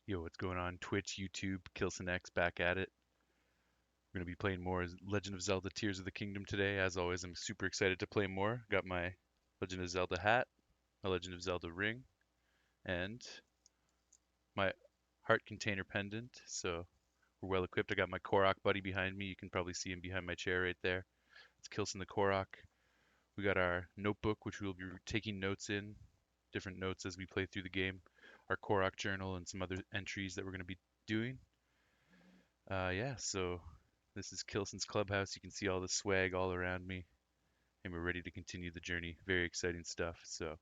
Yo, what's going on? Twitch, YouTube, KilsonX back at it. We're going to be playing more Legend of Zelda Tears of the Kingdom today. As always, I'm super excited to play more. Got my Legend of Zelda hat, my Legend of Zelda ring, and my heart container pendant. So we're well equipped. I got my Korok buddy behind me. You can probably see him behind my chair right there. It's Kilson the Korok. We got our notebook, which we'll be taking notes in, different notes as we play through the game. Our Korok journal and some other entries that we're going to be doing. Yeah, so this is Kilson's clubhouse. You can see all the swag all around me, and we're ready to continue the journey. Very exciting stuff. So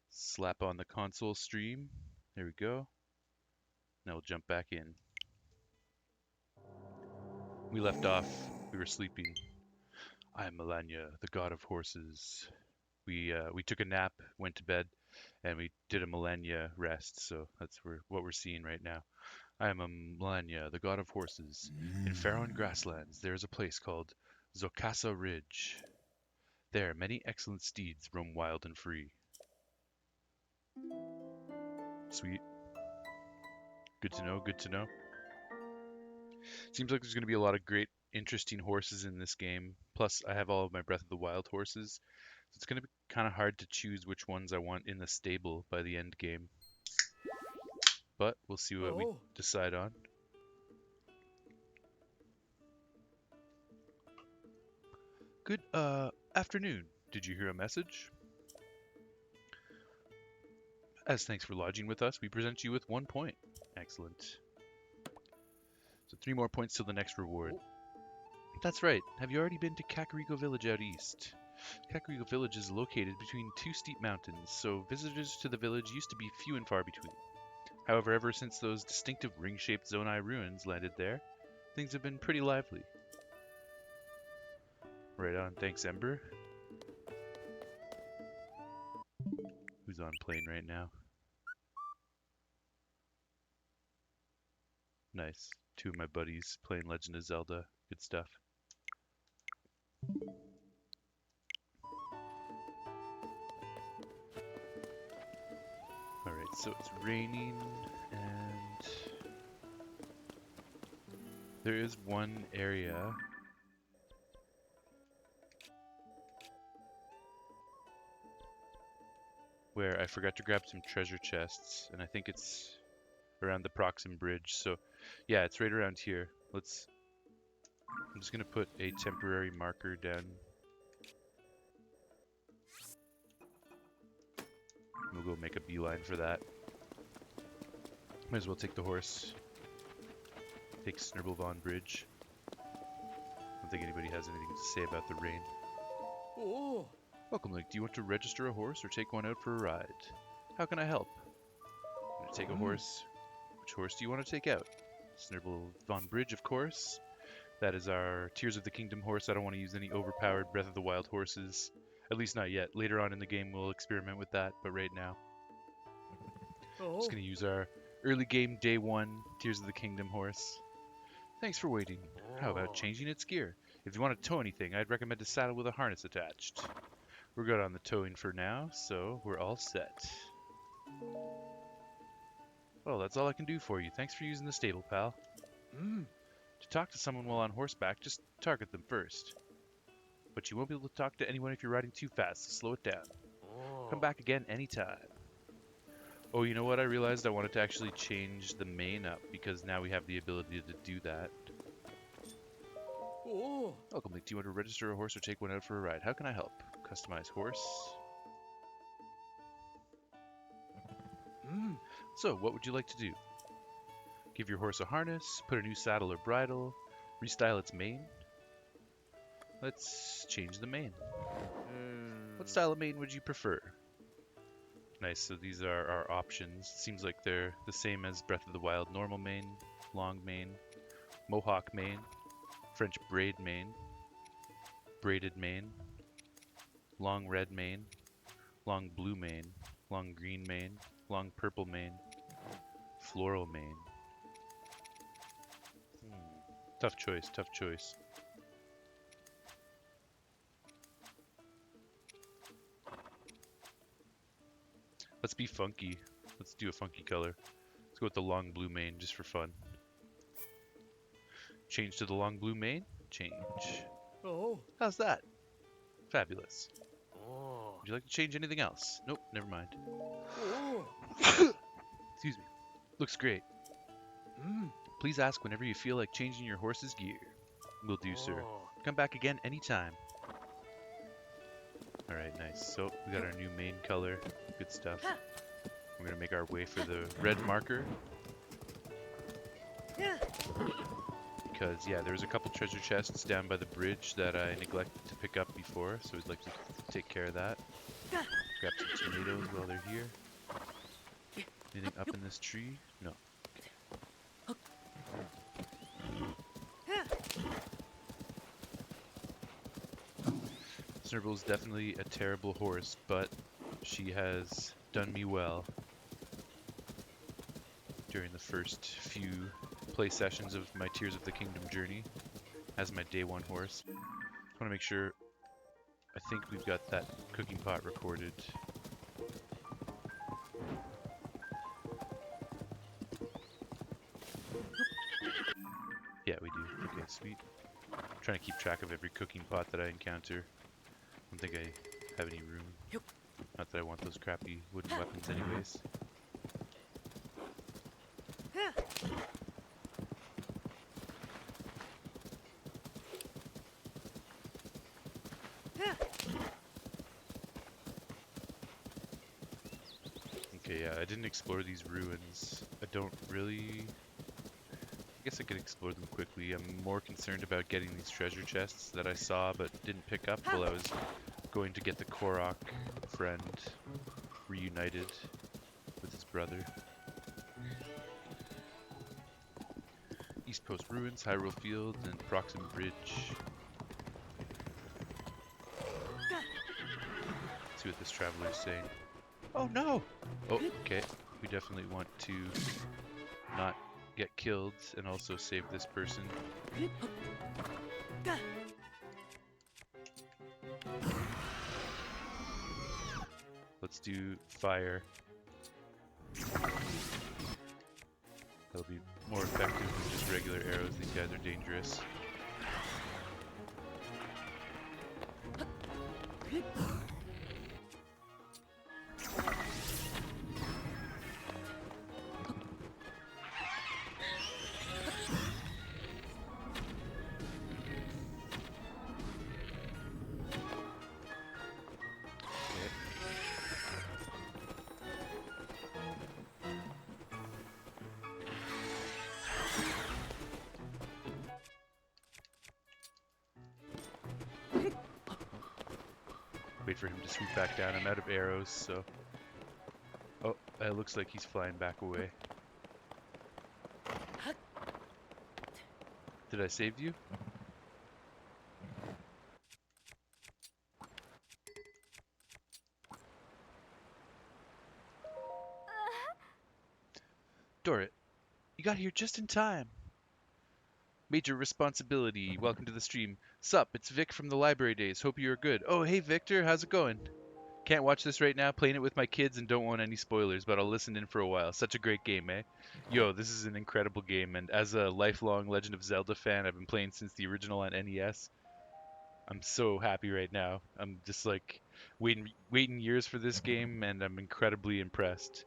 slap on the console stream. There we go. Now we'll jump back in. We left off. We were sleeping. I am Melania, the god of horses. We took a nap, went to bed, and we did a Melania rest. So that's what we're seeing right now. I am a Melania, the god of horses. In Faron grasslands, there is a place called Zocasa Ridge. There, many excellent steeds roam wild and free. Sweet. Good to know, good to know. Seems like there's going to be a lot of great, interesting horses in this game. Plus, I have all of my Breath of the Wild horses. So it's going to be kind of hard to choose which ones I want in the stable by the end game. But we'll see what we decide on. Good afternoon. Did you hear a message? As thanks for lodging with us, we present you with 1 point. Excellent. So 3 more points till the next reward. That's right. Have you already been to Kakariko Village out east? Kakariko Village is located between 2 steep mountains, so visitors to the village used to be few and far between. However, ever since those distinctive ring-shaped Zonai ruins landed there, things have been pretty lively. Right on, thanks Ember. Who's on plane right now? Nice. 2 of my buddies playing Legend of Zelda. Good stuff. Alright, so it's raining, and there is one area where I forgot to grab some treasure chests, and I think it's around the Proxim Bridge. So yeah, it's right around here. I'm just gonna put a temporary marker down. We'll go make a beeline for that. Might as well take the horse. Take Snurblevon Bridge. I don't think anybody has anything to say about the rain. Oh. Welcome, Link. Do you want to register a horse or take one out for a ride? How can I help? I'm gonna take a horse. Which horse do you want to take out? Snurblevon Bridge, of course. That is our Tears of the Kingdom horse. I don't want to use any overpowered Breath of the Wild horses. At least not yet. Later on in the game we'll experiment with that, but right now I'm just going to use our early game day 1 Tears of the Kingdom horse. Thanks for waiting. How about changing its gear? If you want to tow anything, I'd recommend a saddle with a harness attached. We're good on the towing for now, so we're all set. Well, that's all I can do for you. Thanks for using the stable, pal. To talk to someone while on horseback, just target them first. But you won't be able to talk to anyone if you're riding too fast, so slow it down. Come back again anytime. Oh, you know what? I realized I wanted to actually change the mane up, because now we have the ability to do that. Welcome, Link. Do you want to register a horse or take one out for a ride? How can I help? Customize horse. So, what would you like to do? Give your horse a harness, put a new saddle or bridle, restyle its mane. Let's change the mane. What style of mane would you prefer? Nice, so these are our options. Seems like they're the same as Breath of the Wild. Normal mane, long mane, mohawk mane, French braid mane, braided mane, long red mane, long blue mane, long green mane, long purple mane, floral mane. Tough choice, tough choice. Let's be funky. Let's do a funky color. Let's go with the long blue mane just for fun. Change to the long blue mane. Change. Oh. How's that? Fabulous. Oh. Would you like to change anything else? Nope, never mind. Oh. Excuse me. Looks great. Please ask whenever you feel like changing your horse's gear. Will do, sir. Come back again anytime. Alright, nice. So, we got our new main color. Good stuff. We're gonna make our way for the red marker. Because, yeah, there's a couple treasure chests down by the bridge that I neglected to pick up before, so we'd like to take care of that. Grab some tomatoes while they're here. Anything up in this tree? No. Snurble is definitely a terrible horse, but she has done me well during the first few play sessions of my Tears of the Kingdom journey as my day one horse. I want to make sure, I think we've got that cooking pot recorded. Yeah, we do. Okay, sweet. I'm trying to keep track of every cooking pot that I encounter. I don't think I have any room. Not that I want those crappy wooden weapons anyways. Okay, yeah, I didn't explore these ruins. I don't really... I guess I could explore them quickly. I'm more concerned about getting these treasure chests that I saw but didn't pick up while I was going to get the Korok friend reunited with his brother. East Coast Ruins, Hyrule Field, and Proxima Bridge. Let's see what this traveler is saying. Oh no! Oh, okay. We definitely want to not get killed and also save this person. Let's do fire. That'll be more effective than just regular arrows. These guys are dangerous. Wait for him to swoop back down. I'm out of arrows, so... Oh, it looks like he's flying back away. Did I save you? Dorrit, you got here just in time. Major responsibility. Welcome to the stream. Sup, it's Vic from the library days. Hope you're good. Oh, hey Victor, how's it going? Can't watch this right now, playing it with my kids and don't want any spoilers, but I'll listen in for a while. Such a great game, eh? Yo, this is an incredible game, and as a lifelong Legend of Zelda fan, I've been playing since the original on NES. I'm so happy right now. I'm just like waiting years for this game, and I'm incredibly impressed.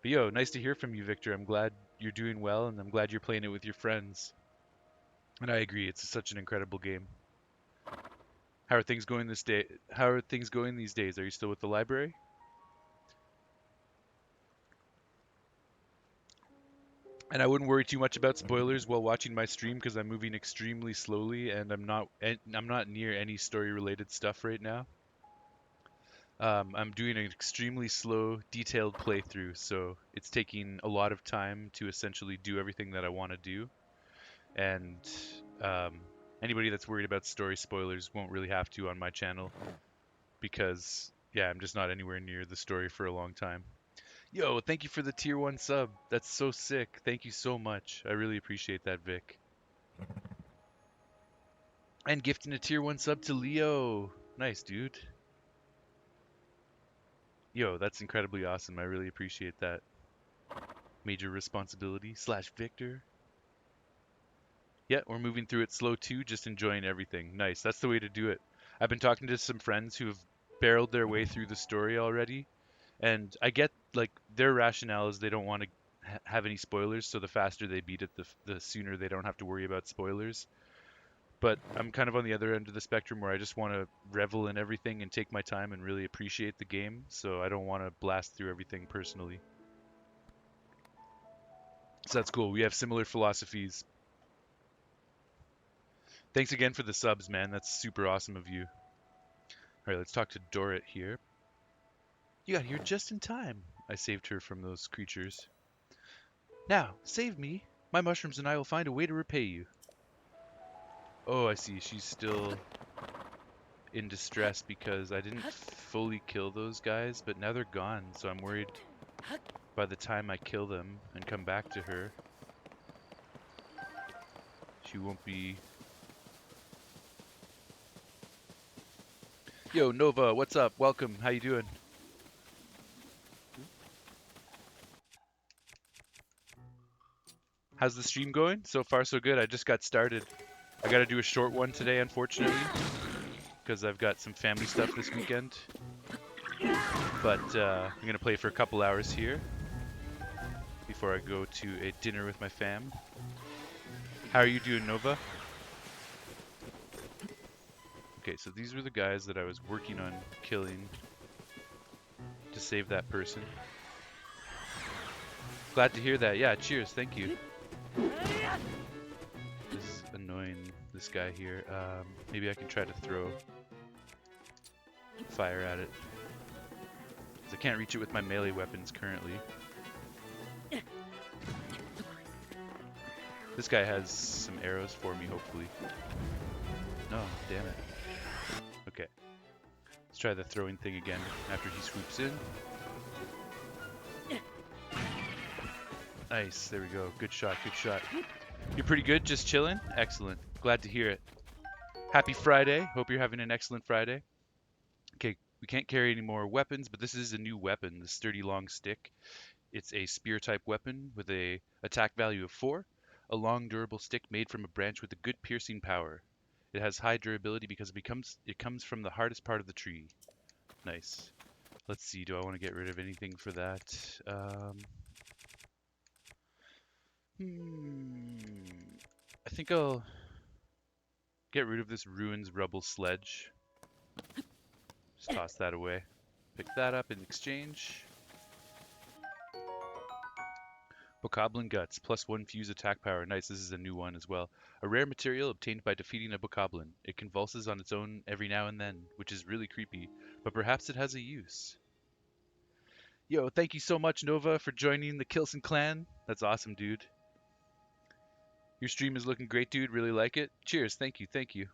But yo, nice to hear from you, Victor. I'm glad you're doing well, and I'm glad you're playing it with your friends. And I agree, it's such an incredible game. How are things going this day? How are things going these days? Are you still with the library? And I wouldn't worry too much about spoilers while watching my stream because I'm moving extremely slowly and I'm not near any story related stuff right now. I'm doing an extremely slow, detailed playthrough, so it's taking a lot of time to essentially do everything that I want to do. And anybody that's worried about story spoilers won't really have to on my channel because, yeah, I'm just not anywhere near the story for a long time. Yo, thank you for the tier 1 sub. That's so sick. Thank you so much. I really appreciate that, Vic. And gifting a tier 1 sub to Leo. Nice, dude. Yo, that's incredibly awesome. I really appreciate that. Major responsibility slash Victor. Yeah, we're moving through it slow too, just enjoying everything. Nice. That's the way to do it. I've been talking to some friends who have barreled their way through the story already, and I get like their rationale is they don't want to have any spoilers, so the faster they beat it, the sooner they don't have to worry about spoilers. But I'm kind of on the other end of the spectrum where I just want to revel in everything and take my time and really appreciate the game, so I don't want to blast through everything personally. So that's cool. We have similar philosophies. Thanks again for the subs, man. That's super awesome of you. All right, let's talk to Dorrit here. You got here just in time. I saved her from those creatures. Now, save me. My mushrooms and I will find a way to repay you. Oh, I see. She's still in distress because I didn't fully kill those guys, but now they're gone, so I'm worried by the time I kill them and come back to her, she won't be... Yo, Nova, what's up? Welcome. How you doing? How's the stream going? So far, so good. I just got started. I gotta do a short one today, unfortunately, because I've got some family stuff this weekend. But I'm gonna play for a couple hours here before I go to a dinner with my fam. How are you doing, Nova? Okay, so these were the guys that I was working on killing to save that person. Glad to hear that. Yeah, cheers. Thank you. This is annoying, this guy here. Maybe I can try to throw fire at it. Because I can't reach it with my melee weapons currently. This guy has some arrows for me, hopefully. No, damn it. Okay. Let's try the throwing thing again after he swoops in. Nice, there we go. Good shot, good shot. You're pretty good, just chilling? Excellent. Glad to hear it. Happy Friday. Hope you're having an excellent Friday. Okay, we can't carry any more weapons, but this is a new weapon, the sturdy long stick. It's a spear type weapon with a attack value of 4, a long durable stick made from a branch with a good piercing power. It has high durability because it comes from the hardest part of the tree. Nice. Let's see, do I want to get rid of anything for that? I think I'll get rid of this ruins rubble sledge. Just toss that away. Pick that up in exchange. Bokoblin Guts, +1 fuse attack power. Nice, this is a new one as well. A rare material obtained by defeating a Bokoblin. It convulses on its own every now and then, which is really creepy, but perhaps it has a use. Yo, thank you so much, Nova, for joining the Kilson clan. That's awesome, dude. Your stream is looking great, dude. Really like it. Cheers, thank you, thank you.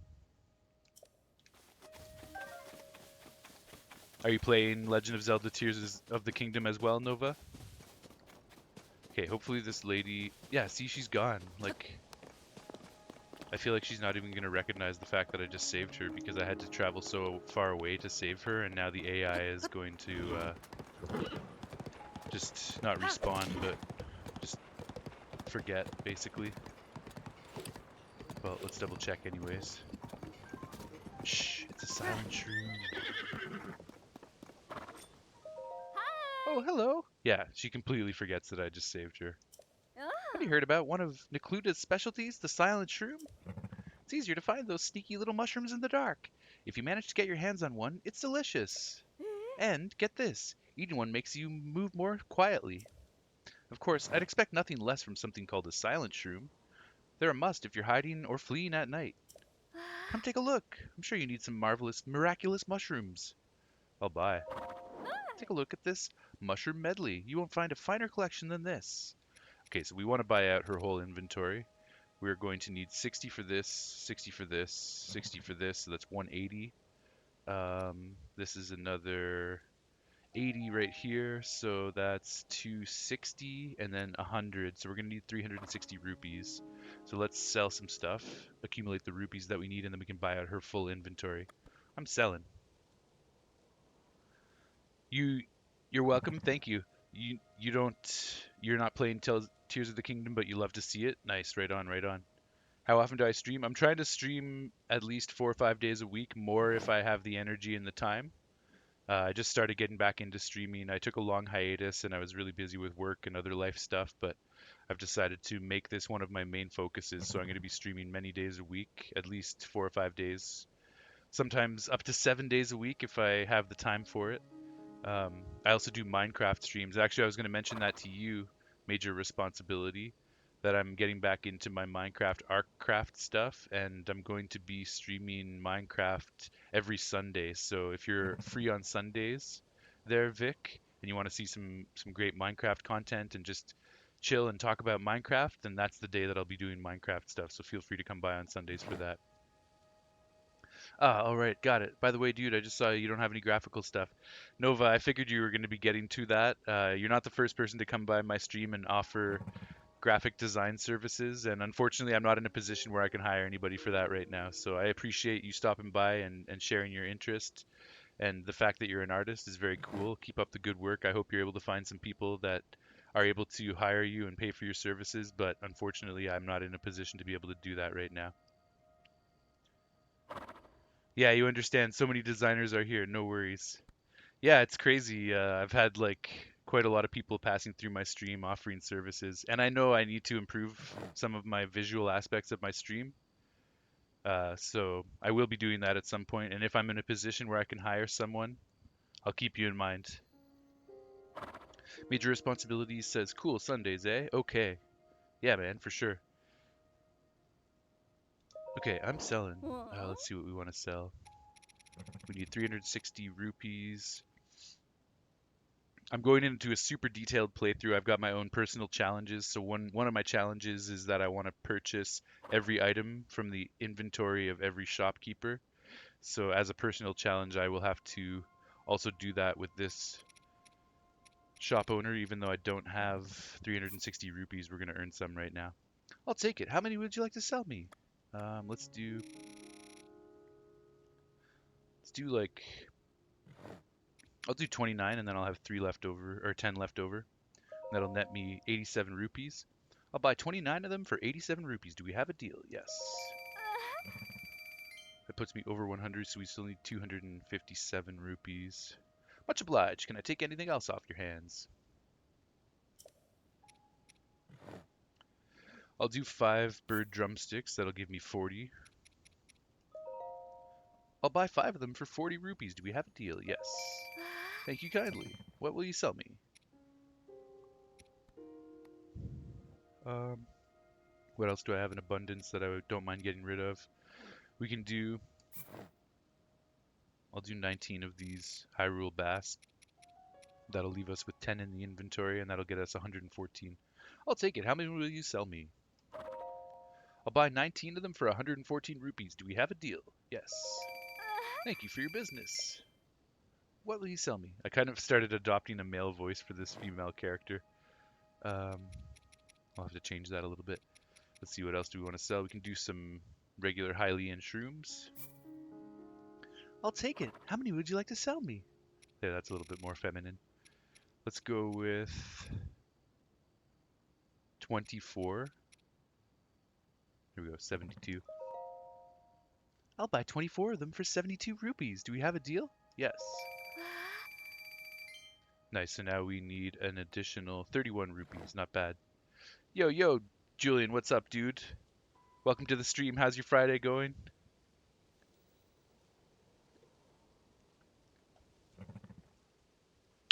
Are you playing Legend of Zelda Tears of the Kingdom as well, Nova? Okay, hopefully this lady... Yeah, see, she's gone. Like, I feel like she's not even going to recognize the fact that I just saved her because I had to travel so far away to save her, and now the AI is going to just not respawn, but just forget, basically. Well, let's double check anyways. Shh, it's a silent shroom. Oh, hello. Yeah, she completely forgets that I just saved her. Have you heard about one of Necluda's specialties, the silent shroom? It's easier to find those sneaky little mushrooms in the dark. If you manage to get your hands on one, it's delicious. And, get this, eating one makes you move more quietly. Of course, I'd expect nothing less from something called a silent shroom. They're a must if you're hiding or fleeing at night. Come take a look. I'm sure you need some marvelous, miraculous mushrooms. I'll buy. Take a look at this mushroom medley. You won't find a finer collection than this. Okay, so we want to buy out her whole inventory. We're going to need 60 for this, 60 for this, 60 for this, so that's 180. This is another 80 right here, so that's 260, and then 100, so we're going to need 360 rupees. So let's sell some stuff, accumulate the rupees that we need, and then we can buy out her full inventory. I'm selling. You're welcome, thank you. You don't you're not playing Tears of the Kingdom, but you love to see it. Nice, right on, right on. How often do I stream? I'm trying to stream at least 4 or 5 days a week, more if I have the energy and the time. I just started getting back into streaming. I took a long hiatus and I was really busy with work and other life stuff, but I've decided to make this one of my main focuses. So I'm going to be streaming many days a week, at least 4 or 5 days, sometimes up to 7 days a week if I have the time for it. I also do Minecraft streams. Actually, I was going to mention that to you, Major Responsibility, that I'm getting back into my Minecraft Artcraft stuff, and I'm going to be streaming Minecraft every Sunday. So if you're free on Sundays, there, Vic, and you want to see some great Minecraft content and just chill and talk about Minecraft, then that's the day that I'll be doing Minecraft stuff. So feel free to come by on Sundays for that. Ah, all right, got it. By the way, dude, I just saw you don't have any graphical stuff. Nova, I figured you were going to be getting to that. You're not the first person to come by my stream and offer graphic design services, and unfortunately, I'm not in a position where I can hire anybody for that right now. So I appreciate you stopping by and sharing your interest. And the fact that you're an artist is very cool. Keep up the good work. I hope you're able to find some people that are able to hire you and pay for your services, but unfortunately, I'm not in a position to be able to do that right now. Yeah, you understand. So many designers are here. No worries. Yeah, it's crazy. I've had like quite a lot of people passing through my stream offering services, and I know I need to improve some of my visual aspects of my stream. So I will be doing that at some point, and if I'm in a position where I can hire someone, I'll keep you in mind. Major Responsibilities says, cool, Sundays, eh? Okay. Yeah, man, for sure. Okay, I'm selling. Let's see what we want to sell. We need 360 rupees. I'm going into a super detailed playthrough. I've got my own personal challenges. So one of my challenges is that I want to purchase every item from the inventory of every shopkeeper. So as a personal challenge, I will have to also do that with this shop owner, even though I don't have 360 rupees. We're going to earn some right now. I'll take it. How many would you like to sell me? Let's do like I'll do 29 and then I'll have 3 left over or 10 left over. That'll net me 87 rupees. I'll buy 29 of them for 87 rupees. Do we have a deal? Yes. That puts me over 100, so we still need 257 rupees. Much obliged. Can I take anything else off your hands? I'll do 5 bird drumsticks. That'll give me 40. I'll buy 5 of them for 40 rupees. Do we have a deal? Yes. Thank you kindly. What will you sell me? Um, what else do I have in abundance that I don't mind getting rid of? We can do I'll do 19 of these Hyrule Bass. That'll leave us with 10 in the inventory, and that'll get us 114. I'll take it. How many will you sell me? I'll buy 19 of them for 114 rupees. Do we have a deal? Yes. Thank you for your business. What will you sell me? I kind of started adopting a male voice for this female character. Um, I'll have to change that a little bit. Let's see, what else do we want to sell? We can do some regular Hylian shrooms. I'll take it. How many would you like to sell me? Yeah, that's a little bit more feminine. Let's go with 24. Here we go, 72. I'll buy 24 of them for 72 rupees. Do we have a deal? Yes. Nice, so now we need an additional 31 rupees. Not bad. Yo, Julian, what's up, dude? Welcome to the stream. How's your Friday going?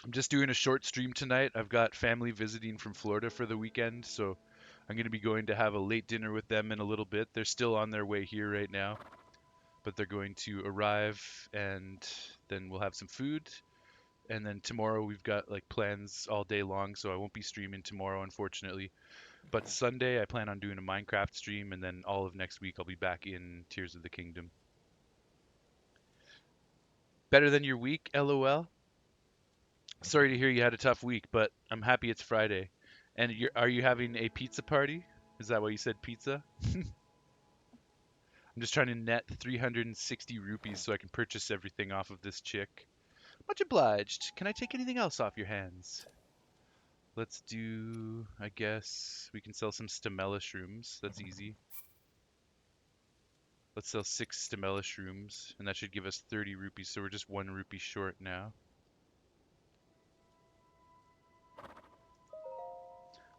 I'm just doing a short stream tonight. I've got family visiting from Florida for the weekend, so I'm going to be going to have a late dinner with them in a little bit. They're still on their way here right now, but they're going to arrive and then we'll have some food. And then tomorrow we've got like plans all day long, so I won't be streaming tomorrow, unfortunately. But Sunday I plan on doing a Minecraft stream, and then all of next week I'll be back in Tears of the Kingdom. Better than your week, LOL. Sorry to hear you had a tough week, but I'm happy it's Friday. And are you having a pizza party? Is that why you said pizza? I'm just trying to net 360 rupees so I can purchase everything off of this chick. Much obliged. Can I take anything else off your hands? Let's do, I guess, we can sell some stamella shrooms. That's easy. Let's sell 6 stamella shrooms, and that should give us 30 rupees, so we're just 1 rupee short now.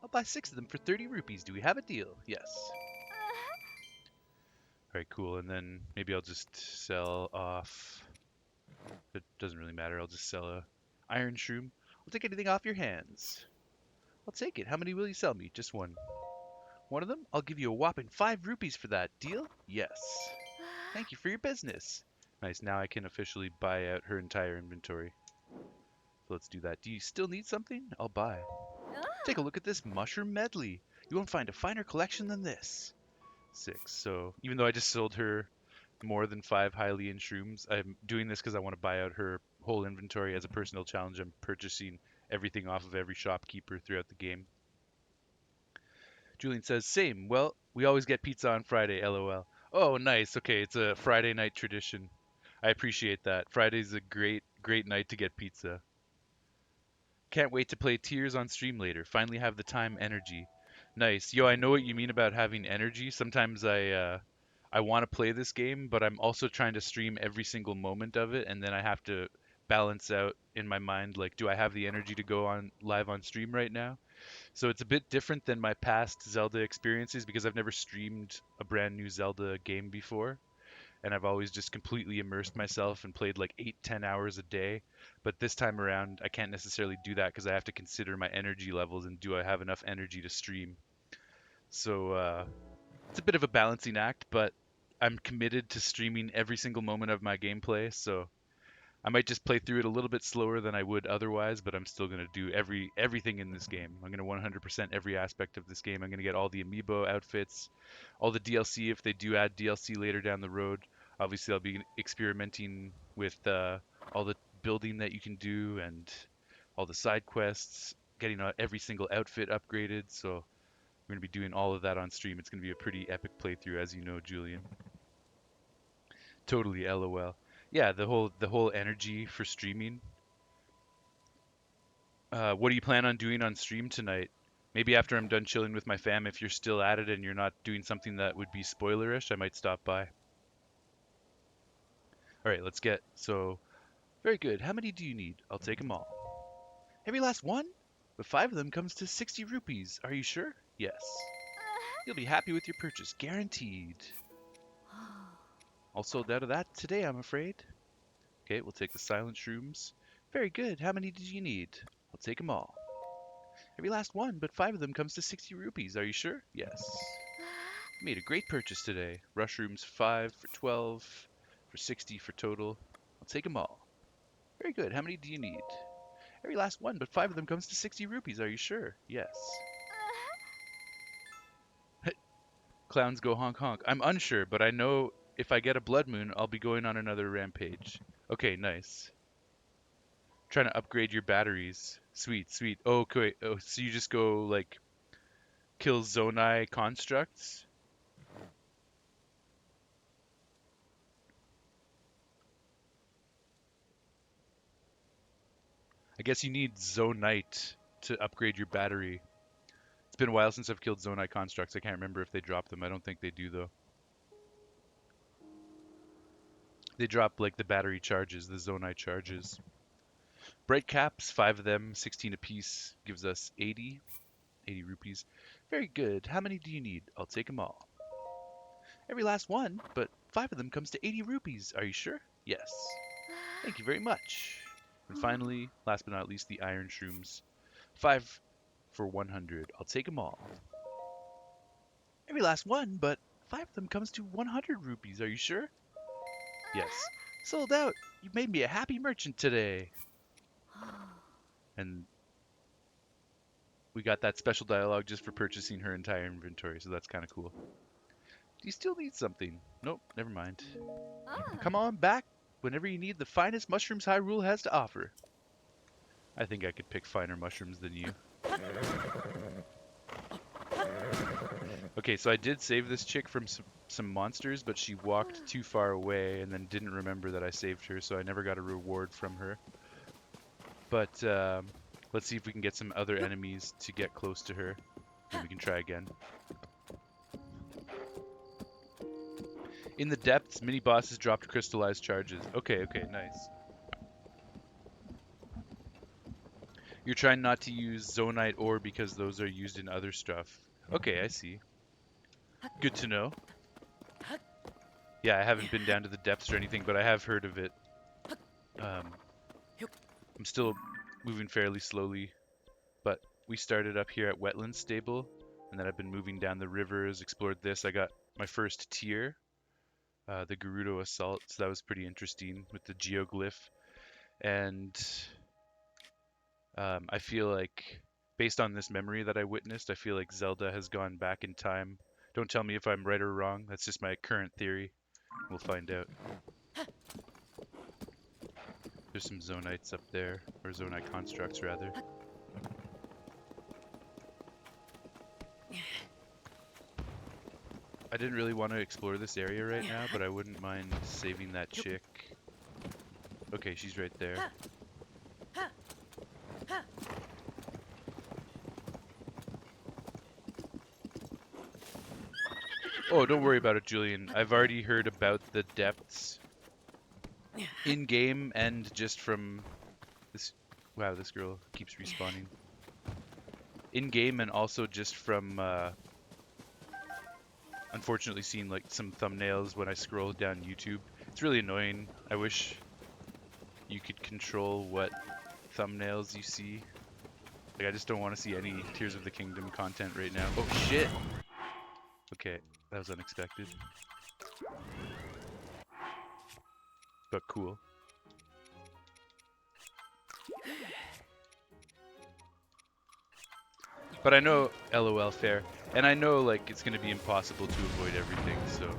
I'll buy 6 of them for 30 rupees. Do we have a deal? Yes. Alright, cool. And then maybe I'll just sell off. It doesn't really matter. I'll just sell a iron shroom. I'll take anything off your hands. I'll take it. How many will you sell me? Just one. One of them? I'll give you a whopping 5 rupees for that. Deal? Yes. Thank you for your business. Nice. Now I can officially buy out her entire inventory. So let's do that. Do you still need something? I'll buy. Take a look at this mushroom medley. You won't find a finer collection than this. 6. So even though I just sold her more than 5 Hylian shrooms, I'm doing this because I want to buy out her whole inventory as a personal challenge. I'm purchasing everything off of every shopkeeper throughout the game. Julian says, same. Well, we always get pizza on Friday, lol. Oh, nice. Okay, it's a Friday night tradition. I appreciate that. Friday's a great night to get pizza. Can't wait to play Tears on stream later. Finally have the time energy. Nice. Yo, I know what you mean about having energy. Sometimes I want to play this game, but I'm also trying to stream every single moment of it, and then I have to balance out in my mind like, do I have the energy to go on live on stream right now? So it's a bit different than my past Zelda experiences because I've never streamed a brand new Zelda game before, and I've always just completely immersed myself and played like 8, 10 hours a day. But this time around, I can't necessarily do that because I have to consider my energy levels and do I have enough energy to stream. So it's a bit of a balancing act, but I'm committed to streaming every single moment of my gameplay. So I might just play through it a little bit slower than I would otherwise, but I'm still gonna do everything in this game. I'm gonna 100% every aspect of this game. I'm gonna get all the amiibo outfits, all the DLC if they do add DLC later down the road. Obviously, I'll be experimenting with all the building that you can do and all the side quests, getting every single outfit upgraded. So we're gonna be doing all of that on stream. It's gonna be a pretty epic playthrough, as you know, Julian. Totally, LOL. Yeah, the whole energy for streaming. What do you plan on doing on stream tonight? Maybe after I'm done chilling with my fam, if you're still at it and you're not doing something that would be spoilerish, I might stop by. All right, let's get. So, very good. How many do you need? I'll take them all. Every last one? But 5 of them comes to 60 rupees. Are you sure? Yes. You'll be happy with your purchase, guaranteed. All sold out of that today, I'm afraid. Okay, we'll take the silent shrooms. Very good. How many did you need? I'll take them all. Every last one, but 5 of them comes to 60 rupees. Are you sure? Yes. You made a great purchase today. Rushrooms 5 for 12, for 60 for total. I'll take them all. Very good. How many do you need? Every last one, but 5 of them comes to 60 rupees. Are you sure? Yes. Clowns go honk honk. I'm unsure, but I know if I get a blood moon, I'll be going on another rampage. Okay, nice. Trying to upgrade your batteries. Sweet, sweet. Oh, okay. Oh, so you just go like kill Zonai constructs? I guess you need Zonite to upgrade your battery. It's been a while since I've killed Zonai constructs. I can't remember if they drop them. I don't think they do though. They drop like the battery charges, the Zonai charges. Bright caps, 5 of them, 16 apiece, gives us 80 rupees. Very good. How many do you need? I'll take them all. Every last one, but 5 of them comes to 80 rupees. Are you sure? Yes. Thank you very much. And finally, last but not least, the iron shrooms. 5 for 100. I'll take them all. Every last one, but 5 of them comes to 100 rupees. Are you sure? Yes. Sold out. You made me a happy merchant today. And we got that special dialogue just for purchasing her entire inventory, so that's kind of cool. Do you still need something? Nope, never mind. Come on back whenever you need the finest mushrooms Hyrule has to offer. I think I could pick finer mushrooms than you. Okay, so I did save this chick from some monsters, but she walked too far away and then didn't remember that I saved her, so I never got a reward from her. But Let's see if we can get some other enemies to get close to her. Then we can try again. In the depths, mini bosses dropped crystallized charges. Okay, okay, nice. You're trying not to use Zonite ore because those are used in other stuff. Okay, I see. Good to know. Yeah, I haven't been down to the depths or anything, but I have heard of it. Um, I'm still moving fairly slowly, but we started up here at Wetlands Stable, and then I've been moving down the rivers, explored this. I got my first tier, the Gerudo Assault, so that was pretty interesting with the geoglyph. And I feel like, based on this memory that I witnessed, I feel like Zelda has gone back in time. Don't tell me if I'm right or wrong. That's just my current theory. We'll find out. There's some Zonites up there, or Zonite constructs rather. I didn't really want to explore this area right now, but I wouldn't mind saving that chick. Okay, she's right there. Oh, don't worry about it, Julian. I've already heard about the depths in-game and just from this... Wow, this girl keeps respawning. In-game and also just from, unfortunately, seeing like some thumbnails when I scroll down YouTube. It's really annoying. I wish you could control what thumbnails you see. Like, I just don't want to see any Tears of the Kingdom content right now. Oh, shit! Okay, that was unexpected. But cool. But I know, LOL, fair. And I know, like, it's gonna be impossible to avoid everything, so...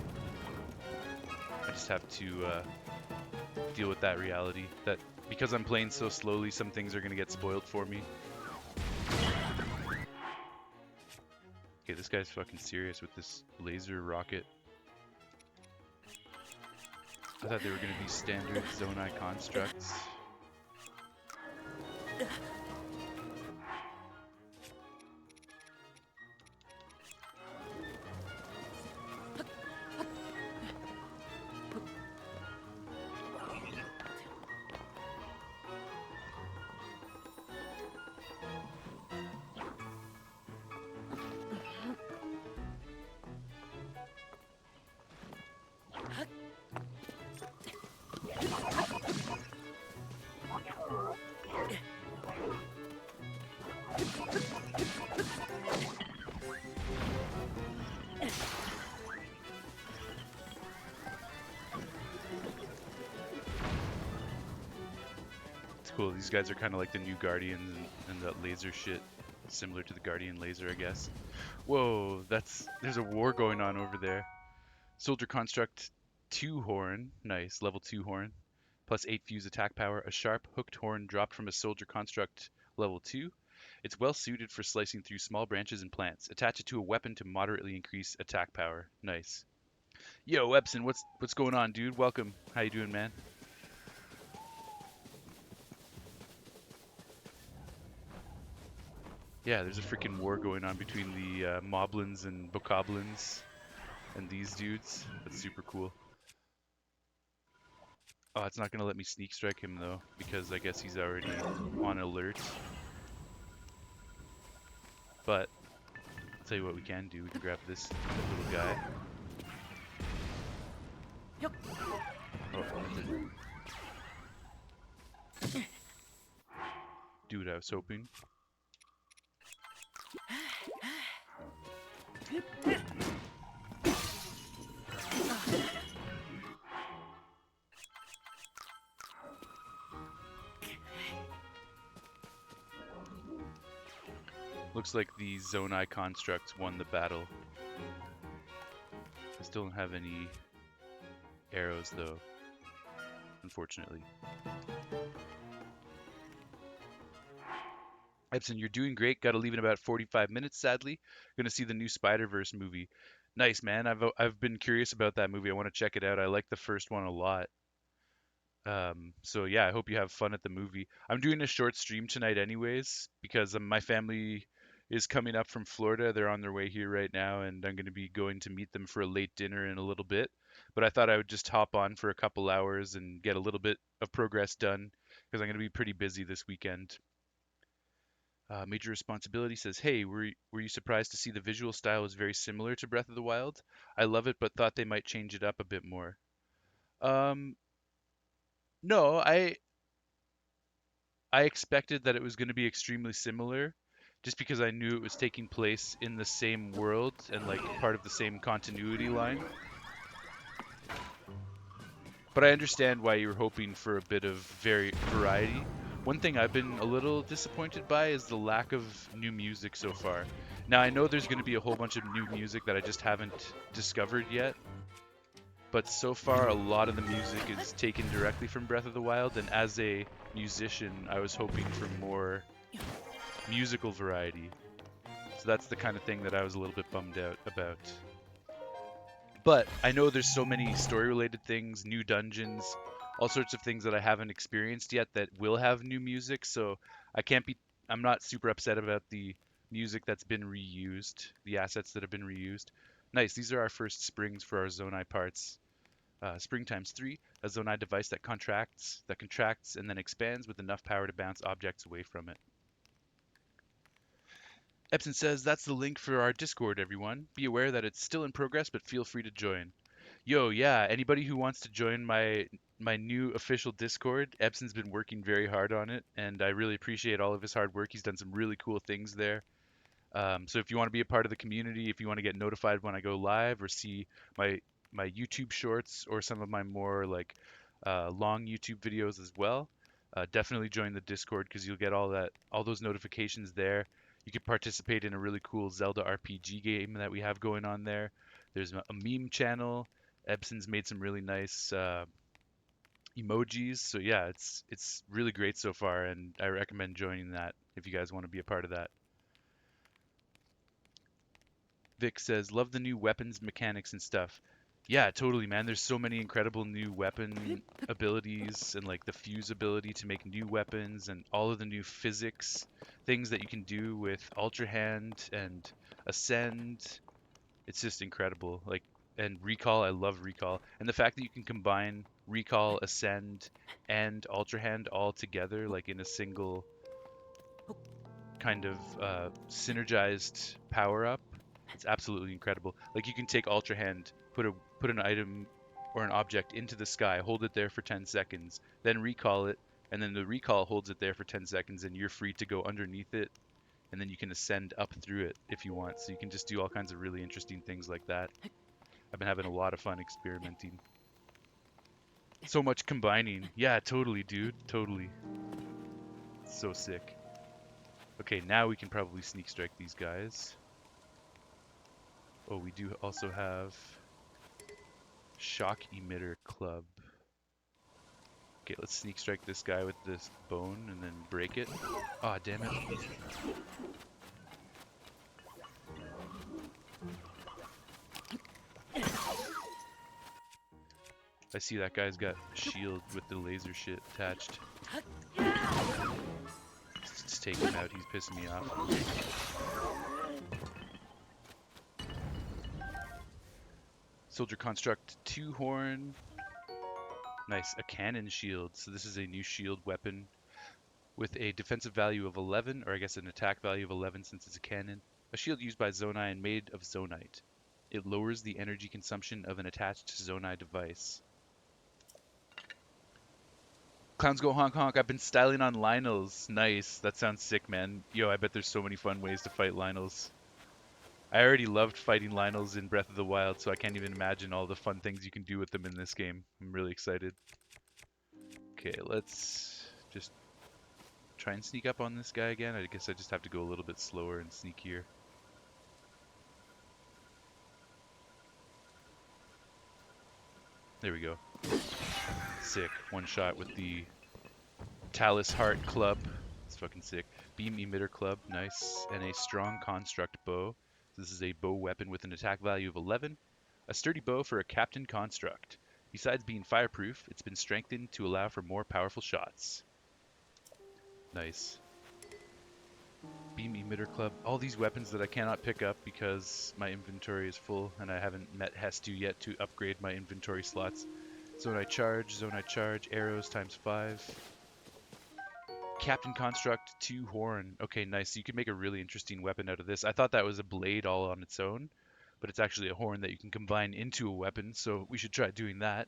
I just have to, deal with that reality. That, because I'm playing so slowly, some things are gonna get spoiled for me. Okay, this guy's fucking serious with this laser rocket. I thought they were gonna be standard Zonai constructs. It's cool, these guys are kind of like the new Guardians and that laser shit. Similar to the Guardian laser, I guess. Whoa, there's a war going on over there. Soldier Construct 2 Horn, nice, level 2 Horn. Plus 8 fuse attack power, a sharp hooked horn dropped from a Soldier Construct level 2. It's well suited for slicing through small branches and plants. Attach it to a weapon to moderately increase attack power. Nice. Yo, Epson, what's going on, dude? Welcome. How you doing, man? Yeah, there's a freaking war going on between the Moblins and Bokoblins and these dudes. That's super cool. Oh, it's not gonna let me sneak strike him though, because I guess he's already on alert. But I'll tell you what we can do. We can grab this little guy. Oh, that didn't do what I was hoping. Looks like the Zonai constructs won the battle. I still don't have any arrows though, unfortunately. Epson, you're doing great. Got to leave in about 45 minutes, sadly. Gonna see the new Spider-Verse movie. Nice, man. I've been curious about that movie. I want to check it out. I like the first one a lot. So yeah, I hope you have fun at the movie. I'm doing a short stream tonight anyways because my family is coming up from Florida. They're on their way here right now, and I'm going to be going to meet them for a late dinner in a little bit. But I thought I would just hop on for a couple hours and get a little bit of progress done because I'm going to be pretty busy this weekend. Major Responsibility says, "Hey, were you surprised to see the visual style is very similar to Breath of the Wild? I love it, but thought they might change it up a bit more." Um, no, I expected that it was going to be extremely similar just because I knew it was taking place in the same world and like part of the same continuity line. But I understand why you're hoping for a bit of variety. One thing I've been a little disappointed by is the lack of new music so far. Now I know there's going to be a whole bunch of new music that I just haven't discovered yet, but so far a lot of the music is taken directly from Breath of the Wild, and as a musician, I was hoping for more musical variety. So that's the kind of thing that I was a little bit bummed out about. But I know there's so many story related things, new dungeons, all sorts of things that I haven't experienced yet that will have new music, so I can't be I'm not super upset about the music that's been reused, the assets that have been reused. Nice, these are our first springs for our Zonai parts. Spring times 3, a Zonai device that contracts and then expands with enough power to bounce objects away from it. Epson says that's the link for our Discord, everyone. Be aware that it's still in progress, but feel free to join. Yo, yeah, anybody who wants to join my new official Discord, Epson's been working very hard on it, and I really appreciate all of his hard work. He's done some really cool things there. So if you want to be a part of the community, if you want to get notified when I go live or see my my YouTube shorts or some of my more like long YouTube videos as well, definitely join the Discord because you'll get all those notifications there. You can participate in a really cool Zelda RPG game that we have going on there. There's a meme channel. Ebson's made some really nice emojis. So yeah, it's really great so far, and I recommend joining that if you guys want to be a part of that. Vic says, love the new weapons mechanics and stuff. Yeah, totally, man. There's so many incredible new weapon abilities and like the fuse ability to make new weapons and all of the new physics things that you can do with Ultra Hand and Ascend. It's just incredible. Like, and Recall, I love Recall. And the fact that you can combine Recall, Ascend, and Ultra Hand all together, like in a single kind of synergized power up. It's absolutely incredible. Like you can take Ultra Hand, put an item or an object into the sky, hold it there for 10 seconds, then recall it, and then the recall holds it there for 10 seconds, and you're free to go underneath it, and then you can ascend up through it if you want. So you can just do all kinds of really interesting things like that. I've been having a lot of fun experimenting. So much combining. Yeah, totally, dude. Totally. So sick. Okay, now we can probably sneak strike these guys. Oh, we do also have Shock Emitter Club. Okay, let's sneak strike this guy with this bone and then break it. Aw, damn it. I see that guy's got a shield with the laser shit attached. Let's just take him out, he's pissing me off. Soldier Construct 2 Horn. Nice, a cannon shield. So this is a new shield weapon with a defensive value of 11, or I guess an attack value of 11 since it's a cannon. A shield used by Zonai and made of Zonite. It lowers the energy consumption of an attached Zonai device. Clowns go honk honk. I've been styling on Lionels. Nice. That sounds sick, man. Yo, I bet there's so many fun ways to fight Lionels. I already loved fighting Lionels in Breath of the Wild, so I can't even imagine all the fun things you can do with them in this game. I'm really excited. Okay, let's just try and sneak up on this guy again. I guess I just have to go a little bit slower and sneakier. There we go. Sick. One shot with the Talus Heart Club. It's fucking sick. Beam Emitter Club. Nice. And a Strong Construct Bow. This is a bow weapon with an attack value of 11. A sturdy bow for a Captain Construct. Besides being fireproof, it's been strengthened to allow for more powerful shots. Nice. Beam emitter club. All these weapons that I cannot pick up because my inventory is full and I haven't met Hestu yet to upgrade my inventory slots. Zone I charge, arrows times 5. Captain Construct 2 horn. Okay, nice. So you can make a really interesting weapon out of this. I thought that was a blade all on its own, but it's actually a horn that you can combine into a weapon, so we should try doing that.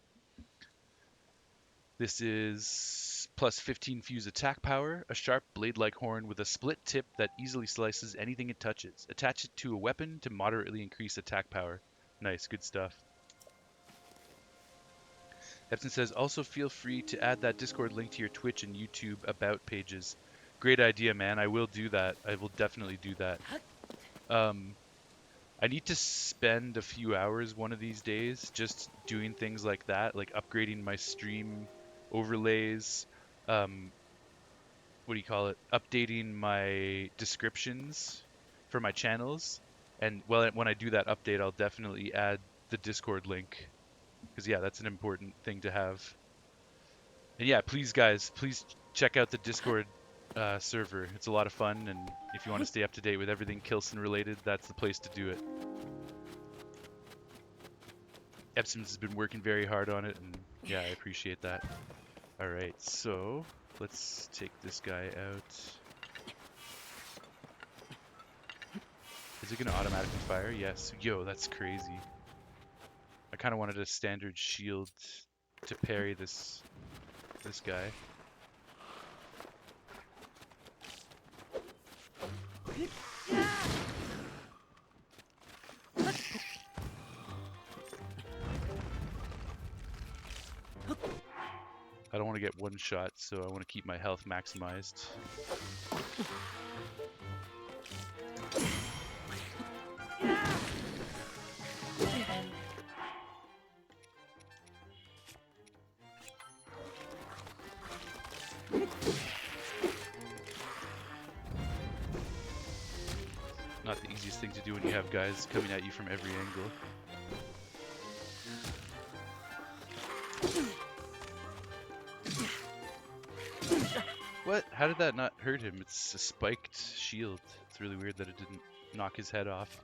This is plus 15 fuse attack power, a sharp blade-like horn with a split tip that easily slices anything it touches. Attach it to a weapon to moderately increase attack power. Nice, good stuff. Epson says, also feel free to add that Discord link to your Twitch and YouTube about pages. Great idea, man. I will do that. I will definitely do that. Um, I need to spend a few hours one of these days just doing things like that, like upgrading my stream overlays, um, what do you call it? Updating my descriptions for my channels. And well, when I do that update, I'll definitely add the Discord link because yeah, that's an important thing to have. And yeah, please guys, please check out the Discord server. It's a lot of fun, and if you want to stay up to date with everything Kilson related, that's the place to do it. Epsom's has been working very hard on it, and yeah, I appreciate that. All right, so let's take this guy out. Is it gonna automatically fire? Yes. Yo, that's crazy. I kind of wanted a standard shield to parry this guy. I don't want to get one shot, so I want to keep my health maximized. Not the easiest thing to do when you have guys coming at you from every angle. What? How did that not hurt him? It's a spiked shield. It's really weird that it didn't knock his head off.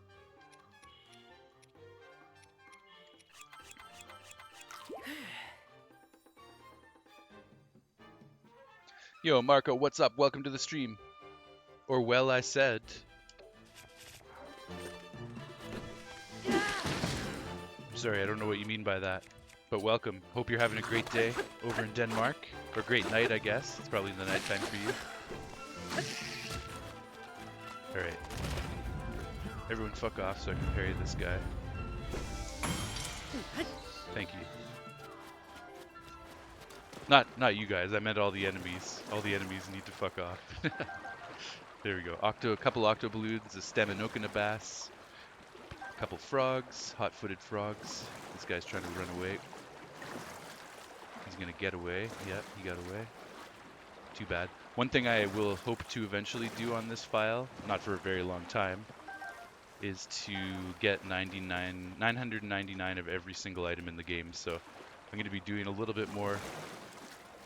Yo, Marco, what's up? Welcome to the stream. Or well, I said. Sorry, I don't know what you mean by that. But welcome. Hope you're having a great day over in Denmark. Or great night, I guess. It's probably the nighttime for you. Alright. Everyone fuck off so I can parry this guy. Thank you. Not you guys, I meant all the enemies. All the enemies need to fuck off. There we go. A couple octo balloons, a Staminoka bass, a couple frogs, hot-footed frogs. This guy's trying to run away. He's gonna get away. Yep, he got away. Too bad. One thing I will hope to eventually do on this file, not for a very long time, is to get 999 of every single item in the game. So I'm going to be doing a little bit more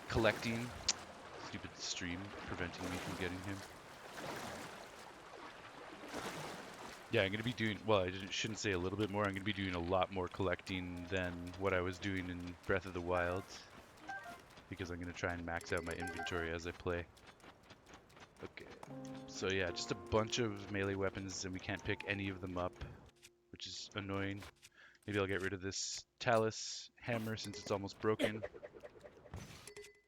collecting. Stupid stream preventing me from getting him. Yeah, I'm going to be doing, well, I shouldn't say a little bit more. I'm going to be doing a lot more collecting than what I was doing in Breath of the Wild, because I'm going to try and max out my inventory as I play. Okay, so yeah, just a bunch of melee weapons, and we can't pick any of them up, which is annoying. Maybe I'll get rid of this Talus hammer since it's almost broken.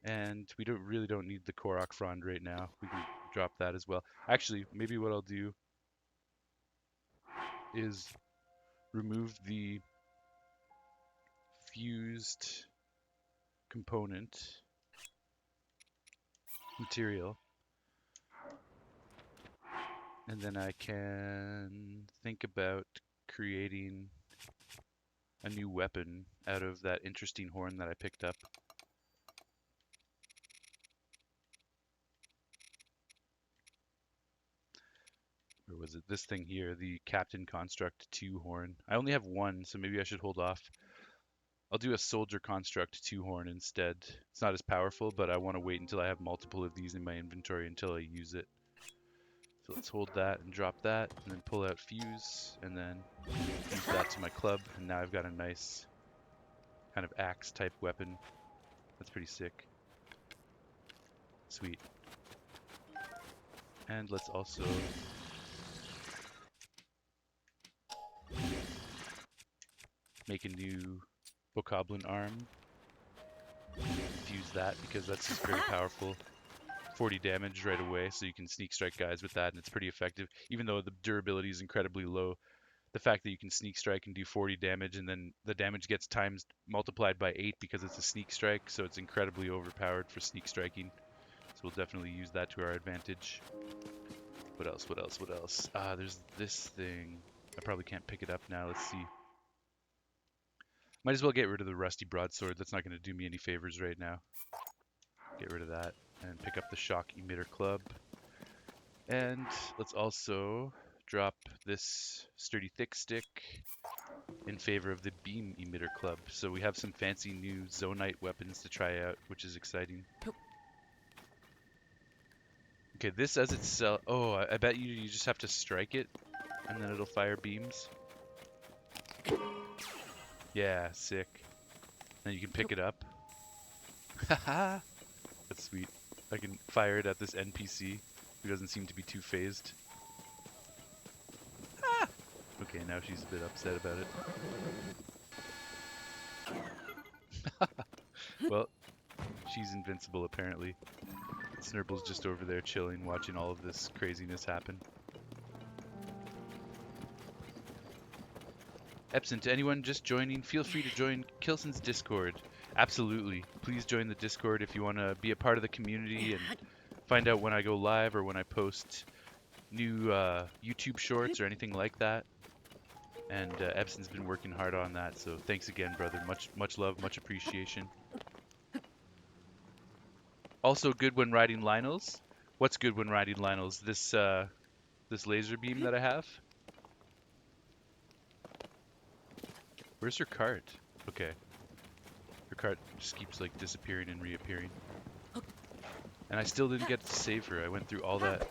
And we really don't need the Korok Frond right now. We can drop that as well. Actually, maybe what I'll do is remove the fused component material. And then I can think about creating a new weapon out of that interesting horn that I picked up. Or was it this thing here, the Captain Construct 2 horn? I only have one, so maybe I should hold off I'll do a soldier construct 2-horn instead. It's not as powerful, but I want to wait until I have multiple of these in my inventory until I use it. So let's hold that and drop that, and then pull out fuse, and then fuse that to my club, and now I've got a nice kind of axe type weapon. That's pretty sick. Sweet. And let's also make a new bokoblin arm. Fuse that because that's just very powerful. 40 damage right away, so you can sneak strike guys with that, and it's pretty effective. Even though the durability is incredibly low, the fact that you can sneak strike and do 40 damage, and then the damage gets times multiplied by 8 because it's a sneak strike, so it's incredibly overpowered for sneak striking. So we'll definitely use that to our advantage. What else? What else? What else? There's this thing. I probably can't pick it up now. Let's see. Might as well get rid of the rusty broadsword. That's not going to do me any favors right now. Get rid of that and pick up the shock emitter club. And let's also drop this sturdy thick stick in favor of the beam emitter club. So we have some fancy new zonite weapons to try out, which is exciting. Okay, this as itself. Oh, I bet you just have to strike it, and then it'll fire beams. Yeah, sick. Then you can pick it up. Haha, that's sweet. I can fire it at this NPC who doesn't seem to be too phased. Ah! Okay, now she's a bit upset about it. Well, she's invincible apparently. Snurple's just over there chilling, watching all of this craziness happen. Epson, to anyone just joining, feel free to join Kilson's Discord. Absolutely. Please join the Discord if you want to be a part of the community and find out when I go live or when I post new YouTube shorts or anything like that. And Epson's been working hard on that, so thanks again, brother. Much love, much appreciation. Also good when riding Lionels. What's good when riding Lionels? This laser beam that I have. Where's her cart? Okay. Her cart just keeps like disappearing and reappearing. And I still didn't get to save her. I went through all that.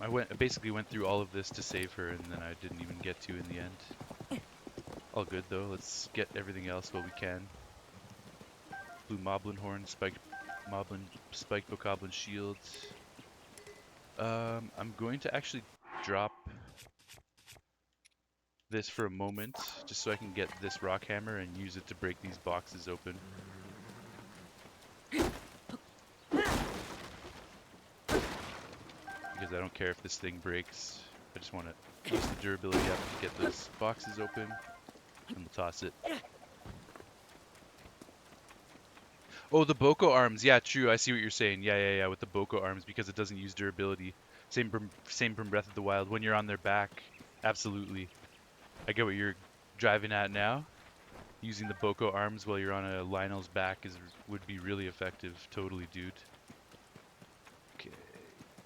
I basically went through all of this to save her, and then I didn't even get to in the end. All good though. Let's get everything else while we can. Blue Moblin Horn, spiked Bokoblin Shield. I'm going to actually drop this for a moment, just so I can get this rock hammer and use it to break these boxes open. Because I don't care if this thing breaks. I just want to use the durability up to get those boxes open, and we'll toss it. Oh, the Boko arms. Yeah, true. I see what you're saying. Yeah, with the Boko arms, because it doesn't use durability. Same from Breath of the Wild. When you're on their back, absolutely. I get what you're driving at now. Using the Boko arms while you're on a Lionel's back would be really effective. Totally, dude. Okay.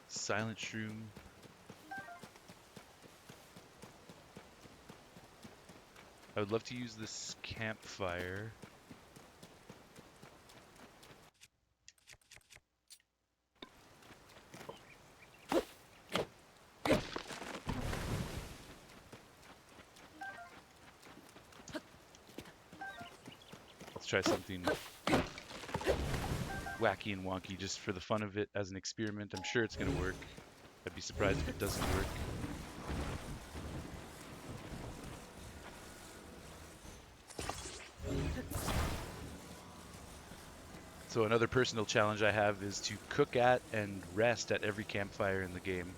Silent Shroom. I would love to use this campfire. Let's try something wacky and wonky just for the fun of it as an experiment. I'm sure it's going to work. I'd be surprised if it doesn't work. So another personal challenge I have is to cook at and rest at every campfire in the game.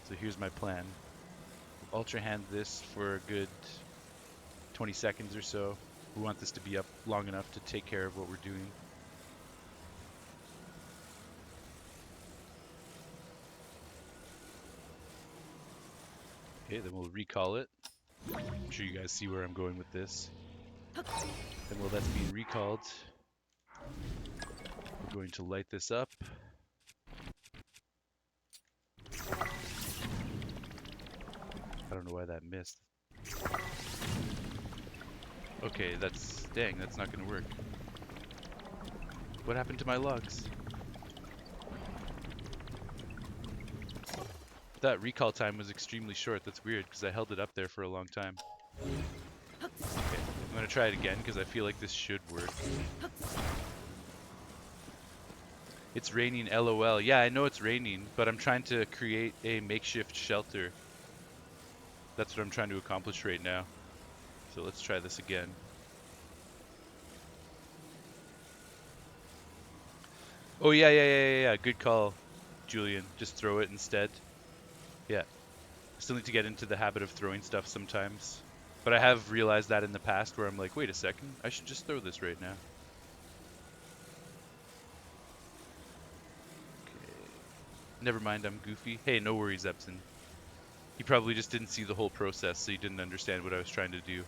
So here's my plan. Ultra hand this for a good 20 seconds or so. We want this to be up long enough to take care of what we're doing. Okay, then we'll recall it. I'm sure you guys see where I'm going with this. Then while that's being recalled, we're going to light this up. I don't know why that missed. Okay, dang, that's not gonna work. What happened to my logs? That recall time was extremely short. That's weird because I held it up there for a long time. Okay, I'm gonna try it again because I feel like this should work. It's raining, LOL. Yeah, I know it's raining, but I'm trying to create a makeshift shelter. That's what I'm trying to accomplish right now. So let's try this again. Oh yeah. Good call, Julian. Just throw it instead. Yeah. Still need to get into the habit of throwing stuff sometimes. But I have realized that in the past where I'm like, wait a second, I should just throw this right now. Okay. Never mind, I'm goofy. Hey, no worries, Epson. He probably just didn't see the whole process, so he didn't understand what I was trying to do.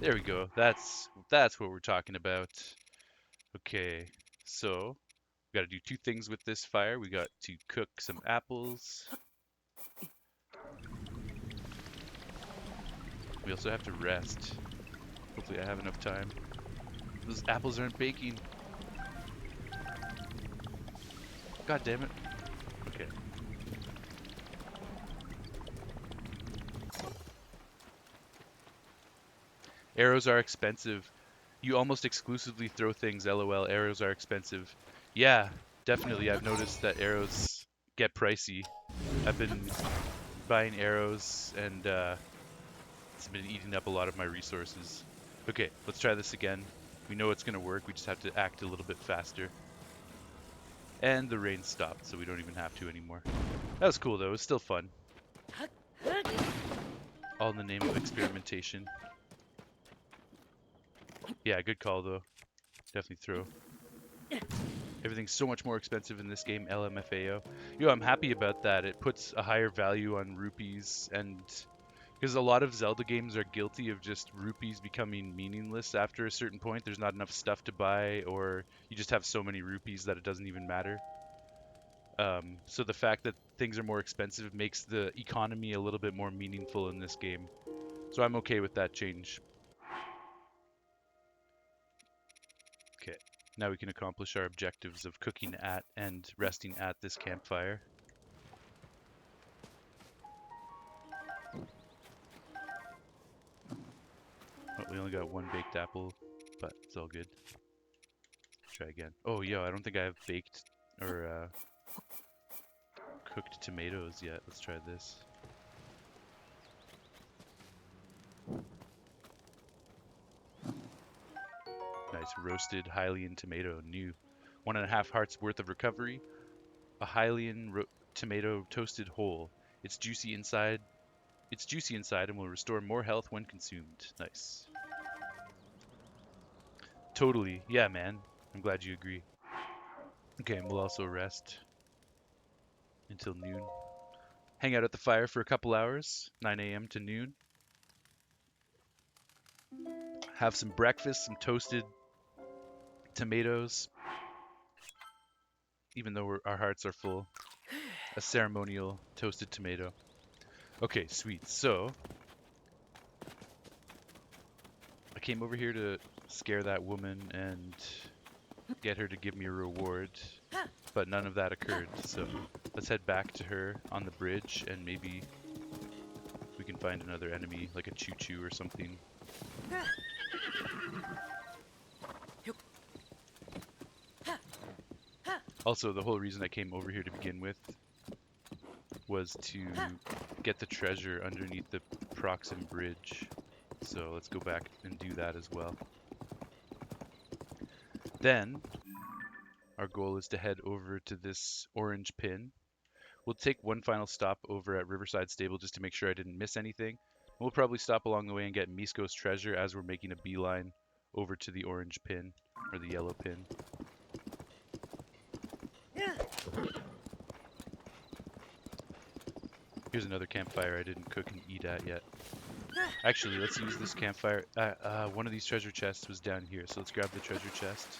There we go. That's what we're talking about. Okay, so we got to do two things with this fire. We got to cook some apples. We also have to rest. Hopefully I have enough time. Those apples aren't baking. God damn it. Okay. Arrows are expensive. You almost exclusively throw things, LOL. Arrows are expensive. Yeah, definitely. I've noticed that arrows get pricey. I've been buying arrows and it's been eating up a lot of my resources. Okay, let's try this again. We know it's going to work. We just have to act a little bit faster. And the rain stopped, so we don't even have to anymore. That was cool, though. It was still fun. All in the name of experimentation. Yeah, good call, though. Definitely throw. Everything's so much more expensive in this game, LMFAO. Yo, I'm happy about that. It puts a higher value on rupees, and because a lot of Zelda games are guilty of just rupees becoming meaningless after a certain point. There's not enough stuff to buy, or you just have so many rupees that it doesn't even matter. So the fact that things are more expensive makes the economy a little bit more meaningful in this game. So I'm okay with that change. Okay, now we can accomplish our objectives of cooking at and resting at this campfire. Oh, we only got one baked apple, but it's all good. Try again. Oh, yo, I don't think I have baked or cooked tomatoes yet. Let's try this. Nice roasted Hylian tomato, new. 1.5 hearts worth of recovery. A Hylian tomato toasted whole. It's juicy inside. It's juicy inside and will restore more health when consumed. Nice. Totally. Yeah, man. I'm glad you agree. Okay, and we'll also rest until noon. Hang out at the fire for a couple hours, 9 a.m. to noon. Have some breakfast, some toasted tomatoes, even though our hearts are full. A ceremonial toasted tomato. Okay, sweet. So, I came over here to scare that woman and get her to give me a reward, but none of that occurred. So, let's head back to her on the bridge and maybe we can find another enemy, like a choo-choo or something. Also, the whole reason I came over here to begin with was to get the treasure underneath the Proxim Bridge. So let's go back and do that as well. Then, our goal is to head over to this orange pin. We'll take one final stop over at Riverside Stable just to make sure I didn't miss anything. We'll probably stop along the way and get Misko's treasure as we're making a beeline over to the orange pin, or the yellow pin. Here's another campfire I didn't cook and eat at yet. Actually, let's use this campfire. One of these treasure chests was down here, so let's grab the treasure chest.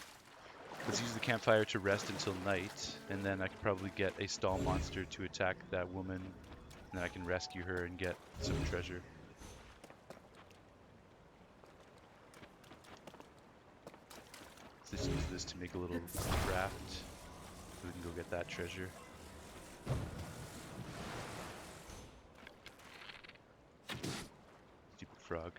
Let's use the campfire to rest until night, and then I can probably get a stall monster to attack that woman, and then I can rescue her and get some treasure. Let's just use this to make a little raft, so we can go get that treasure. Stupid frog.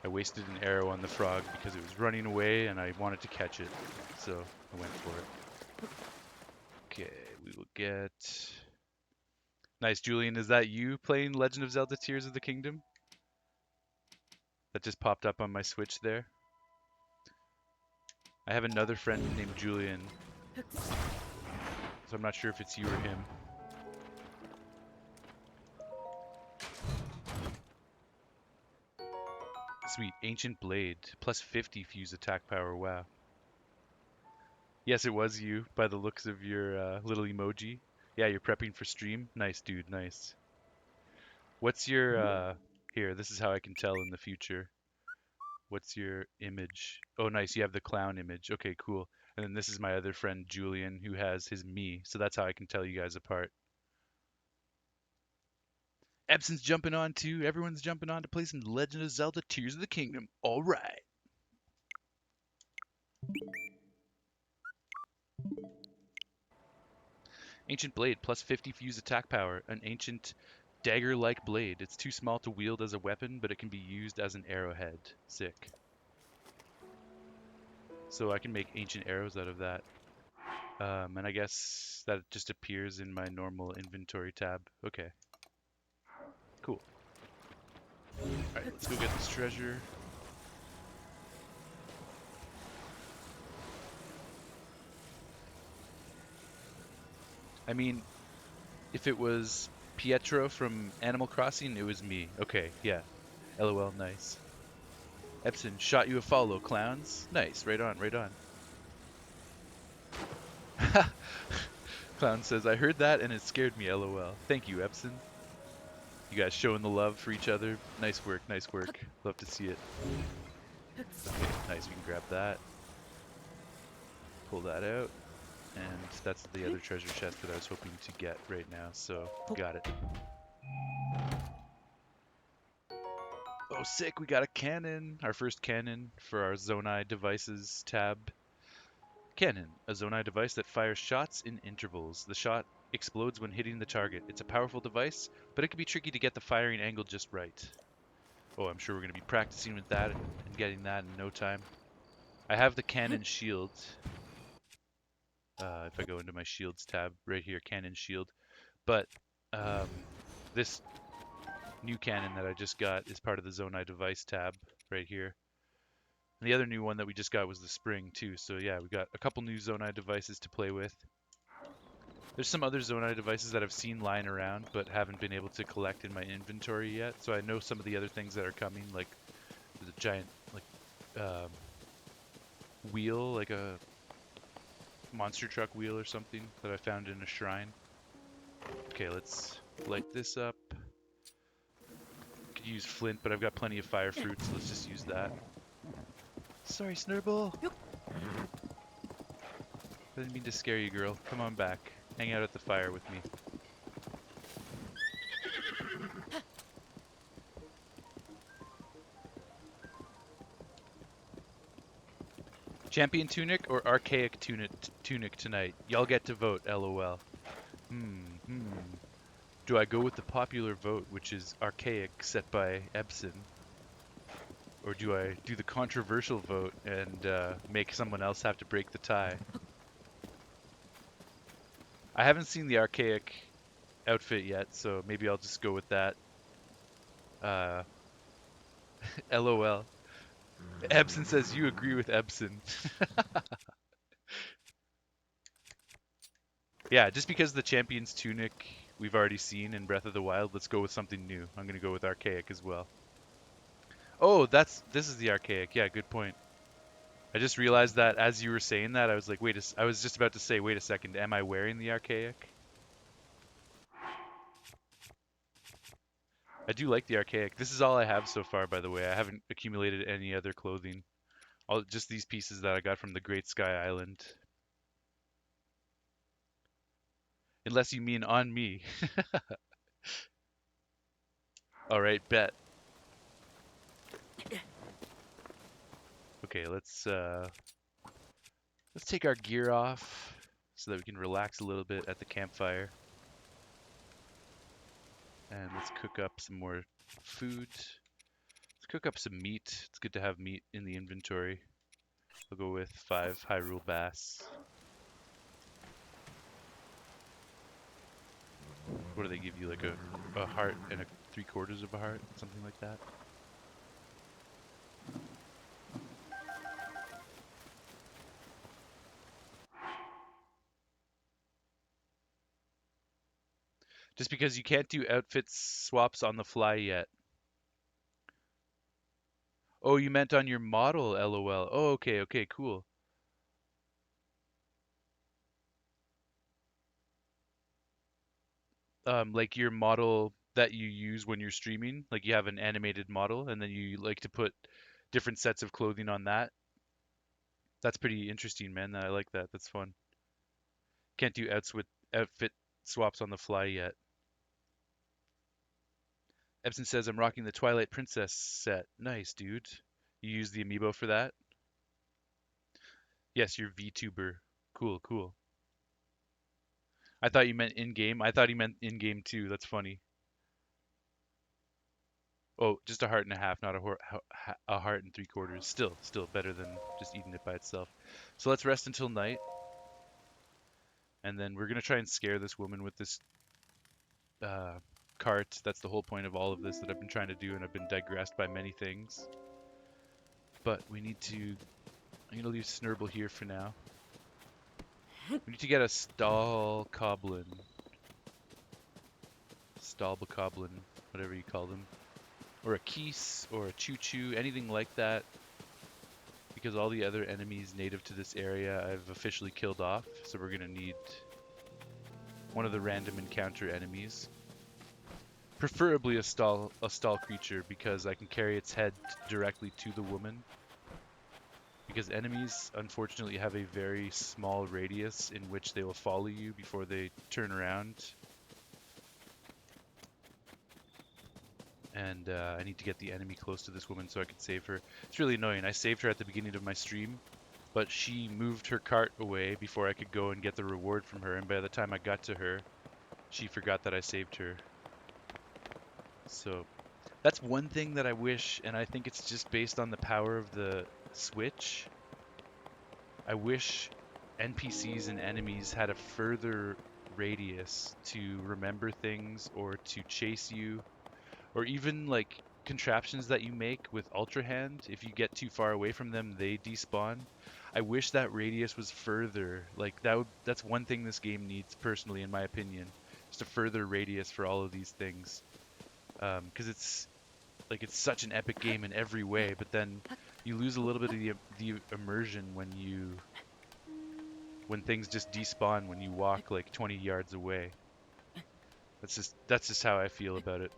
I wasted an arrow on the frog because it was running away and I wanted to catch it, so I went for it. Okay, we will get... Nice, Julian, is that you playing Legend of Zelda Tears of the Kingdom? That just popped up on my Switch there. I have another friend named Julian, so I'm not sure if it's you or him. Sweet, Ancient Blade, plus 50 fuse attack power, wow. Yes, it was you, by the looks of your little emoji. Yeah, you're prepping for stream? Nice, dude, nice. What's your, here, this is how I can tell in the future. What's your image? Oh, nice, you have the clown image. Okay, cool. And then this is my other friend, Julian, who has his me, so that's how I can tell you guys apart. Epson's jumping on too. Everyone's jumping on to play some Legend of Zelda Tears of the Kingdom. All right. Ancient Blade, plus 50 fuse attack power. An ancient dagger-like blade. It's too small to wield as a weapon, but it can be used as an arrowhead. Sick. So I can make ancient arrows out of that. And I guess that just appears in my normal inventory tab. Okay. Cool. Alright, let's go get this treasure. I mean, if it was Pietro from Animal Crossing, it was me. Okay, yeah. LOL, nice. Epson, shot you a follow, clowns. Nice, right on, right on. Clown says, I heard that and it scared me, LOL. Thank you, Epson. You guys showing the love for each other. Nice work, nice work. Love to see it. Okay, nice, we can grab that. Pull that out. And that's the other treasure chest that I was hoping to get right now, so got it. Oh, sick, we got a cannon. Our first cannon for our Zonai devices tab. Cannon, a Zonai device that fires shots in intervals. The shot explodes when hitting the target. It's a powerful device, but it can be tricky to get the firing angle just right. Oh, I'm sure we're going to be practicing with that and getting that in no time. I have the cannon shield. If I go into my shields tab right here, cannon shield. But this new cannon that I just got is part of the Zonai device tab right here. And the other new one that we just got was the spring too. So yeah, we got a couple new Zonai devices to play with. There's some other Zonai devices that I've seen lying around but haven't been able to collect in my inventory yet. So I know some of the other things that are coming, like the giant wheel, like a monster truck wheel or something that I found in a shrine. Okay, let's light this up. Could use flint, but I've got plenty of fire fruit, so let's just use that. Sorry, Snurble. I didn't mean to scare you, girl. Come on back. Hang out at the fire with me. Champion tunic or archaic tunic tonight? Y'all get to vote, lol. Do I go with the popular vote, which is archaic, set by Epson? Or do I do the controversial vote and make someone else have to break the tie? I haven't seen the archaic outfit yet, so maybe I'll just go with that. LOL. Epson says you agree with Epson. Yeah, just because the champion's tunic we've already seen in Breath of the Wild, let's go with something new. I'm gonna go with archaic as well. Oh, this is the archaic. Yeah, good point. I just realized that as you were saying that, I was like, I was just about to say, wait a second, am I wearing the archaic? I do like the archaic. This is all I have so far, by the way. I haven't accumulated any other clothing. All just these pieces that I got from the Great Sky Island. Unless you mean on me. All right, bet. Okay, let's take our gear off so that we can relax a little bit at the campfire. And let's cook up some more food. Let's cook up some meat. It's good to have meat in the inventory. I'll go with 5 Hyrule bass. What do they give you? Like a heart and a 3/4 of a heart? Something like that? Just because you can't do outfit swaps on the fly yet. Oh, you meant on your model, LOL. Oh, okay, okay, cool. Like your model that you use when you're streaming, like you have an animated model and then you like to put different sets of clothing on that. That's pretty interesting, man. I like that. That's fun. Can't do outfit swaps on the fly yet. Epson says I'm rocking the Twilight Princess set. Nice, dude. You use the amiibo for that? Yes, you're VTuber. Cool, cool. I thought you meant in game. I thought he meant in game too. That's funny. Oh, just a heart and a half, not a heart and 3/4. Still better than just eating it by itself. So let's rest until night, and then we're gonna try and scare this woman with this uh, cart. That's the whole point of all of this that I've been trying to do, and I've been digressed by many things. But we need to. I'm gonna leave Snurble here for now. We need to get a Stalbokoblin, whatever you call them, or a Keese, or a Choo-Choo, anything like that. Because all the other enemies native to this area I've officially killed off, so we're gonna need one of the random encounter enemies. Preferably a stall creature because I can carry its head directly to the woman. Because enemies unfortunately have a very small radius in which they will follow you before they turn around. And I need to get the enemy close to this woman so I can save her. It's really annoying. I saved her at the beginning of my stream, but she moved her cart away before I could go and get the reward from her, and by the time I got to her, she forgot that I saved her. So that's one thing that I wish, and I think it's just based on the power of the Switch. I wish NPCs and enemies had a further radius to remember things or to chase you, or even like contraptions that you make with Ultra Hand. If you get too far away from them, they despawn. I wish that radius was further. Like that's one thing this game needs personally, in my opinion, just a further radius for all of these things. Because it's such an epic game in every way, but then you lose a little bit of the immersion when things just despawn when you walk like 20 yards away. That's just how I feel about it.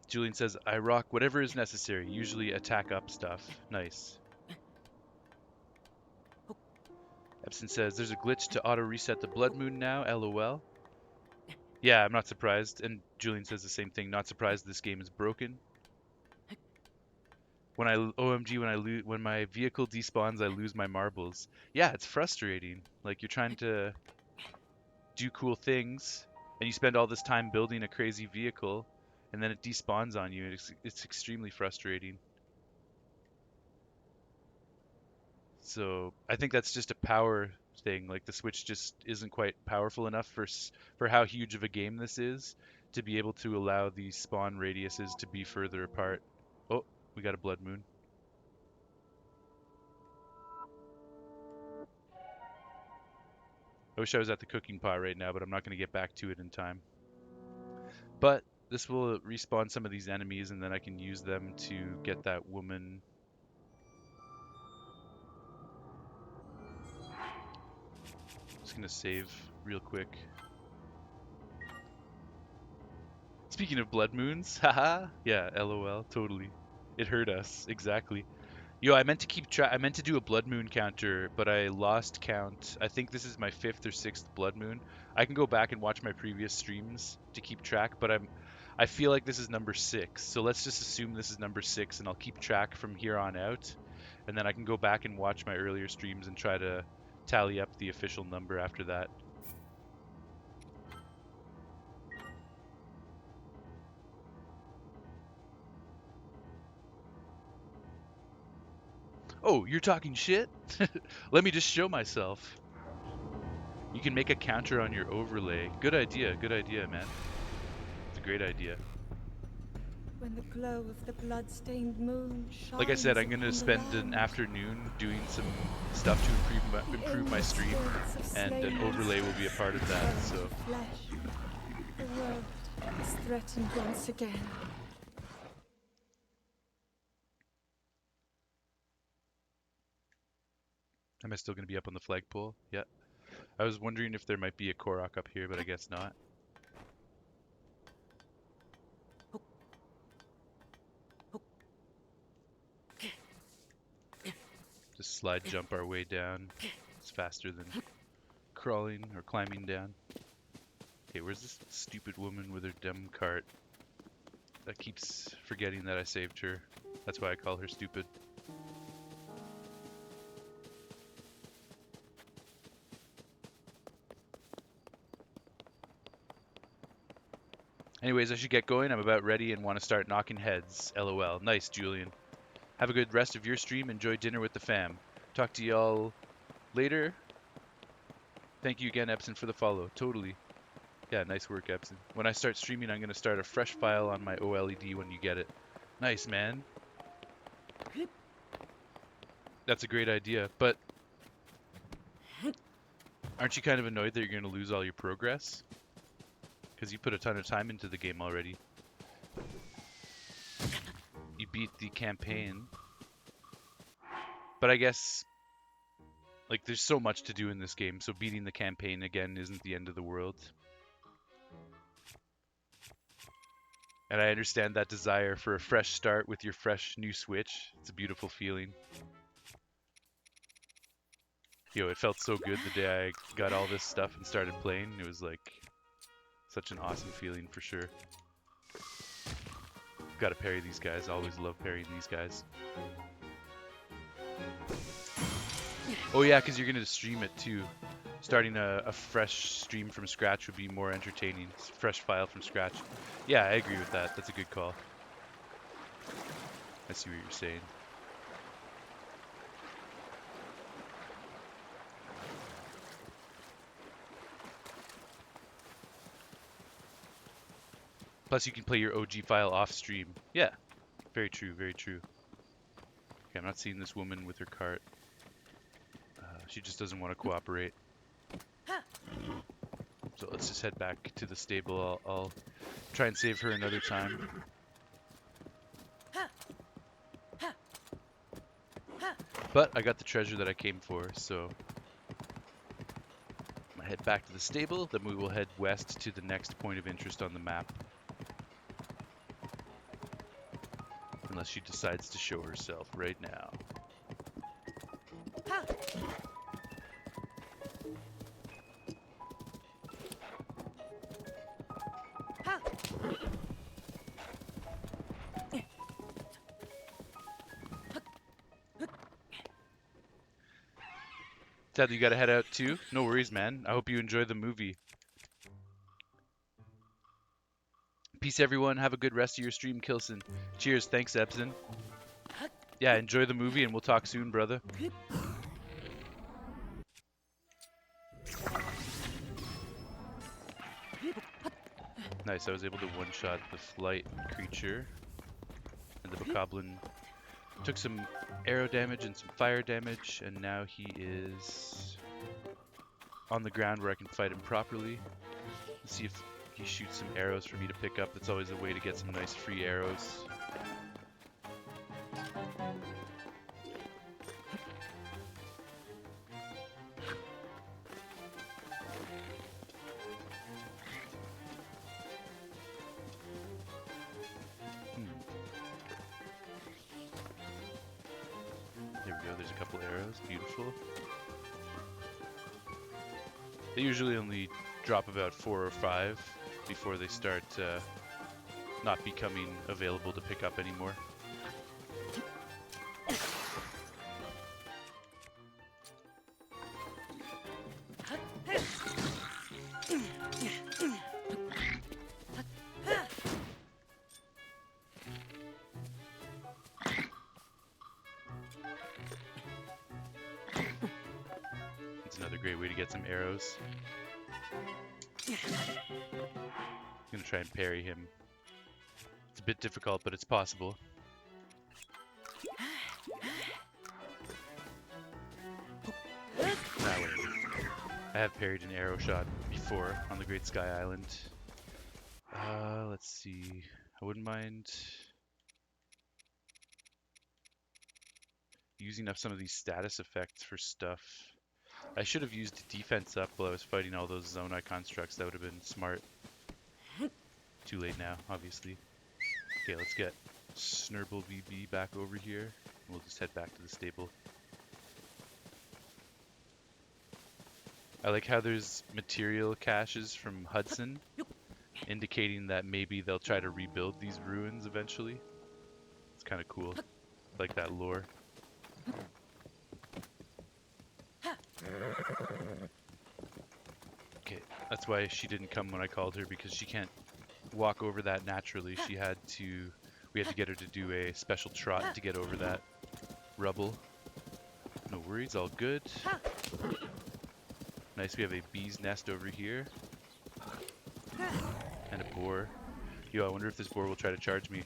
Julian says, I rock whatever is necessary, usually attack up stuff. Nice. Epson says, there's a glitch to auto reset the blood moon now, lol. Yeah, I'm not surprised. And Julian says the same thing, not surprised this game is broken. OMG, when my vehicle despawns, I lose my marbles. Yeah, it's frustrating. Like you're trying to do cool things, and you spend all this time building a crazy vehicle, and then it despawns on you. It's extremely frustrating. So I think that's just a power thing. Like the Switch just isn't quite powerful enough for how huge of a game this is to be able to allow these spawn radiuses to be further apart. Oh, we got a blood moon. I wish I was at the cooking pot right now, but I'm not going to get back to it in time. But this will respawn some of these enemies, and then I can use them to get that woman. gonna save real quick. Speaking of blood moons, haha. Yeah, LOL, totally. It hurt us, exactly. Yo, I meant to keep track. I meant to do a blood moon counter, but I lost count. I think this is my fifth or sixth blood moon. I can go back and watch my previous streams to keep track, but I feel like this is number 6. So let's just assume this is number 6, and I'll keep track from here on out, and then I can go back and watch my earlier streams and try to tally up the official number after that. Oh, you're talking shit? Let me just show myself. You can make a counter on your overlay. Good idea, man. It's a great idea. When the glow of the blood-stained moon Like I said, shines I'm gonna upon the spend an land, afternoon doing some stuff to improve my endless stream, spirits of and an slain overlay will be a part of that. burn So to flesh. The world is threatened once again. am I still gonna be up on the flagpole? Yeah. I was wondering if there might be a Korok up here, but I guess not. Just slide jump our way down. It's faster than crawling or climbing down. Okay, where's this stupid woman with her dumb cart? That keeps forgetting that I saved her. That's why I call her stupid. Anyways, I should get going. I'm about ready and want to start knocking heads. LOL. Nice, Julian. Have a good rest of your stream. Enjoy dinner with the fam. Talk to y'all later. Thank you again, Epson, for the follow. Totally. Yeah, nice work, Epson. When I start streaming, I'm going to start a fresh file on my OLED when you get it. Nice, man. That's a great idea, but aren't you kind of annoyed that you're going to lose all your progress? Because you put a ton of time into the game already. You beat the campaign. But I guess, like, there's so much to do in this game, so beating the campaign again isn't the end of the world. And I understand that desire for a fresh start with your fresh new Switch. It's a beautiful feeling. Yo, it felt so good the day I got all this stuff and started playing. It was like such an awesome feeling for sure. Gotta parry these guys. I always love parrying these guys. Oh yeah, because you're gonna stream it too. Starting a fresh stream from scratch would be more entertaining. Fresh file from scratch. Yeah, I agree with that. That's a good call. I see what you're saying. Plus, you can play your OG file off stream. Yeah, very true, very true. Okay, I'm not seeing this woman with her cart. She just doesn't want to cooperate. So let's just head back to the stable. I'll try and save her another time. But I got the treasure that I came for, so I'm gonna head back to the stable, then we will head west to the next point of interest on the map. Unless she decides to show herself right now. Ted, you gotta head out too? No worries, man. I hope you enjoy the movie. Peace, everyone. Have a good rest of your stream, Kilson. Cheers. Thanks, Epson. Yeah, enjoy the movie, and we'll talk soon, brother. Nice. I was able to one-shot the flight creature. And the bokoblin took some arrow damage and some fire damage, and now he is on the ground where I can fight him properly. Let's see if he shoots some arrows for me to pick up. That's always a way to get some nice free arrows. we go. There's a couple arrows. Beautiful. They usually only drop about 4 or 5 before they start not becoming available to pick up anymore. It's another great way to get some arrows. I'm gonna try and parry him. It's a bit difficult, but it's possible. That way. I have parried an arrow shot before on the Great Sky Island. Let's see. I wouldn't mind using up some of these status effects for stuff. I should have used defense up while I was fighting all those Zonai constructs. That would have been smart. Too late now, obviously. Okay, let's get Snurble VB back over here. And we'll just head back to the stable. I like how there's material caches from Hudson, indicating that maybe they'll try to rebuild these ruins eventually. It's kind of cool. I like that lore. Okay, that's why she didn't come when I called her, because she can't walk over that naturally. We had to get her to do a special trot to get over that rubble. No worries, all good. Nice, we have a bee's nest over here. And a boar. Yo, I wonder if this boar will try to charge me.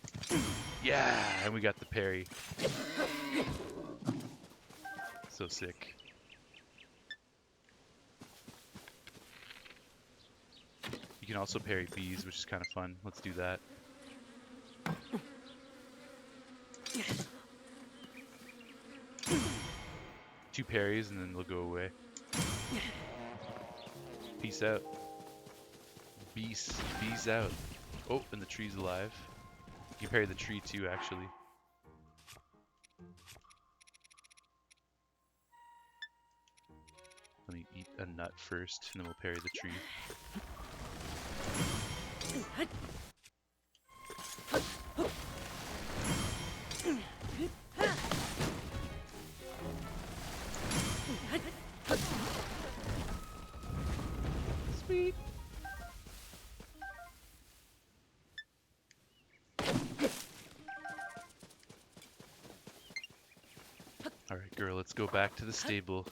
Yeah, and we got the parry. So sick. You can also parry bees, which is kind of fun. Let's do that. Two parries and then they'll go away. Peace out. Bees out. Oh, and the tree's alive. You can parry the tree too, actually. Let me eat a nut first, and then we'll parry the tree. Sweet. Alright, girl, let's go back to the stable.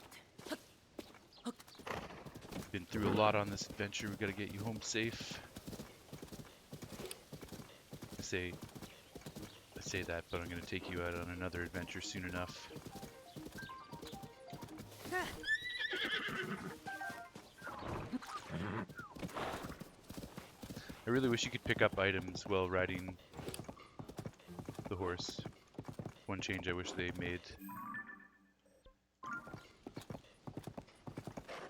Been through a lot on this adventure. We gotta get you home safe. I say that, but I'm gonna take you out on another adventure soon enough. I really wish you could pick up items while riding the horse. One change I wish they made.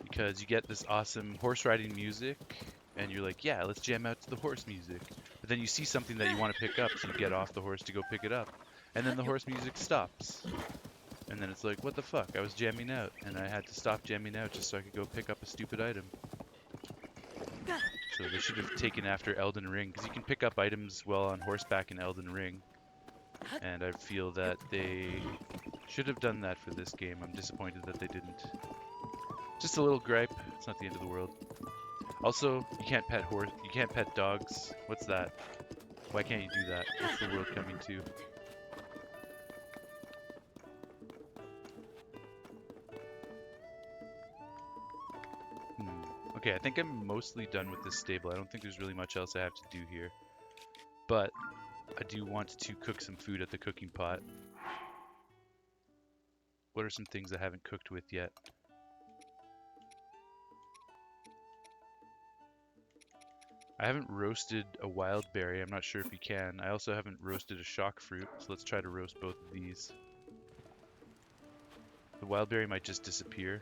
Because you get this awesome horse riding music, and you're like, yeah, let's jam out to the horse music. But then you see something that you want to pick up, so you get off the horse to go pick it up. And then the horse music stops. And then it's like, what the fuck? I was jamming out, and I had to stop jamming out just so I could go pick up a stupid item. So they should have taken after Elden Ring, because you can pick up items while on horseback in Elden Ring. And I feel that they should have done that for this game. I'm disappointed that they didn't. Just a little gripe. It's not the end of the world. Also, you can't pet dogs. What's that? Why can't you do that? What's the world coming to? Okay, I think I'm mostly done with this stable. I don't think there's really much else I have to do here. But I do want to cook some food at the cooking pot. What are some things I haven't cooked with yet? I haven't roasted a wild berry. I'm not sure if you can. I also haven't roasted a shock fruit, so let's try to roast both of these. The wild berry might just disappear.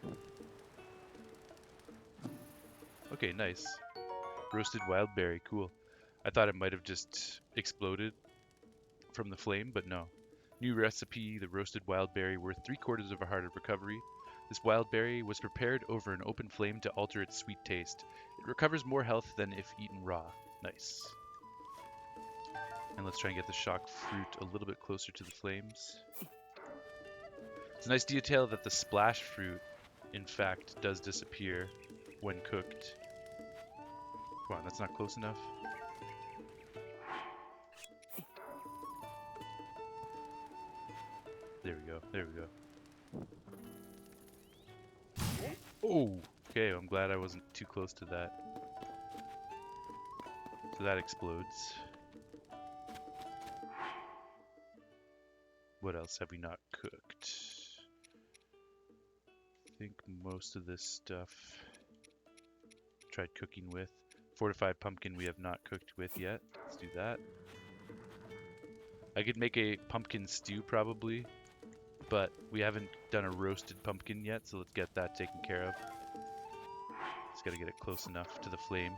Okay, nice. Roasted wild berry, cool. I thought it might have just exploded from the flame, but no. New recipe, the roasted wild berry, worth 3/4 of a heart of recovery. This wild berry was prepared over an open flame to alter its sweet taste. It recovers more health than if eaten raw. Nice. And let's try and get the shock fruit a little bit closer to the flames. It's a nice detail that the splash fruit, in fact, does disappear when cooked. Come on, that's not close enough. There we go, there we go. Oh, okay, I'm glad I wasn't too close to that. So that explodes. What else have we not cooked? I think most of this stuff tried cooking with. Fortified pumpkin we have not cooked with yet. Let's do that. I could make a pumpkin stew probably, but we haven't done a roasted pumpkin yet, so let's get that taken care of. Just gotta get it close enough to the flame.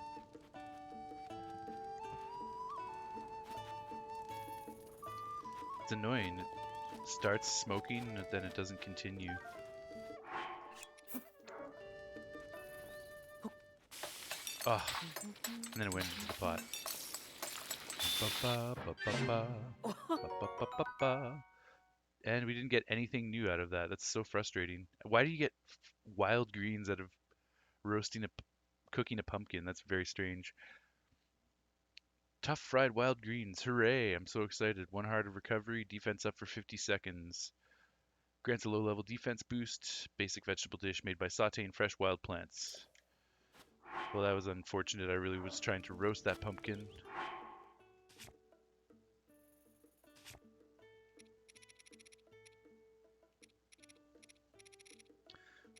It's annoying. It starts smoking and then it doesn't continue. Ah, and then it went into the pot. And we didn't get anything new out of that. That's so frustrating. Why do you get wild greens out of cooking a pumpkin? That's very strange. Tough fried wild greens. Hooray! I'm so excited. 1 heart of recovery. Defense up for 50 seconds. Grants a low-level defense boost. Basic vegetable dish made by sauteing fresh wild plants. Well, that was unfortunate. I really was trying to roast that pumpkin.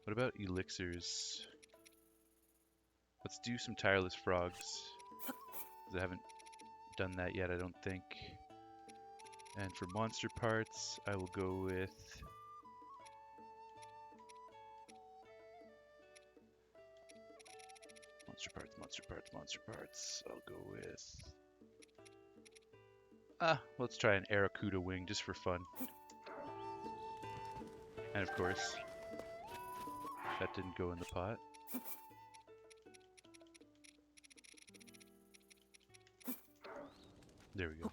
What about elixirs? Let's do some tireless frogs. I haven't done that yet, I don't think. And for monster parts, I will go with monster parts. I'll go with let's try an Aracuda wing just for fun. And of course, that didn't go in the pot. There we go.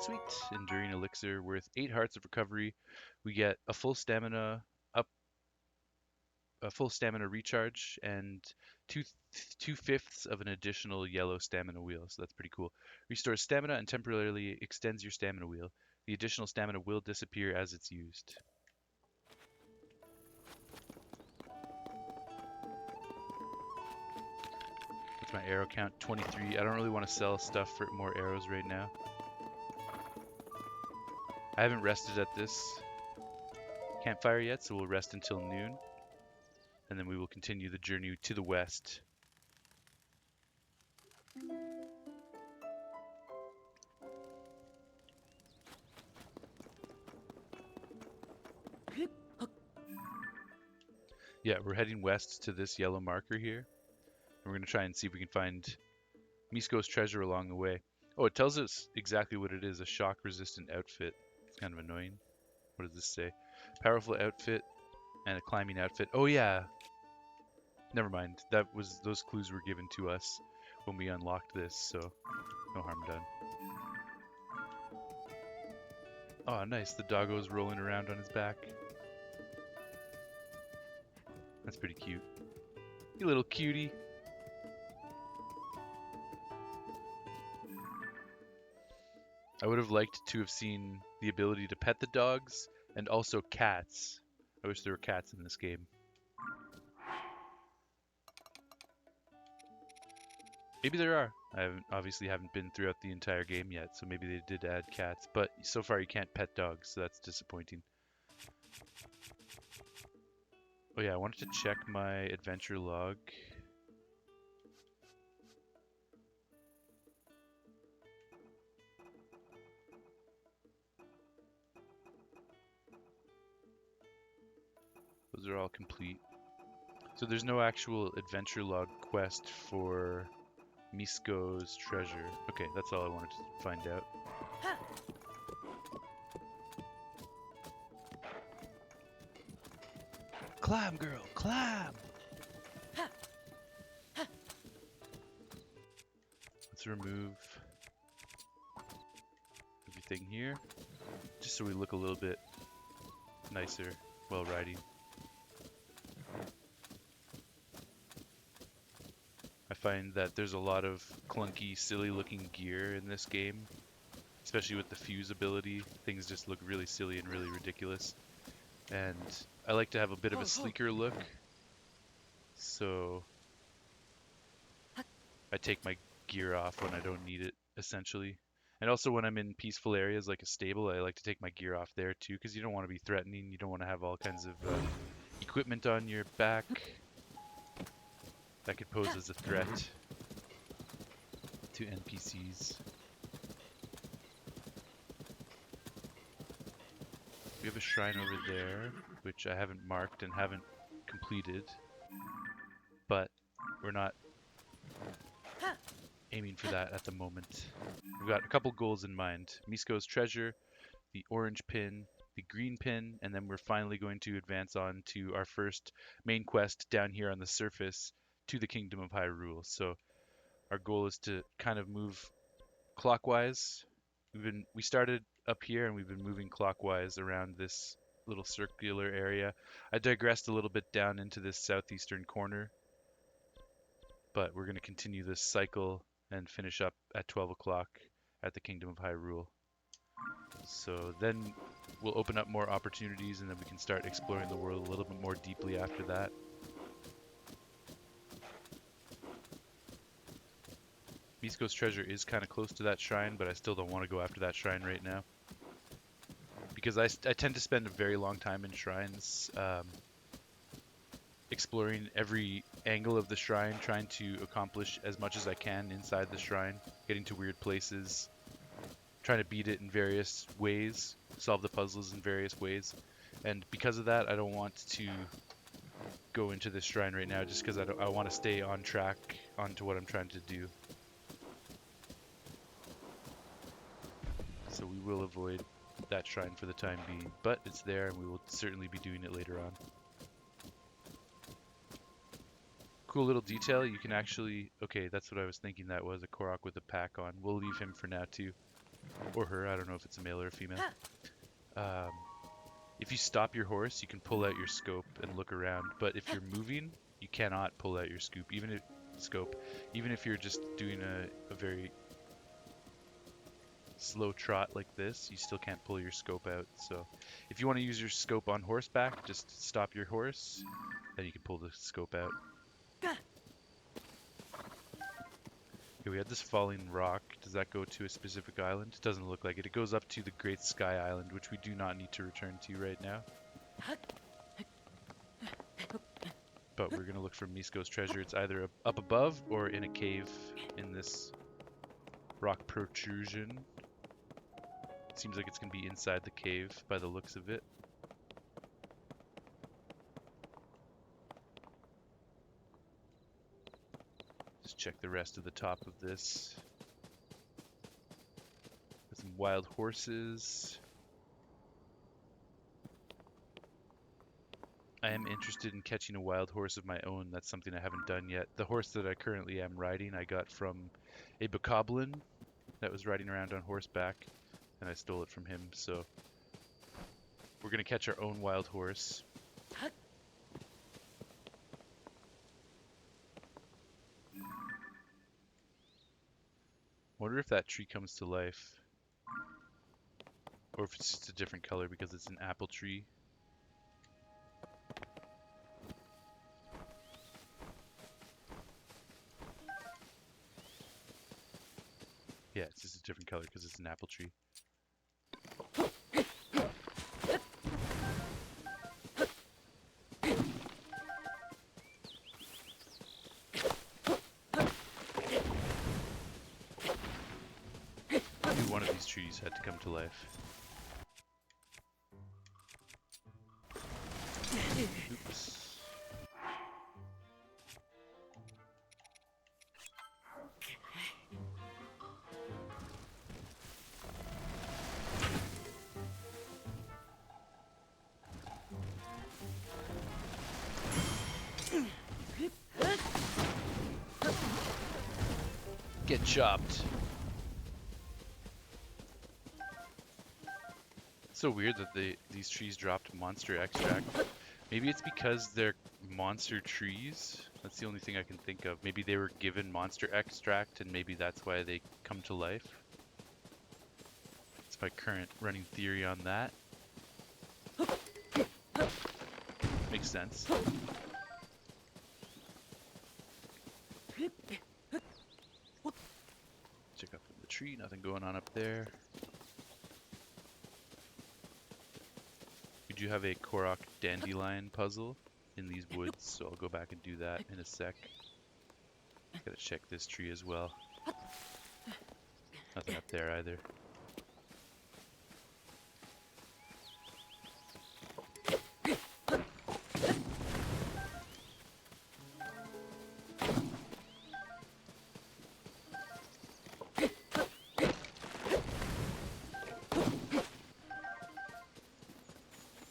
Sweet. Enduring elixir worth 8 hearts of recovery. We get a full stamina recharge, and two-fifths of an additional yellow stamina wheel. So that's pretty cool. Restores stamina and temporarily extends your stamina wheel. The additional stamina will disappear as it's used. What's my arrow count? 23. I don't really want to sell stuff for more arrows right now. I haven't rested at this campfire yet, so we'll rest until noon. And then we will continue the journey to the west. Yeah, we're heading west to this yellow marker here. And we're going to try and see if we can find Misko's treasure along the way. Oh, it tells us exactly what it is, a shock-resistant outfit. It's kind of annoying. What does this say? Powerful outfit and a climbing outfit. Oh yeah. Never mind. Those clues were given to us when we unlocked this, so no harm done. Oh, nice. The doggo's rolling around on his back. That's pretty cute. You little cutie. I would have liked to have seen the ability to pet the dogs and also cats. I wish there were cats in this game. Maybe there are. I obviously haven't been throughout the entire game yet, so maybe they did add cats. But so far you can't pet dogs, so that's disappointing. Oh yeah, I wanted to check my adventure log. Those are all complete. So there's no actual adventure log quest for Misko's treasure. Okay, that's all I wanted to find out. Climb, girl, climb! Let's remove everything here, just so we look a little bit nicer while riding. I find that there's a lot of clunky, silly looking gear in this game, especially with the fuse ability. Things just look really silly and really ridiculous. And I like to have a bit of a sleeker look, so I take my gear off when I don't need it, essentially. And also when I'm in peaceful areas like a stable, I like to take my gear off there too, because you don't want to be threatening. You don't want to have all kinds of equipment on your back that could pose as a threat to NPCs. We have a shrine over there, which I haven't marked and haven't completed, but we're not aiming for that at the moment. We've got a couple goals in mind. Misko's treasure, the orange pin, the green pin, and then we're finally going to advance on to our first main quest down here on the surface to the Kingdom of Hyrule. So our goal is to kind of move clockwise. We started up here and we've been moving clockwise around this little circular area. I digressed a little bit down into this southeastern corner, but we're going to continue this cycle and finish up at 12 o'clock at the Kingdom of Hyrule. So then we'll open up more opportunities and then we can start exploring the world a little bit more deeply after that. Misko's treasure is kind of close to that shrine, but I still don't want to go after that shrine right now. Because I tend to spend a very long time in shrines, exploring every angle of the shrine, trying to accomplish as much as I can inside the shrine, getting to weird places, trying to beat it in various ways, solve the puzzles in various ways. And because of that, I don't want to go into this shrine right now, just because I want to stay on track onto what I'm trying to do. So we will avoid that shrine for the time being, but it's there and we will certainly be doing it later on. Cool little detail, you can actually, okay, that's what I was thinking that was, a Korok with a pack on. We'll leave him for now too. Or her, I don't know if it's a male or a female. If you stop your horse, you can pull out your scope and look around, but if you're moving, you cannot pull out your scope, even if you're just doing a very slow trot like this, you still can't pull your scope out. So if you want to use your scope on horseback, just stop your horse, then you can pull the scope out. Okay, we had this falling rock. Does that go to a specific island? It doesn't look like it. It goes up to the Great Sky Island, which we do not need to return to right now. But we're going to look for Misko's treasure. It's either up above or in a cave in this rock protrusion. Seems like it's going to be inside the cave by the looks of it. Just check the rest of the top of this. Got some wild horses. I am interested in catching a wild horse of my own. That's something I haven't done yet. The horse that I currently am riding, I got from a bokoblin that was riding around on horseback, and I stole it from him. So we're going to catch our own wild horse. Wonder if that tree comes to life. Or if it's just a different color because it's an apple tree. Yeah, it's just a different color because it's an apple tree. I knew one of these trees had to come to life. Oops. Get chopped. It's so weird that these trees dropped monster extract. Maybe it's because they're monster trees. That's the only thing I can think of. Maybe they were given monster extract and maybe that's why they come to life. It's my current running theory on that. Makes sense. Check up the tree, nothing going on up there. We do have a Korok dandelion puzzle in these woods, so I'll go back and do that in a sec. Gotta check this tree as well. Nothing up there either.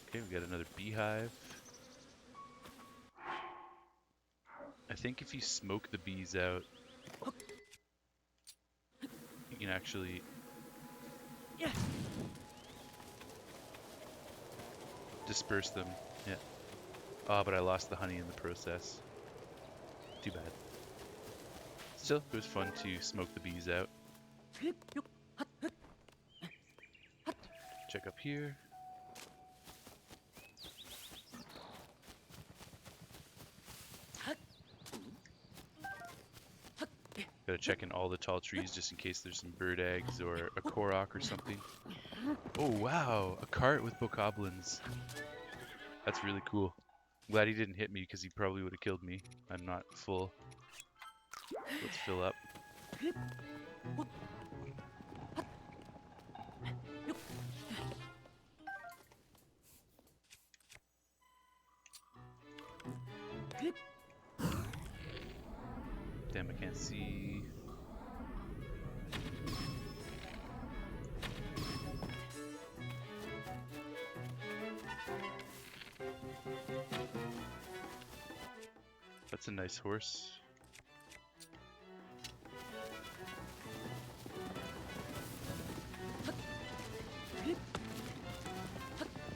Okay, we got another beehive. I think if you smoke the bees out, you can actually disperse them. Yeah. Oh, but I lost the honey in the process. Too bad. Still, it was fun to smoke the bees out. Check up here. Gotta check in all the tall trees just in case there's some bird eggs or a korok or something. Oh wow, a cart with bokoblins. That's really cool. I'm glad he didn't hit me because he probably would have killed me. I'm not full. Let's fill up. Damn, I can't see. That's a nice horse.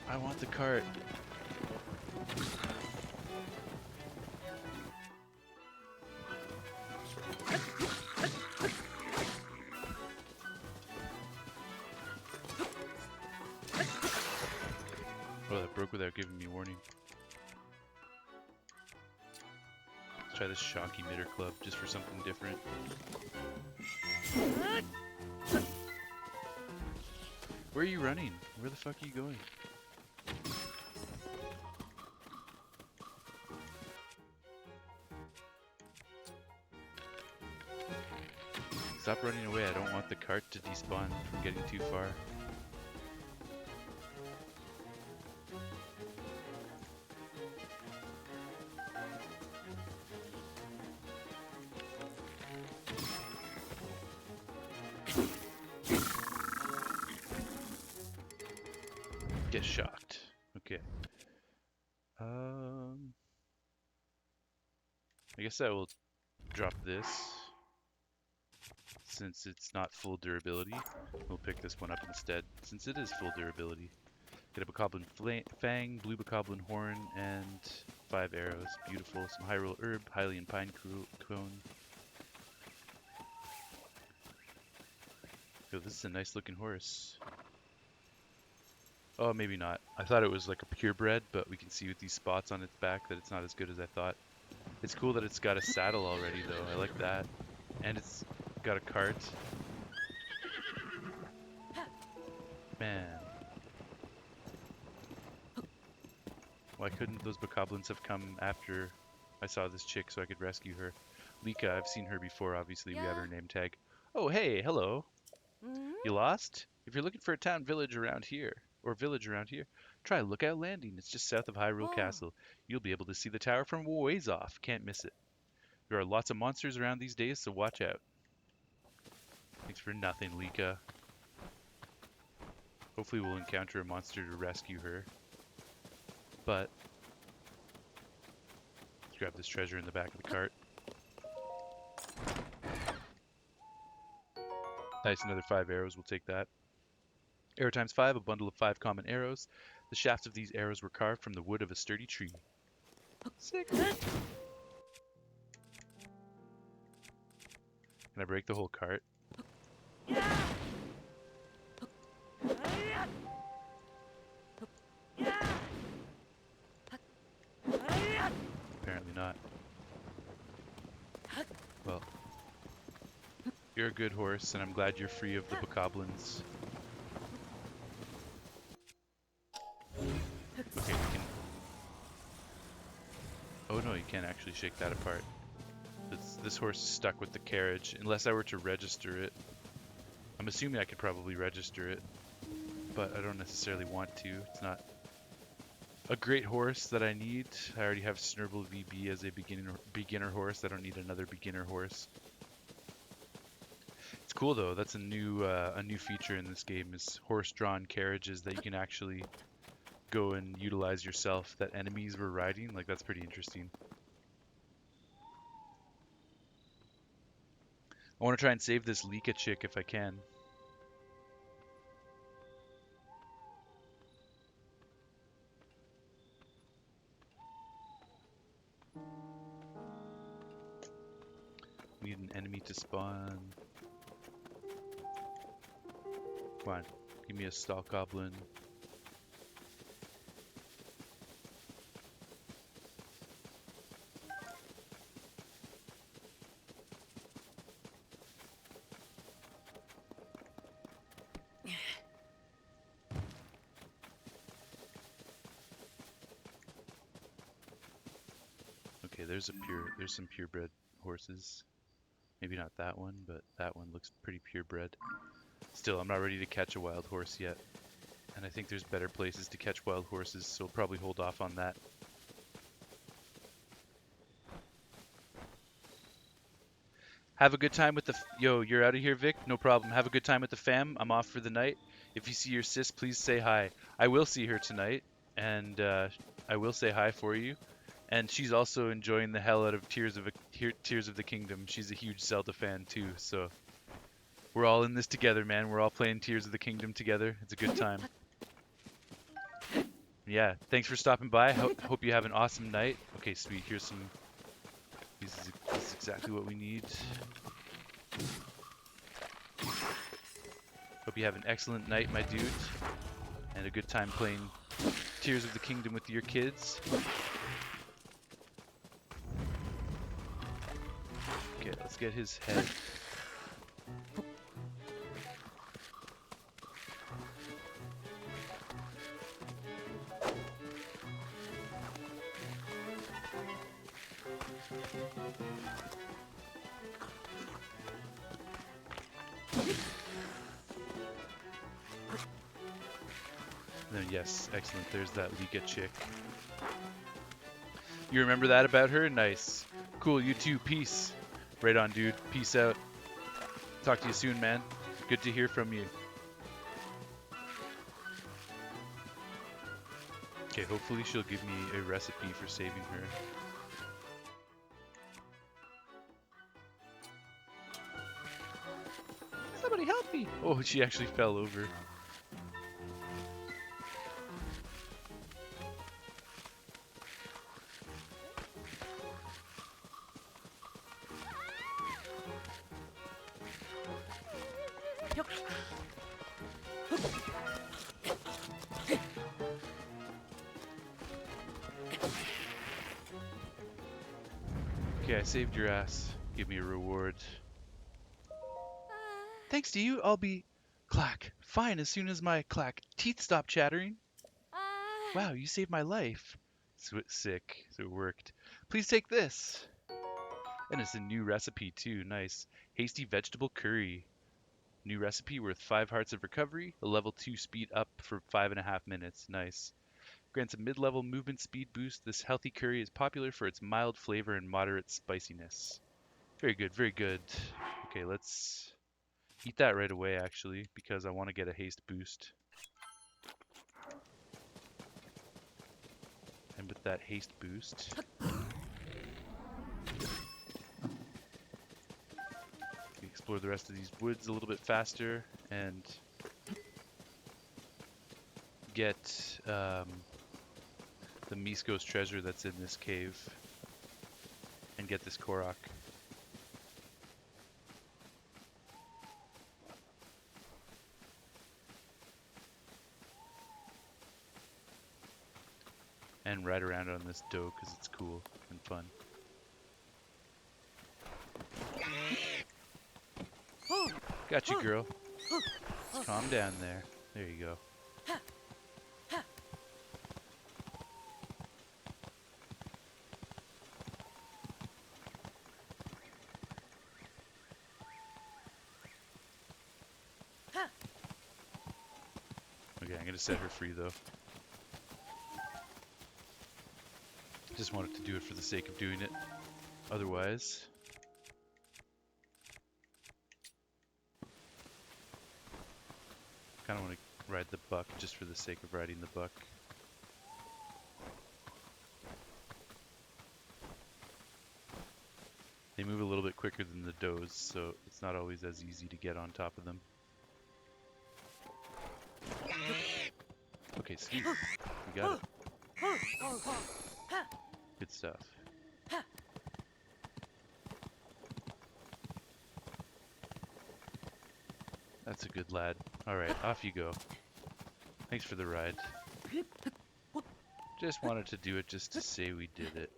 I want the cart. Oh, that broke without giving me warning. Let's try this Shocky Mitter Club just for something different. Where are you running? Where the fuck are you going? Stop running away, I don't want the cart to despawn from getting too far. Get shocked. Okay. I guess I will drop this. Since it's not full durability, we'll pick this one up instead, since it is full durability. Get a bokoblin fang, blue bokoblin horn, and 5 arrows. Beautiful. Some Hyrule herb, Hylian pine cone. Yo, this is a nice looking horse. Oh, maybe not. I thought it was like a purebred, but we can see with these spots on its back that it's not as good as I thought. It's cool that it's got a saddle already, though. I like that. And it's got a cart. Man. Why couldn't those bokoblins have come after I saw this chick so I could rescue her? Lika, I've seen her before, obviously. We have her name tag. Oh, hey, hello. You lost? If you're looking for a town village around here, try Lookout Landing. It's just south of Hyrule Castle. You'll be able to see the tower from ways off. Can't miss it. There are lots of monsters around these days, so watch out. Thanks for nothing, Lika. Hopefully we'll encounter a monster to rescue her. But let's grab this treasure in the back of the cart. Nice, another 5 arrows. We'll take that. Arrow times 5, a bundle of 5 common arrows. The shafts of these arrows were carved from the wood of a sturdy tree. Sick. Can I break the whole cart? Apparently not. Well, you're a good horse, and I'm glad you're free of the bokoblins. Okay, we can... Oh no, you can't actually shake that apart. This horse is stuck with the carriage, unless I were to register it. I'm assuming I could probably register it, but I don't necessarily want to. It's not a great horse that I need. I already have Snurble VB as a beginner horse. I don't need another beginner horse. It's cool though. That's a new feature in this game is horse-drawn carriages that you can actually go and utilize yourself that enemies were riding. Like that's pretty interesting. I want to try and save this Lika chick if I can. Need an enemy to spawn. Come on, give me a stalk goblin. Okay, there's some purebred horses. Maybe not that one, but that one looks pretty purebred. Still, I'm not ready to catch a wild horse yet. And I think there's better places to catch wild horses, so I'll probably hold off on that. Have a good time with the... Yo, you're out of here, Vic? No problem. Have a good time with the fam. I'm off for the night. If you see your sis, please say hi. I will see her tonight, and I will say hi for you. And she's also enjoying the hell out of Tears of the Kingdom. She's a huge Zelda fan too, so we're all in this together, man. We're all playing Tears of the Kingdom together. It's a good time. Yeah, thanks for stopping by. Hope you have an awesome night. Okay, sweet. Here's some. This is exactly what we need. Hope you have an excellent night, my dude, and a good time playing Tears of the Kingdom with your kids. Okay, let's get his head. And then yes, excellent. There's that Lika chick. You remember that about her? Nice. Cool, you too. Peace. Right on, dude. Peace out. Talk to you soon, man. Good to hear from you. Okay, hopefully she'll give me a recipe for saving her. Somebody help me! Oh, she actually fell over. Okay, I saved your ass. Give me a reward. Thanks to you, I'll be... Clack. Fine, as soon as my clack teeth stop chattering. Wow, you saved my life. Sick. So it worked. Please take this. And it's a new recipe too. Nice. Hasty vegetable curry. New recipe worth 5 hearts of recovery. A level 2 speed up for 5.5 minutes. Nice. Grants a mid-level movement speed boost. This healthy curry is popular for its mild flavor and moderate spiciness. Very good, very good. Okay, let's eat that right away actually, because I want to get a haste boost. And with that haste boost, explore the rest of these woods a little bit faster and get the Misko's treasure that's in this cave and get this Korok. And ride around on this doe because it's cool and fun. Got you, girl. Just calm down there. There you go. Okay, I'm gonna set her free though. Just wanted to do it for the sake of doing it. Otherwise, kind of want to ride the buck just for the sake of riding the buck. They move a little bit quicker than the does, so it's not always as easy to get on top of them. Okay, sweet. We got it. Good stuff. That's a good lad. Alright, off you go. Thanks for the ride. Just wanted to do it just to say we did it.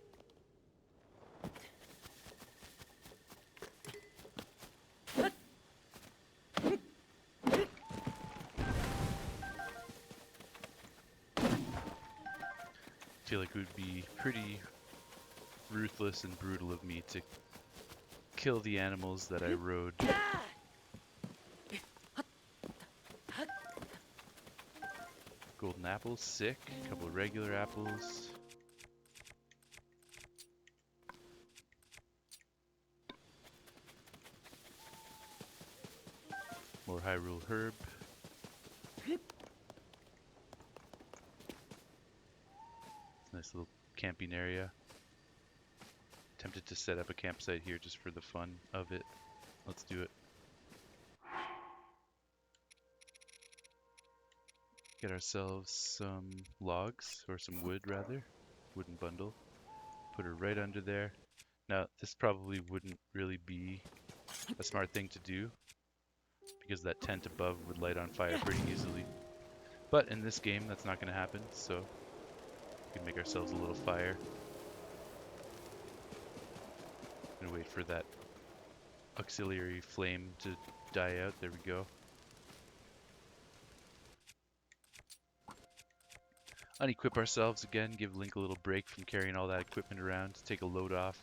I feel like it would be pretty ruthless and brutal of me to kill the animals that I rode. Golden apples, sick. A couple of regular apples. More Hyrule herb. Nice little camping area. Tempted to set up a campsite here just for the fun of it. Let's do it. Get ourselves some logs, or some wood rather. Wooden bundle. Put her right under there. Now, this probably wouldn't really be a smart thing to do, because that tent above would light on fire pretty easily. But in this game, that's not going to happen, so we can make ourselves a little fire. And wait for that auxiliary flame to die out. There we go. Unequip ourselves again, give Link a little break from carrying all that equipment around, take a load off.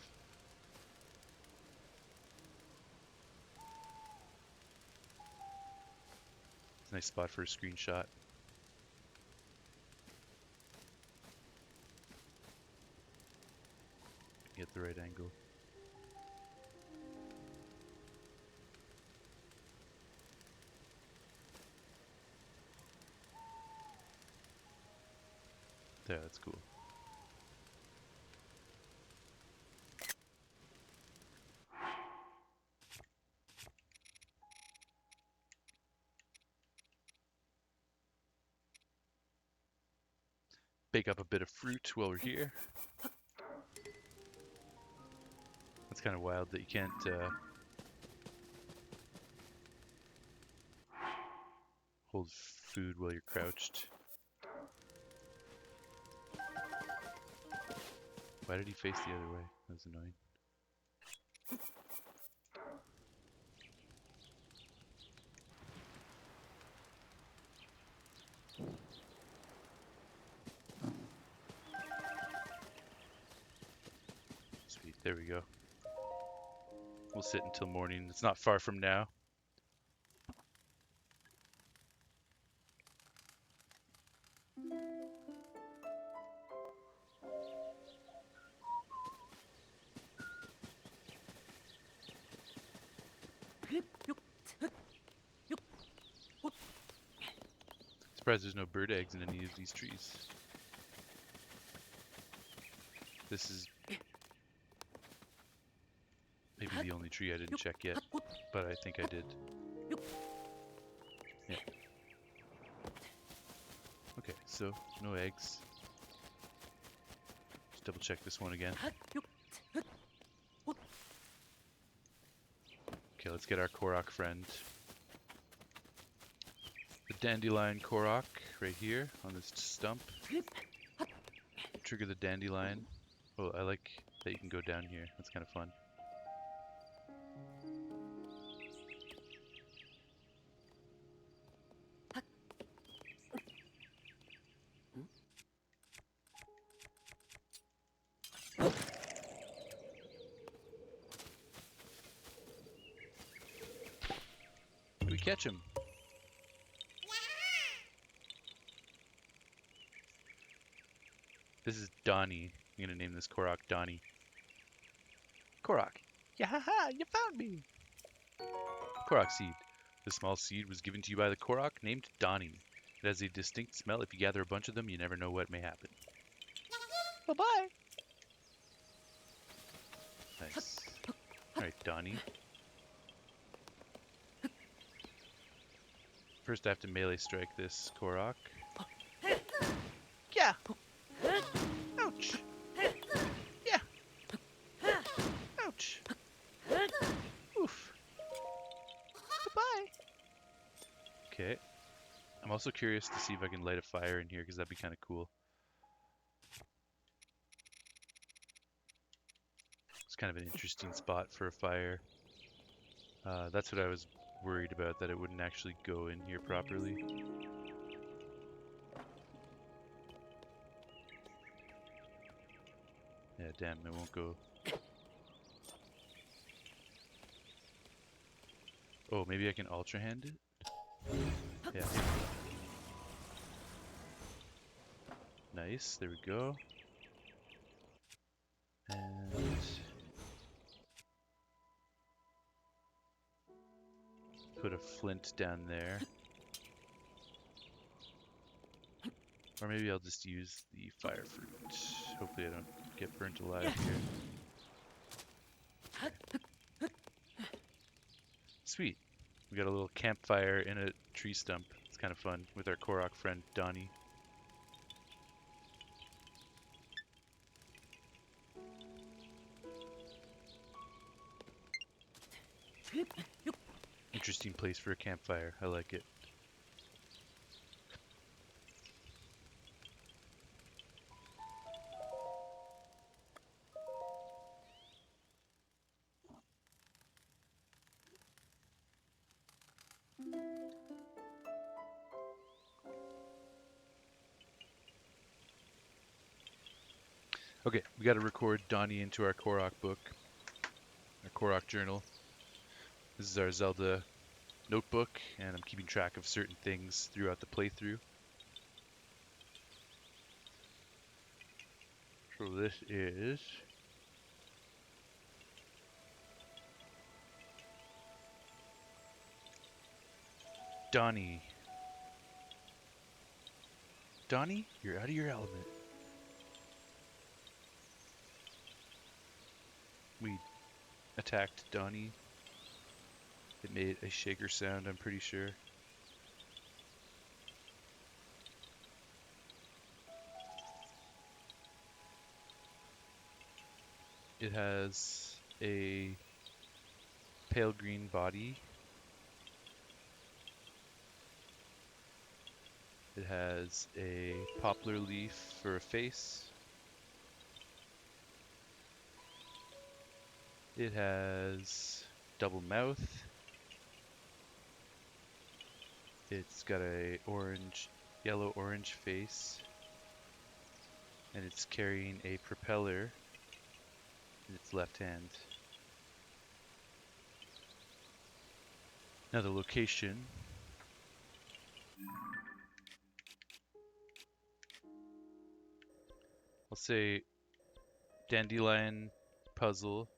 It's a nice spot for a screenshot. Get the right angle. There, that's cool. Bake up a bit of fruit while we're here. That's kind of wild that you can't hold food while you're crouched. Why did he face the other way? That was annoying. Sweet, there we go. We'll sit until morning. It's not far from now. Surprised there's no bird eggs in any of these trees. This is Maybe the only tree I didn't check yet, but I think I did. Yeah. Okay, so no eggs. Just double check this one again. Okay, let's get our Korok friend. The dandelion Korok right here on this stump. Trigger the dandelion. Oh, I like that you can go down here. That's kind of fun. We catch him. This is Donnie. I'm gonna name this Korok Donnie. Korok. Yahaha, you found me! Korok seed. The small seed was given to you by the Korok named Donnie. It has a distinct smell. If you gather a bunch of them, you never know what may happen. Bye-bye! Nice. Alright, Donnie. First I have to melee strike this Korok. Yeah! Ouch! Yeah! Ouch! Oof! Goodbye! Okay. I'm also curious to see if I can light a fire in here, because that'd be kind of cool. It's kind of an interesting spot for a fire. That's what I was worried about, that it wouldn't actually go in here properly. Yeah, damn, it won't go. Oh, maybe I can ultra hand it? Yeah. Nice, there we go. And put a flint down there. Or maybe I'll just use the fire fruit. Hopefully I don't get burnt alive here. Sweet. We got a little campfire in a tree stump. It's kind of fun with our Korok friend, Donnie. Interesting place for a campfire. I like it. Okay, we got to record Donnie into our Korok book, our Korok journal. This is our Zelda notebook, and I'm keeping track of certain things throughout the playthrough. So this is Donnie. Donnie, you're out of your element. We attacked Donnie. It made a shaker sound, I'm pretty sure. It has a pale green body. It has a poplar leaf for a face. It has double mouth. It's got a yellow-orange face. And it's carrying a propeller in its left hand. Now the location. I'll say Dandelion Puzzle,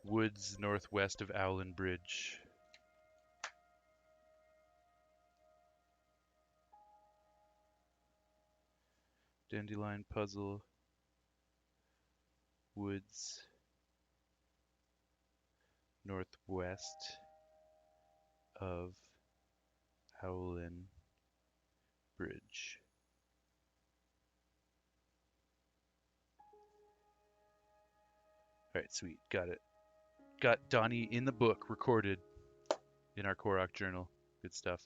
woods northwest of Owlin Bridge. Dandelion Puzzle, woods northwest of Howlin Bridge. Alright, sweet. Got it. Got Donnie in the book, recorded in our Korok journal. Good stuff.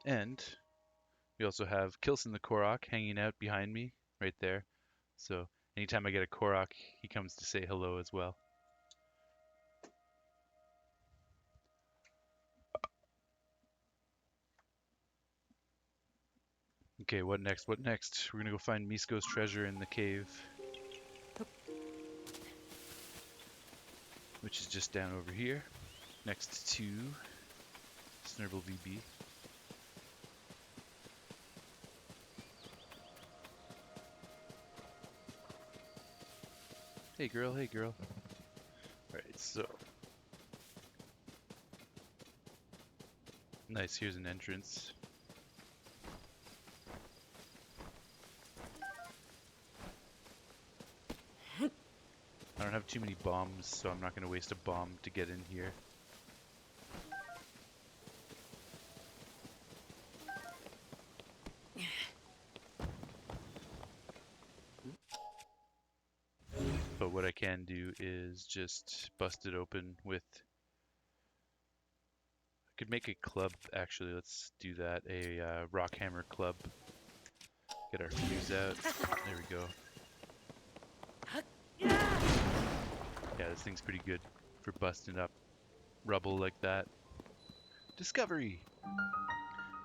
And we also have Kilson the Korok hanging out behind me, right there. So anytime I get a Korok, he comes to say hello as well. Okay, what next? What next? We're gonna go find Misko's treasure in the cave, which is just down over here, next to Snurble VB. Hey girl, hey girl. Alright, so. Nice, here's an entrance. I don't have too many bombs, so I'm not going to waste a bomb to get in here. But what I can do is just bust it open with... I could make a club, actually. Let's do that. A rock hammer club. Get our fuse out. There we go. Yeah, this thing's pretty good for busting up rubble like that. Discovery!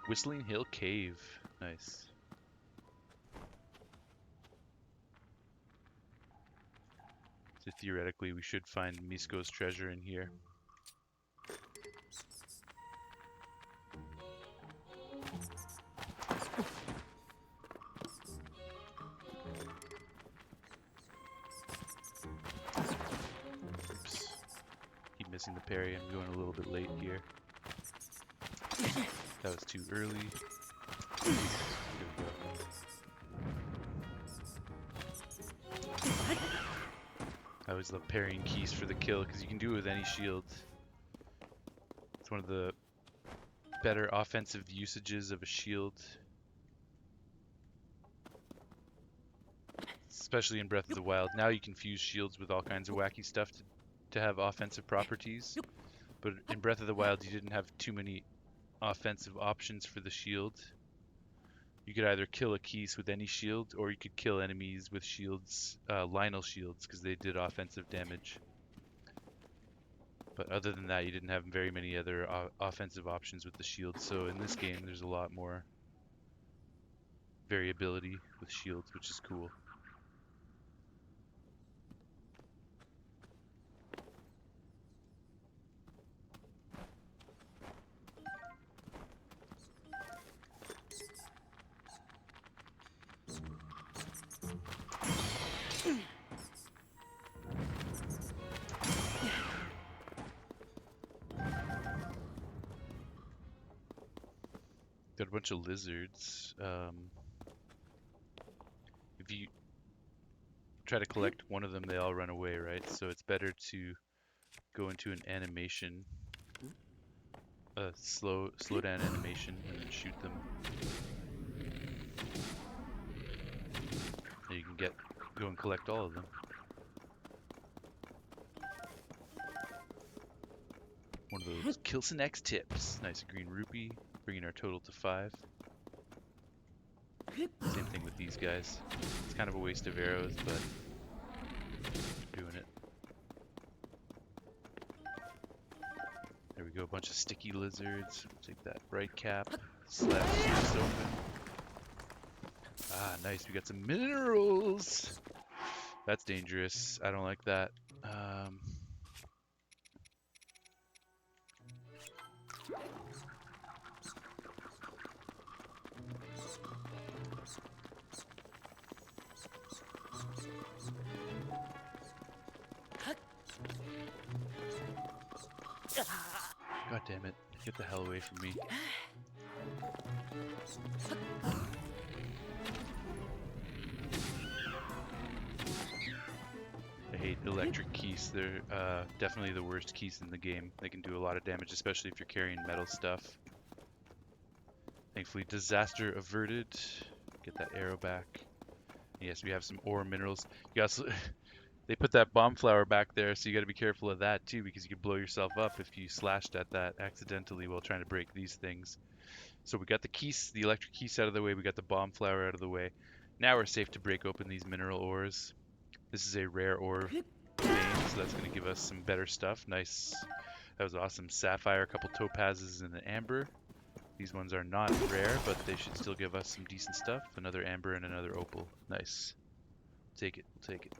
Whistling Hill Cave. Nice. So theoretically, we should find Misko's treasure in here. Oops. Keep missing the parry. I'm going a little bit late here. That was too early. Here we go. I always love parrying keys for the kill because you can do it with any shield. It's one of the better offensive usages of a shield. Especially in Breath of the Wild. Now you can fuse shields with all kinds of wacky stuff to have offensive properties. But in Breath of the Wild you didn't have too many offensive options for the shield. You could either kill a Keese with any shield, or you could kill enemies with shields, Lionel shields, because they did offensive damage. But other than that, you didn't have very many other offensive options with the shield. So in this game, there's a lot more variability with shields, which is cool. Got a bunch of lizards. If you try to collect one of them, they all run away, right? So it's better to go into an animation, a slow down animation, and then shoot them. And you can go and collect all of them. One of those Kilson X tips. Nice green rupee, bringing our total to 5. Same thing with these guys. It's kind of a waste of arrows, but doing it. There we go, a bunch of sticky lizards. We'll take that bright cap. Slap this open. Ah, nice. We got some minerals. That's dangerous. I don't like that. God damn it. Get the hell away from me. I hate electric keys. They're definitely the worst keys in the game. They can do a lot of damage, especially if you're carrying metal stuff. Thankfully, disaster averted. Get that arrow back. Yes, we have some ore minerals. You also, they put that bomb flower back there, so you got to be careful of that too, because you could blow yourself up if you slashed at that accidentally while trying to break these things. So we got the keys, the electric keys out of the way. We got the bomb flower out of the way. Now we're safe to break open these mineral ores. This is a rare ore vein, so that's going to give us some better stuff. Nice. That was awesome. Sapphire, a couple topazes, and an amber. These ones are not rare, but they should still give us some decent stuff. Another amber and another opal. Nice. Take it. We'll take it.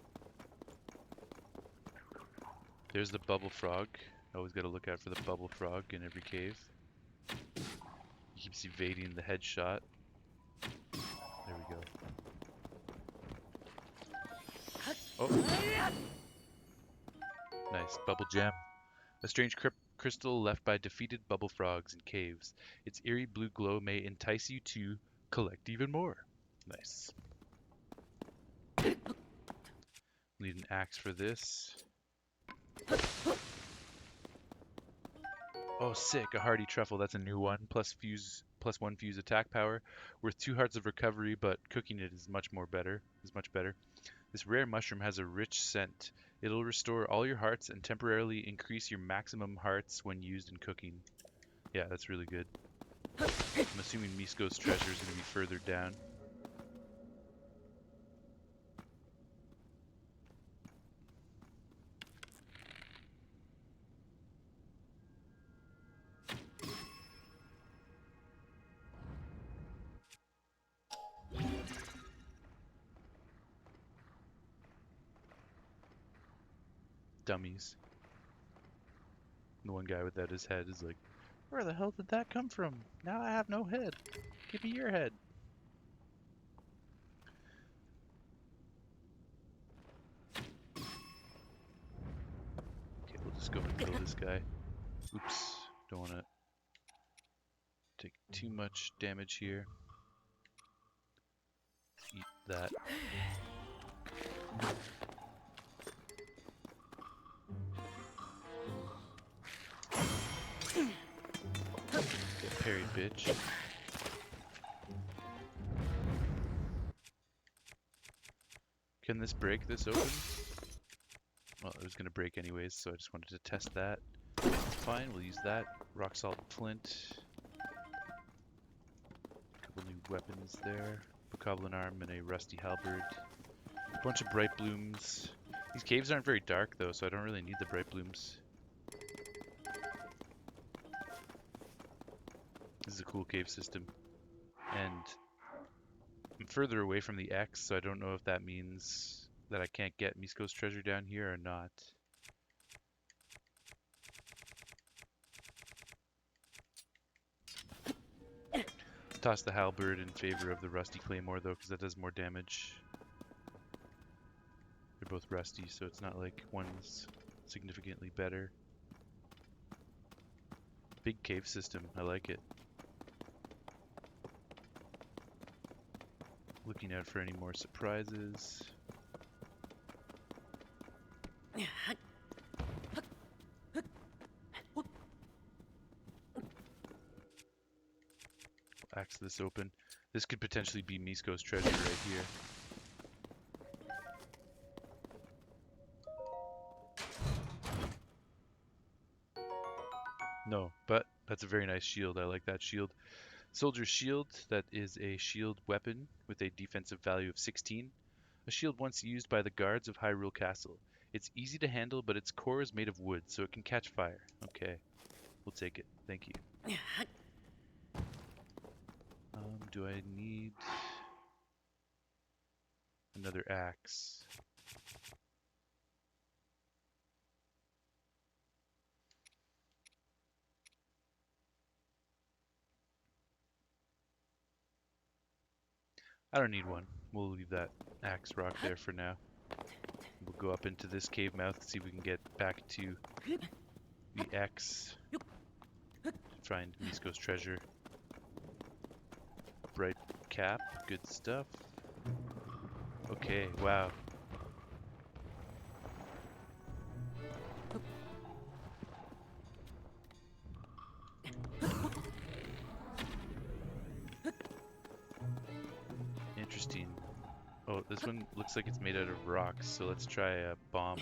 There's the bubble frog. Always got to look out for the bubble frog in every cave. He keeps evading the headshot. There we go. Oh. Nice. Bubble gem. A strange crystal left by defeated bubble frogs in caves. Its eerie blue glow may entice you to collect even more. Nice. Need an axe for this. Oh, sick. A hardy truffle. That's a new one. Plus 1 fuse attack power. Worth 2 hearts of recovery, but cooking it is much better. This rare mushroom has a rich scent. It'll restore all your hearts and temporarily increase your maximum hearts when used in cooking. Yeah, that's really good. I'm assuming Misko's treasure is going to be further down. Dummies. The one guy without his head is like, where the hell did that come from? Now I have no head. Give me your head. Okay, we'll just go and kill this guy. Oops. Don't want to take too much damage here. Let's eat that. Get parried, bitch. Can this break this open? Well, it was going to break anyways, so I just wanted to test that. Fine, we'll use that. Rock salt flint. Couple new weapons there. Bokoblin arm and a rusty halberd. A bunch of bright blooms. These caves aren't very dark though, so I don't really need the bright blooms. This is a cool cave system. And I'm further away from the X, so I don't know if that means that I can't get Misko's treasure down here or not. Toss the halberd in favor of the rusty claymore though, because that does more damage. They're both rusty, so it's not like one's significantly better. Big cave system, I like it. Looking out for any more surprises. Axe this open. This could potentially be Misko's treasure right here. No, but that's a very nice shield. I like that shield. Soldier's shield, that is a shield weapon with a defensive value of 16. A shield once used by the guards of Hyrule Castle. It's easy to handle, but its core is made of wood, so it can catch fire. Okay, we'll take it. Thank you. Do I need another axe? I don't need one. We'll leave that axe rock there for now. We'll go up into this cave mouth and see if we can get back to the X. Find Misko's treasure. bright cap. Good stuff. Okay, wow. Interesting. Oh, this one looks like it's made out of rocks, so let's try a bomb.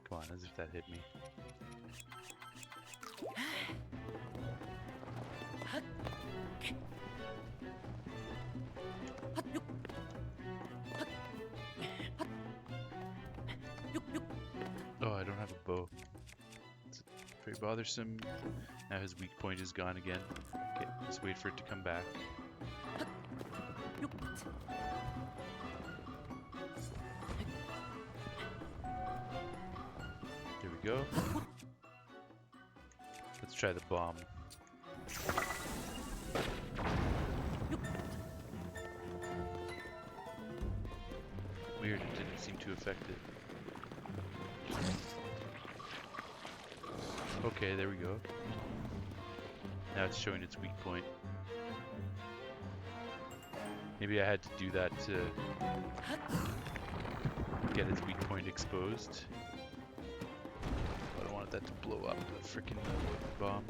Come on, as if that hit me. Oh, I don't have a bow. It's very bothersome. Now his weak point is gone again. Okay, just wait for it to come back. There we go. Let's try the bomb. Weird, it didn't seem to affect it. Okay, there we go. Now it's showing its weak point. Maybe I had to do that to get its weak point exposed. I don't want that to blow up the frickin' bomb.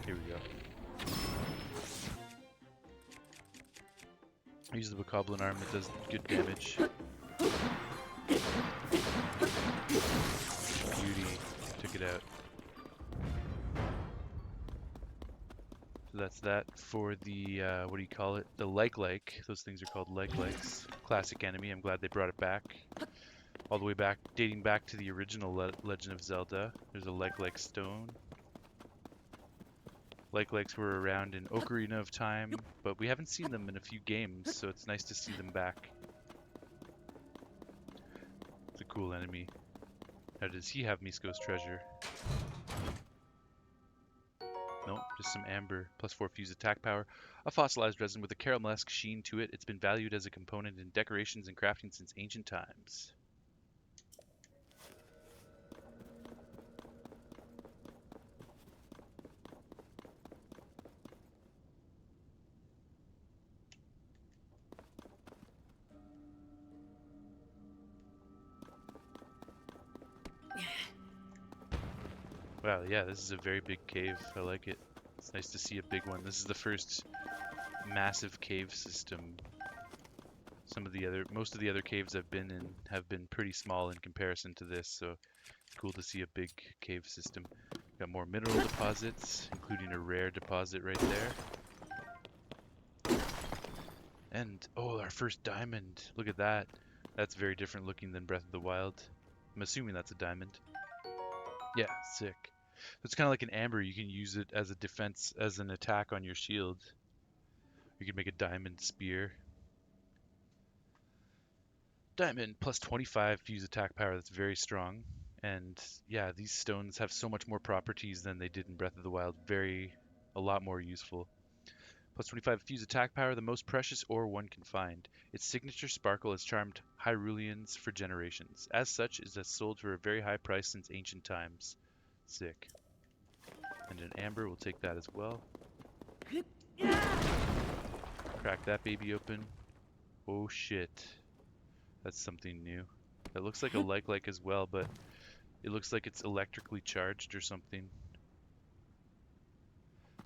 Here we go. I use the Bokoblin arm that does good damage. Beauty. Took it out. So that's that for the, what do you call it? The like. Those things are called likes. Classic enemy. I'm glad they brought it back. All the way back, dating back to the original Legend of Zelda. There's a like stone. Likes were around in Ocarina of Time, but we haven't seen them in a few games, so it's nice to see them back. It's a cool enemy. Now, does he have Misko's treasure? Nope, just some amber. +4 fuse attack power. A fossilized resin with a caramelesque sheen to it. It's been valued as a component in decorations and crafting since ancient times. Wow, yeah, this is a very big cave. I like it. It's nice to see a big one. This is the first massive cave system. Most of the other caves I've been in have been pretty small in comparison to this, so it's cool to see a big cave system. Got more mineral deposits, including a rare deposit right there. And, oh, our first diamond. Look at that. That's very different looking than Breath of the Wild. I'm assuming that's a diamond. Yeah, sick. It's kind of like an amber. You can use it as a defense, as an attack on your shield. You can make a diamond spear. Diamond +25 fuse attack power. That's very strong. And yeah, these stones have so much more properties than they did in Breath of the Wild. A lot more useful. +25 fuse attack power, the most precious ore one can find. Its signature sparkle has charmed Hyruleans for generations. As such, it has sold for a very high price since ancient times. Sick. And an amber, we'll take that as well. Crack that baby open. Oh shit. That's something new. That looks like a like as well, but it looks like it's electrically charged or something.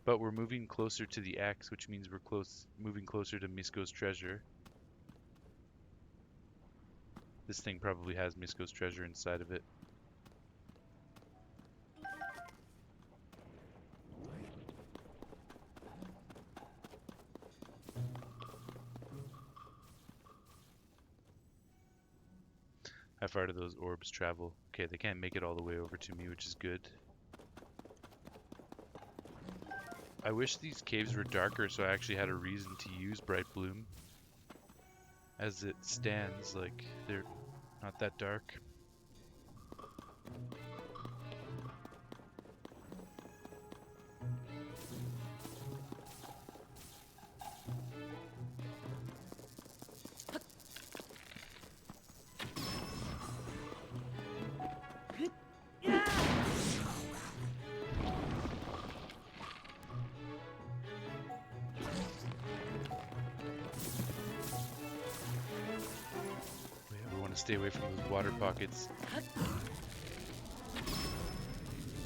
But we're moving closer to the X, which means we're moving closer to Misko's treasure. This thing probably has Misko's treasure inside of it. How far do those orbs travel? Okay, they can't make it all the way over to me, which is good. I wish these caves were darker so I actually had a reason to use Bright Bloom. As it stands, like, they're not that dark. stay away from those water pockets.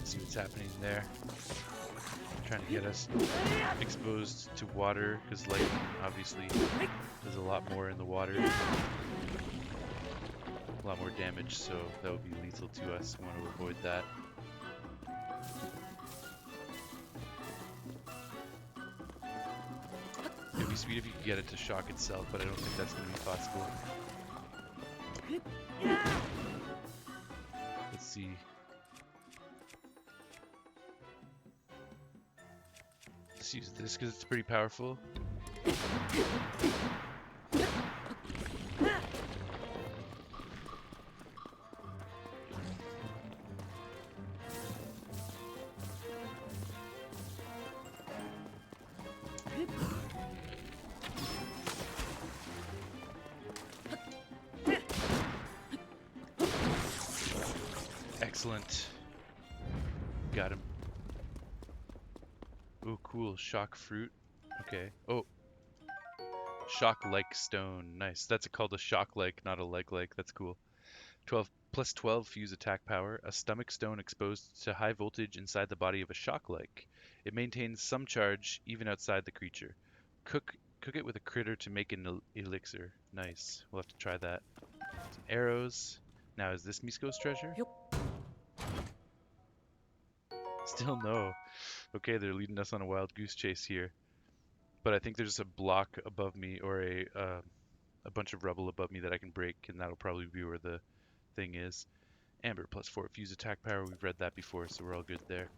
See what's happening there. Trying to get us exposed to water, because lightning obviously does a lot more in the water. A lot more damage, so that would be lethal to us. We want to avoid that. It'd be sweet if you could get it to shock itself, but I don't think that's going to be possible. Let's see. Let's use this because it's pretty powerful. Excellent. Got him. Oh, cool. Shock fruit. Okay. Oh. Shock-like stone. Nice. That's called a shock-like, not a leg-like. That's cool. 12 plus 12 fuse attack power. A stomach stone exposed to high voltage inside the body of a shock-like. It maintains some charge even outside the creature. Cook it with a critter to make an elixir. Nice. We'll have to try that. Some arrows. Now, is this Misko's treasure? Yep. Still no. Okay, they're leading us on a wild goose chase here. But I think there's a block above me, or a bunch of rubble above me that I can break, and that'll probably be where the thing is. Amber plus 4 fuse attack power. We've read that before, so we're all good there.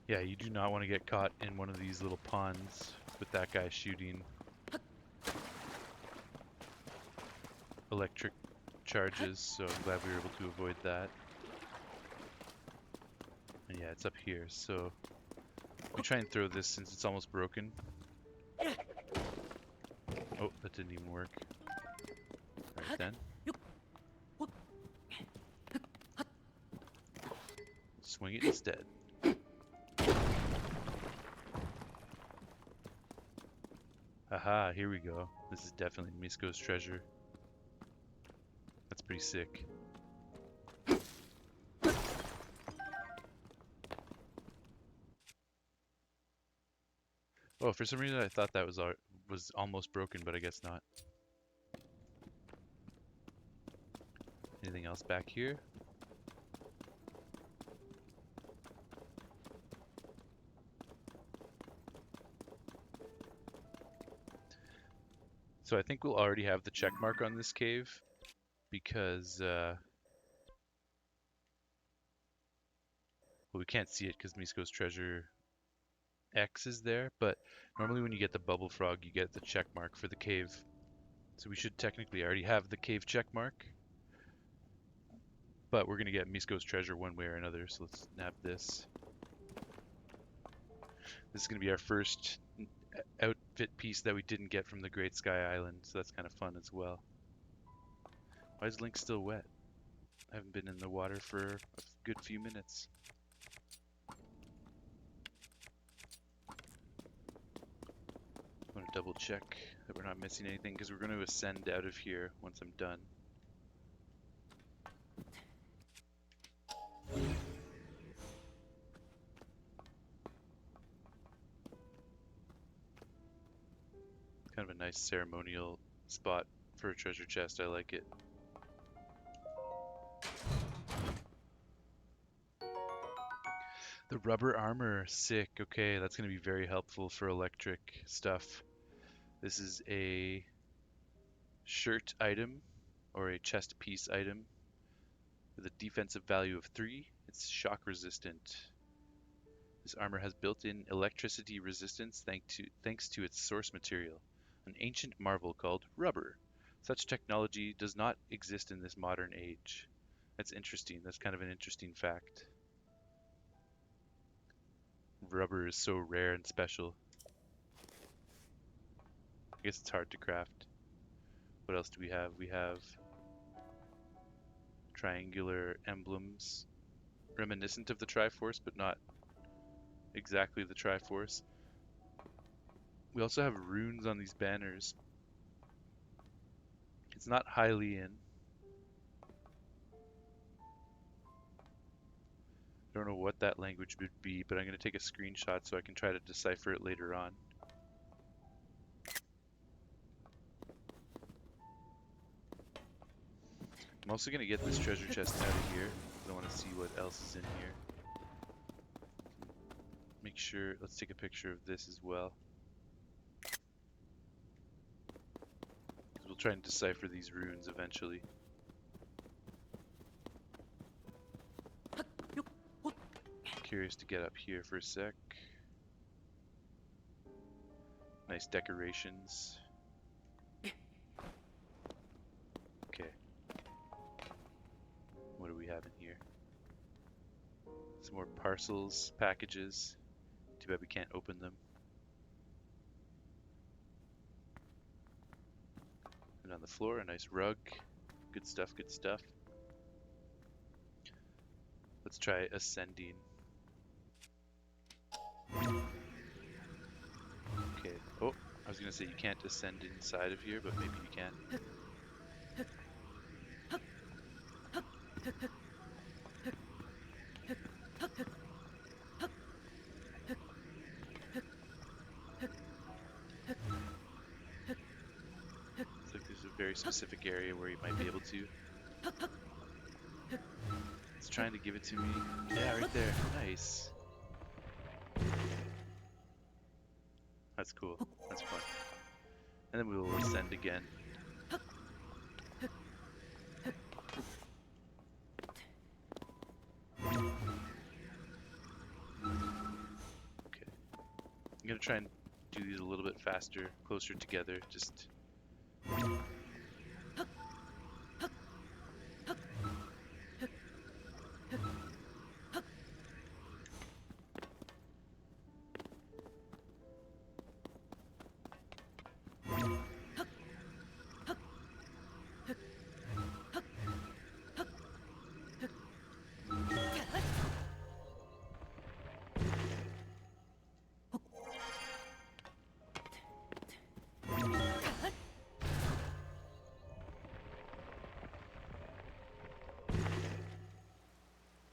Yeah, you do not want to get caught in one of these little ponds with that guy shooting electric charges, so I'm glad we were able to avoid that. And yeah, it's up here, so we try and throw this since it's almost broken. Oh, that didn't even work. Alright then. Swing it instead. Aha, here we go. This is definitely Misko's treasure. That's pretty sick. Oh, for some reason I thought that was almost broken, but I guess not. Anything else back here? So I think we'll already have the check mark on this cave because well, we can't see it because Misko's treasure X is there, but normally when you get the bubble frog, you get the check mark for the cave. So we should technically already have the cave check mark. But we're going to get Misko's treasure one way or another, so let's nab this. This is going to be our first outfit piece that we didn't get from the Great Sky Island, so that's kind of fun as well. Why is Link still wet? I haven't been in the water for a good few minutes. I want to double check that we're not missing anything because we're going to ascend out of here once I'm done. Kind of a nice ceremonial spot for a treasure chest. I like it. The rubber armor, sick. Okay, that's going to be very helpful for electric stuff. This is a shirt item or a chest piece item with a defensive value of 3. It's shock resistant. This armor has built-in electricity resistance thanks to its source material, an ancient marvel called rubber. Such technology does not exist in this modern age. That's interesting. That's kind of an interesting fact. Rubber is so rare and special. I guess it's hard to craft. What else do we have? We have triangular emblems, reminiscent of the Triforce, but not exactly the Triforce. We also have runes on these banners. It's not highly in. I don't know what that language would be, but I'm going to take a screenshot so I can try to decipher it later on. I'm also going to get this treasure chest out of here because I want to see what else is in here. Make sure, let's take a picture of this as well. We'll try and decipher these runes eventually. Curious to get up here for a sec. Nice decorations. Okay. What do we have in here? Some more parcels, packages. Too bad we can't open them. And on the floor, a nice rug. Good stuff, good stuff. Let's try ascending. Okay. Oh, I was gonna say you can't ascend inside of here, but maybe you can. Looks like there's a very specific area where you might be able to. It's trying to give it to me. Yeah, right there. Nice. That's cool. That's fun. And then we will ascend again. Okay. I'm gonna try and do these a little bit faster, closer together. Just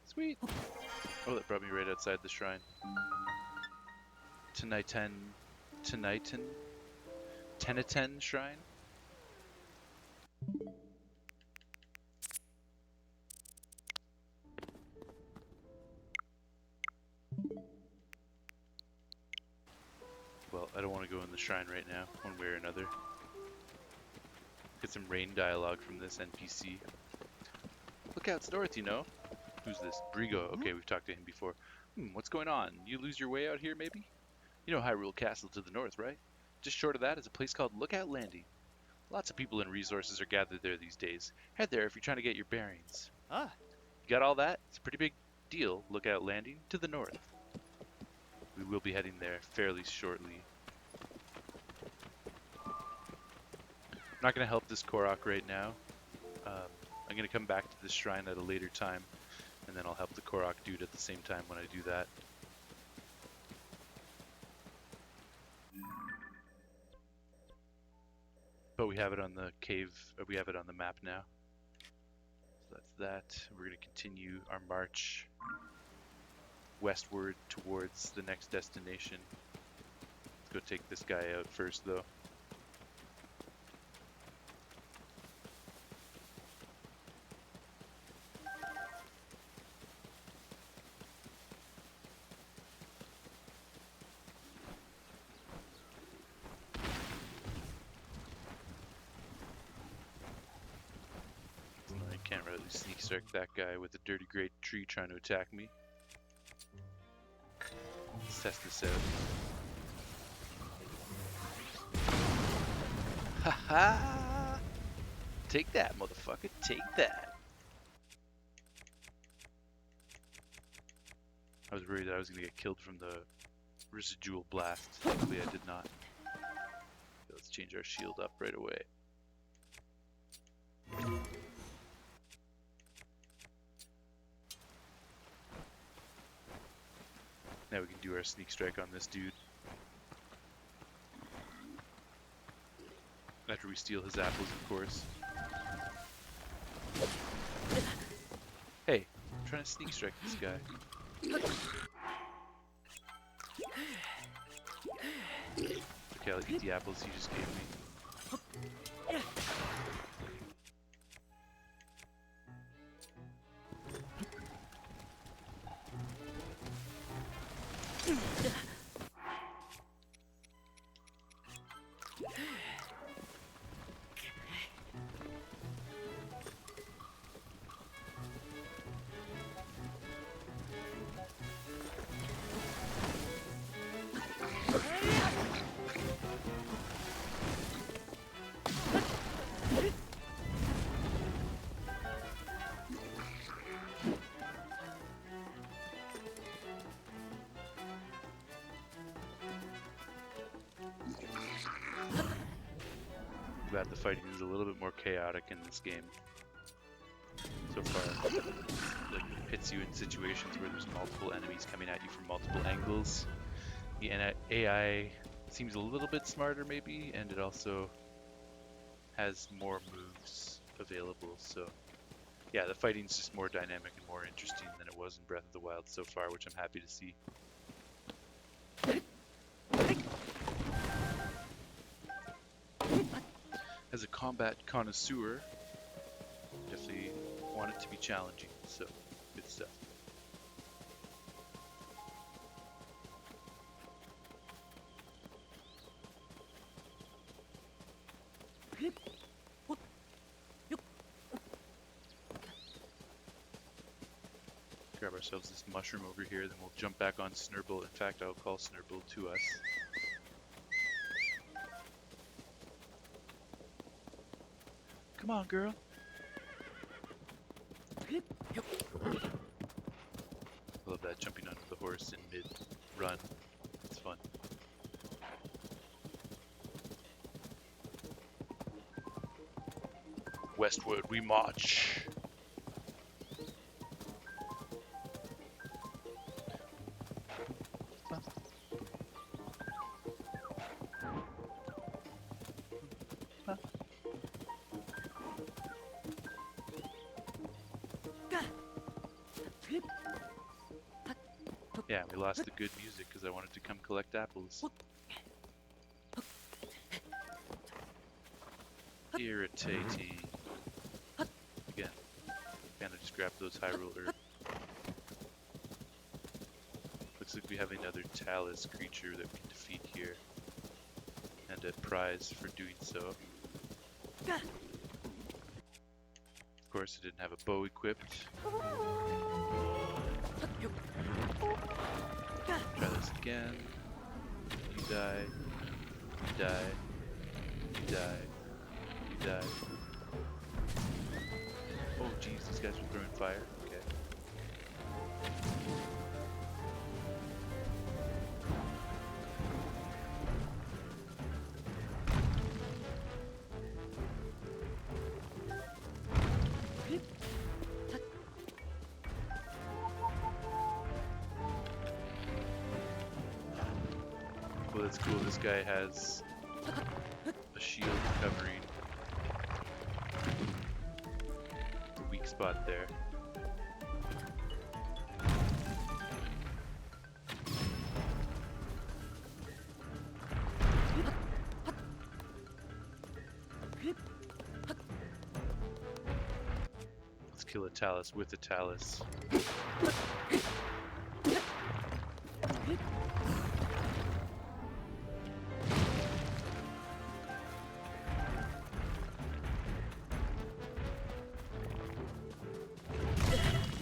sweet. Oh, that brought me right outside the shrine. Teniten Shrine. Well, I don't want to go in the shrine right now, one way or another. Get some rain dialogue from this NPC. Look out, it's north, you know. Who's this? Brigo. Okay, we've talked to him before. What's going on? You lose your way out here, maybe? You know Hyrule Castle to the north, right? Just short of that is a place called Lookout Landing. Lots of people and resources are gathered there these days. Head there if you're trying to get your bearings. Ah, You got all that? It's a pretty big deal, Lookout Landing, to the north. We will be heading there fairly shortly. I'm not going to help this Korok right now. I'm going to come back to this shrine at a later time, and then I'll help the Korok dude at the same time when I do that. But we have it on the cave, we have it on the map now. So that's that. We're going to continue our march westward towards the next destination. Let's go take this guy out first, though. I can't really sneak strike that guy with a dirty great tree trying to attack me. Let's test this out. Haha! Take that, motherfucker. Take that. I was worried that I was going to get killed from the residual blast. Luckily I did not. Let's change our shield up right away. Now we can do our sneak strike on this dude. After we steal his apples, of course. Hey, I'm trying to sneak strike this guy. Okay, I'll eat the apples he just gave me. Glad the fighting is a little bit more chaotic in this game so far. Like, it pits you in situations where there's multiple enemies coming at you from multiple angles. The AI seems a little bit smarter maybe, and it also has more moves available, so yeah, the fighting's just more dynamic and more interesting than it was in Breath of the Wild so far, which I'm happy to see. As a combat connoisseur, definitely want it to be challenging, so good stuff. Grab ourselves this mushroom over here, then we'll jump back on Snurble. In fact, I'll call Snurble to us. Come on, girl. I love that, jumping onto the horse in mid-run. It's fun. Westward we march. Yeah, we lost the good music because I wanted to come collect apples. Irritating. Again, kind of just grab those Hyrule herb. Looks like we have another Talus creature that we can defeat here. And a prize for doing so. Of course, I didn't have a bow equipped. Try this again. You die. You die. You die. You die. Oh jeez, these guys are throwing fire. Okay. Well, that's cool. This guy has a shield covering the weak spot there. Let's kill a Talus with a Talus.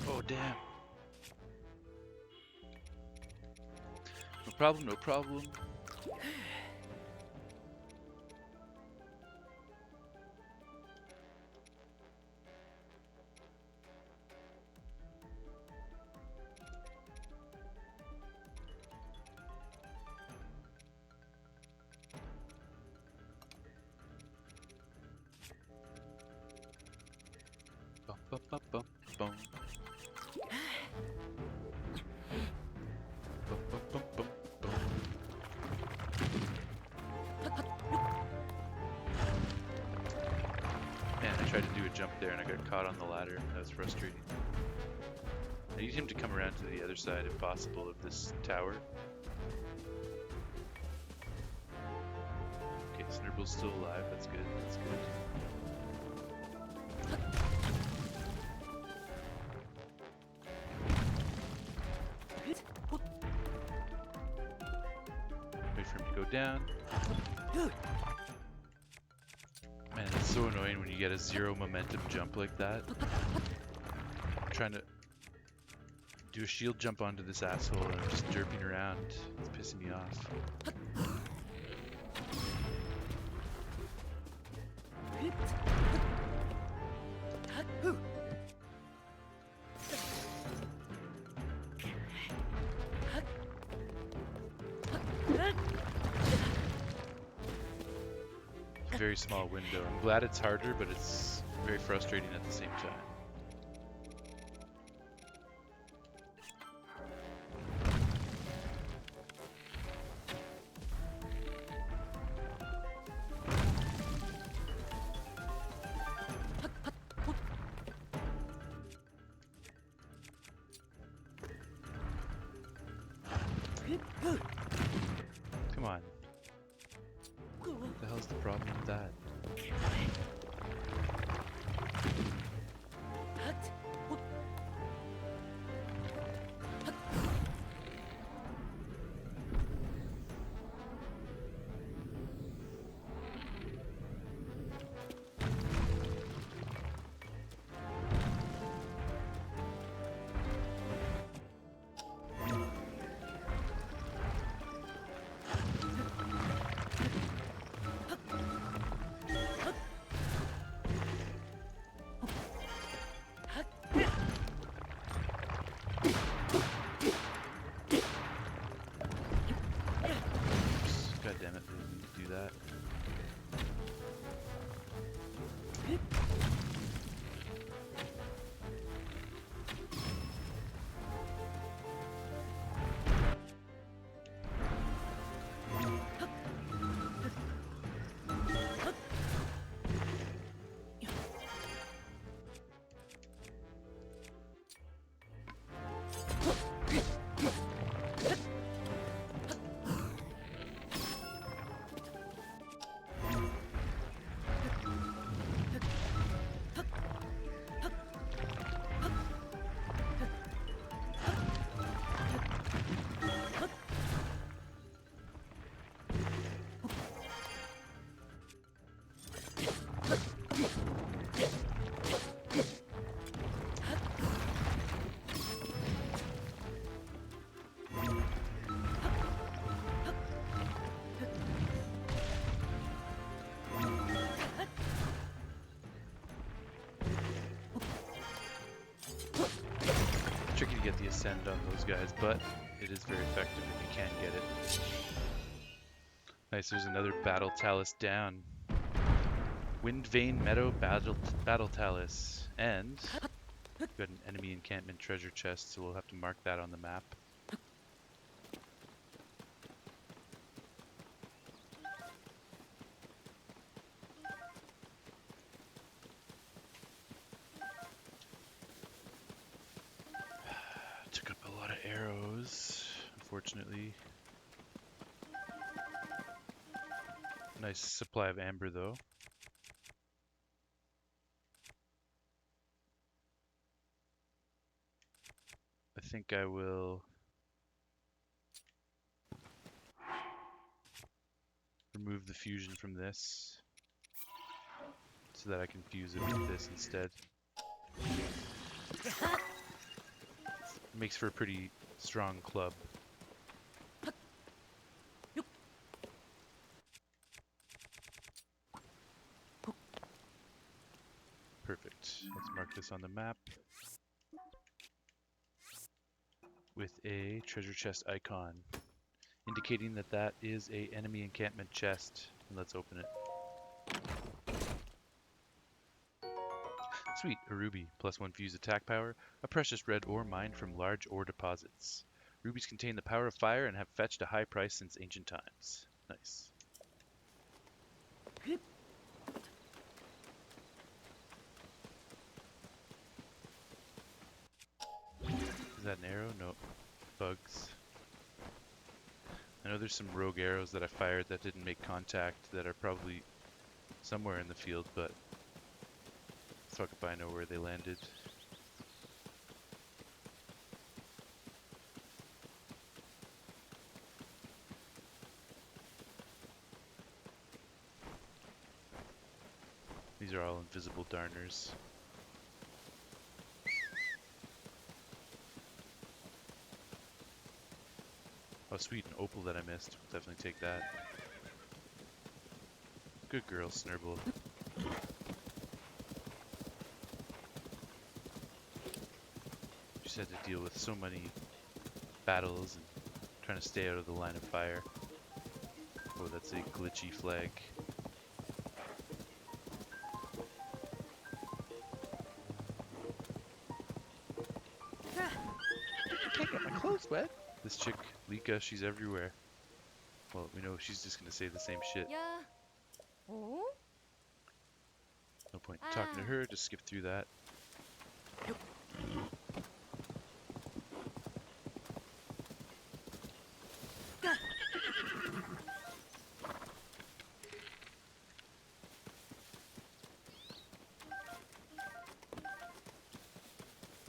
Oh damn. No problem, no problem. Bum, bum, bum, bum, bum. Bum, bum, jump there and I got caught on the ladder. That was frustrating. I need him to come around to the other side if possible of this tower. Okay, Snurple's still alive. That's good. That's good. Wait for him to go down. Man, it's so annoying when you get a zero momentum jump like that. I'm trying to do a shield jump onto this asshole and I'm just derping around. It's pissing me off. Very small window. I'm glad it's harder, but it's very frustrating at the same time. Come on. What the hell's the problem with that? God damn it, didn't need to do that. Tricky to get the ascend on those guys, but it is very effective if you can get it. Nice, there's another Battle Talus down. Wind Vein Meadow Battle Talus. And we've got an enemy encampment treasure chest, so we'll have to mark that on the map. Took up a lot of arrows, unfortunately. Nice supply of amber though. I think I will remove the fusion from this so that I can fuse it with this instead. It makes for a pretty strong club. Perfect. Let's mark this on the map with a treasure chest icon, indicating that that is a enemy encampment chest. And let's open it. Sweet, a ruby, +1 fuse attack power, a precious red ore mined from large ore deposits. Rubies contain the power of fire and have fetched a high price since ancient times. Nice. there's some rogue arrows that I fired that didn't make contact that are probably somewhere in the field, but fuck if I know where they landed. These are all invisible darners. Oh sweet, an opal that I missed. We'll definitely take that. Good girl, Snurble. Just had to deal with so many battles and trying to stay out of the line of fire. Oh, that's a glitchy flag. Can't get my clothes wet. This chick, Lika, she's everywhere. Well, we know she's just gonna say the same shit. Yeah. Oh? No point in talking to her, just skip through that. I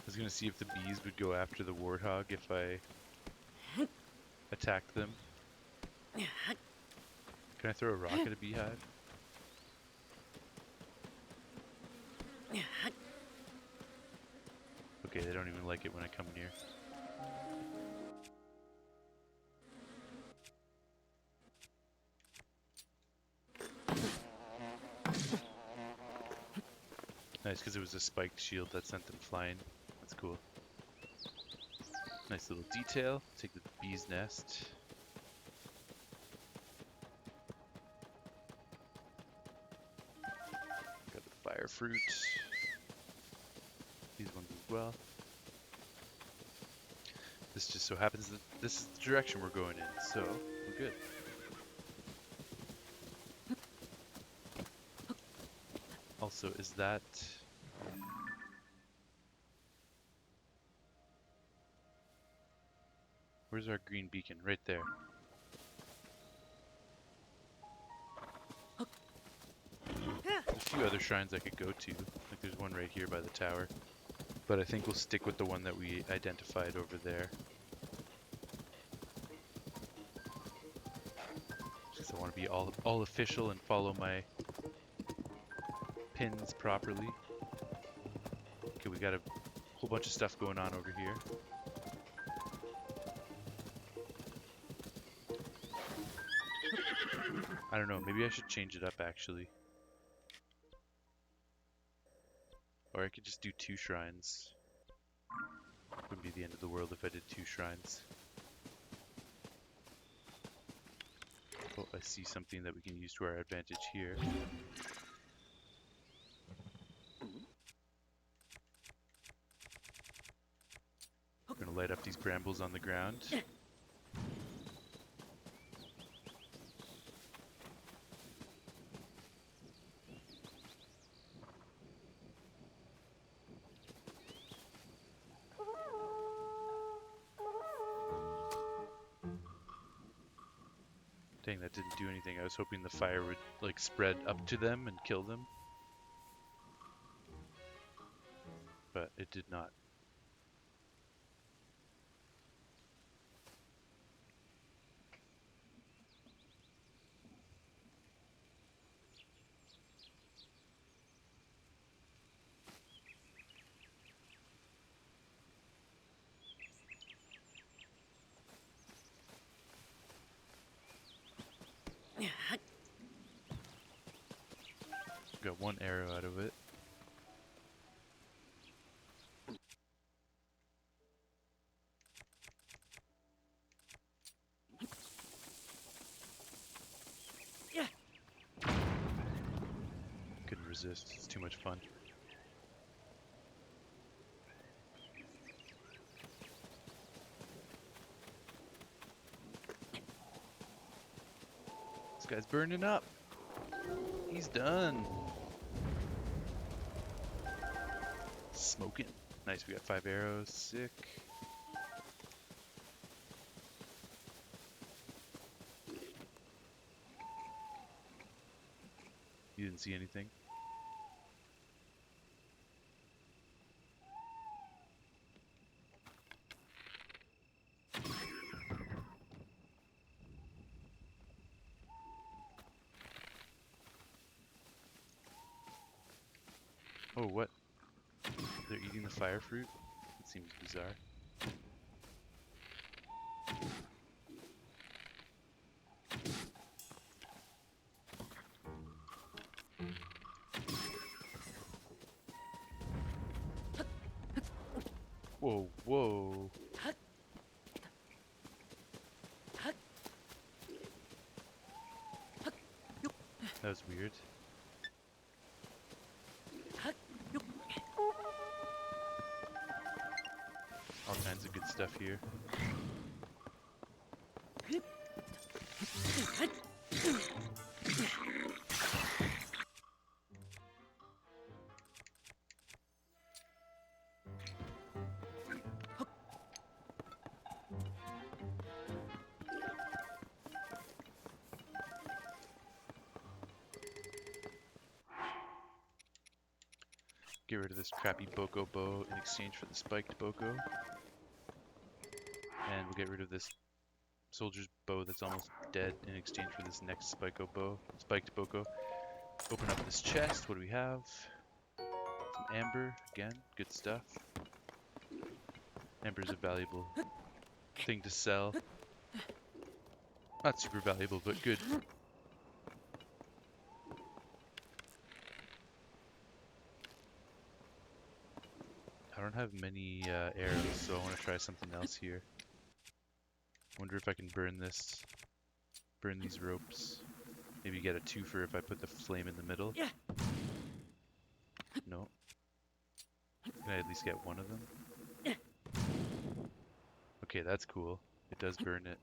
was gonna see if the bees would go after the warthog if I attacked them. Can I throw a rock at a beehive? Okay, they don't even like it when I come near. Nice, because it was a spiked shield that sent them flying. That's cool. Nice little detail. Take the bee's nest. Got the fire fruit. These ones as well. This just so happens that this is the direction we're going in, so we're good. Also, is that... Where's our green beacon? Right there. There's a few other shrines I could go to. Like there's one right here by the tower. But I think we'll stick with the one that we identified over there. Because I want to be all official and follow my pins properly. Okay, we got a whole bunch of stuff going on over here. I don't know, maybe I should change it up actually. Or I could just do 2 shrines. Wouldn't be the end of the world if I did 2 shrines. Oh, I see something that we can use to our advantage here. We're gonna light up these brambles on the ground. Dang, that didn't do anything. I was hoping the fire would like spread up to them and kill them. But it did not. Got 1 arrow out of it. Couldn't resist. It's too much fun. This guy's burning up. He's done. Smoking. Nice, we got 5 arrows. Sick. You didn't see anything? Oh, what? They're eating the fire fruit? That seems bizarre. Whoa, whoa. That was weird. All kinds of good stuff here. Get rid of this crappy Boko bow in exchange for the spiked Boko. And we'll get rid of this soldier's bow that's almost dead in exchange for this next spiked Boko. Open up this chest. What do we have? Some amber, again, good stuff. Amber's a valuable thing to sell. Not super valuable, but good. I don't have many arrows, so I want to try something else here. Wonder if I can burn these ropes. Maybe get a twofer if I put the flame in the middle. No. Can I at least get one of them? Okay, that's cool. It does burn it.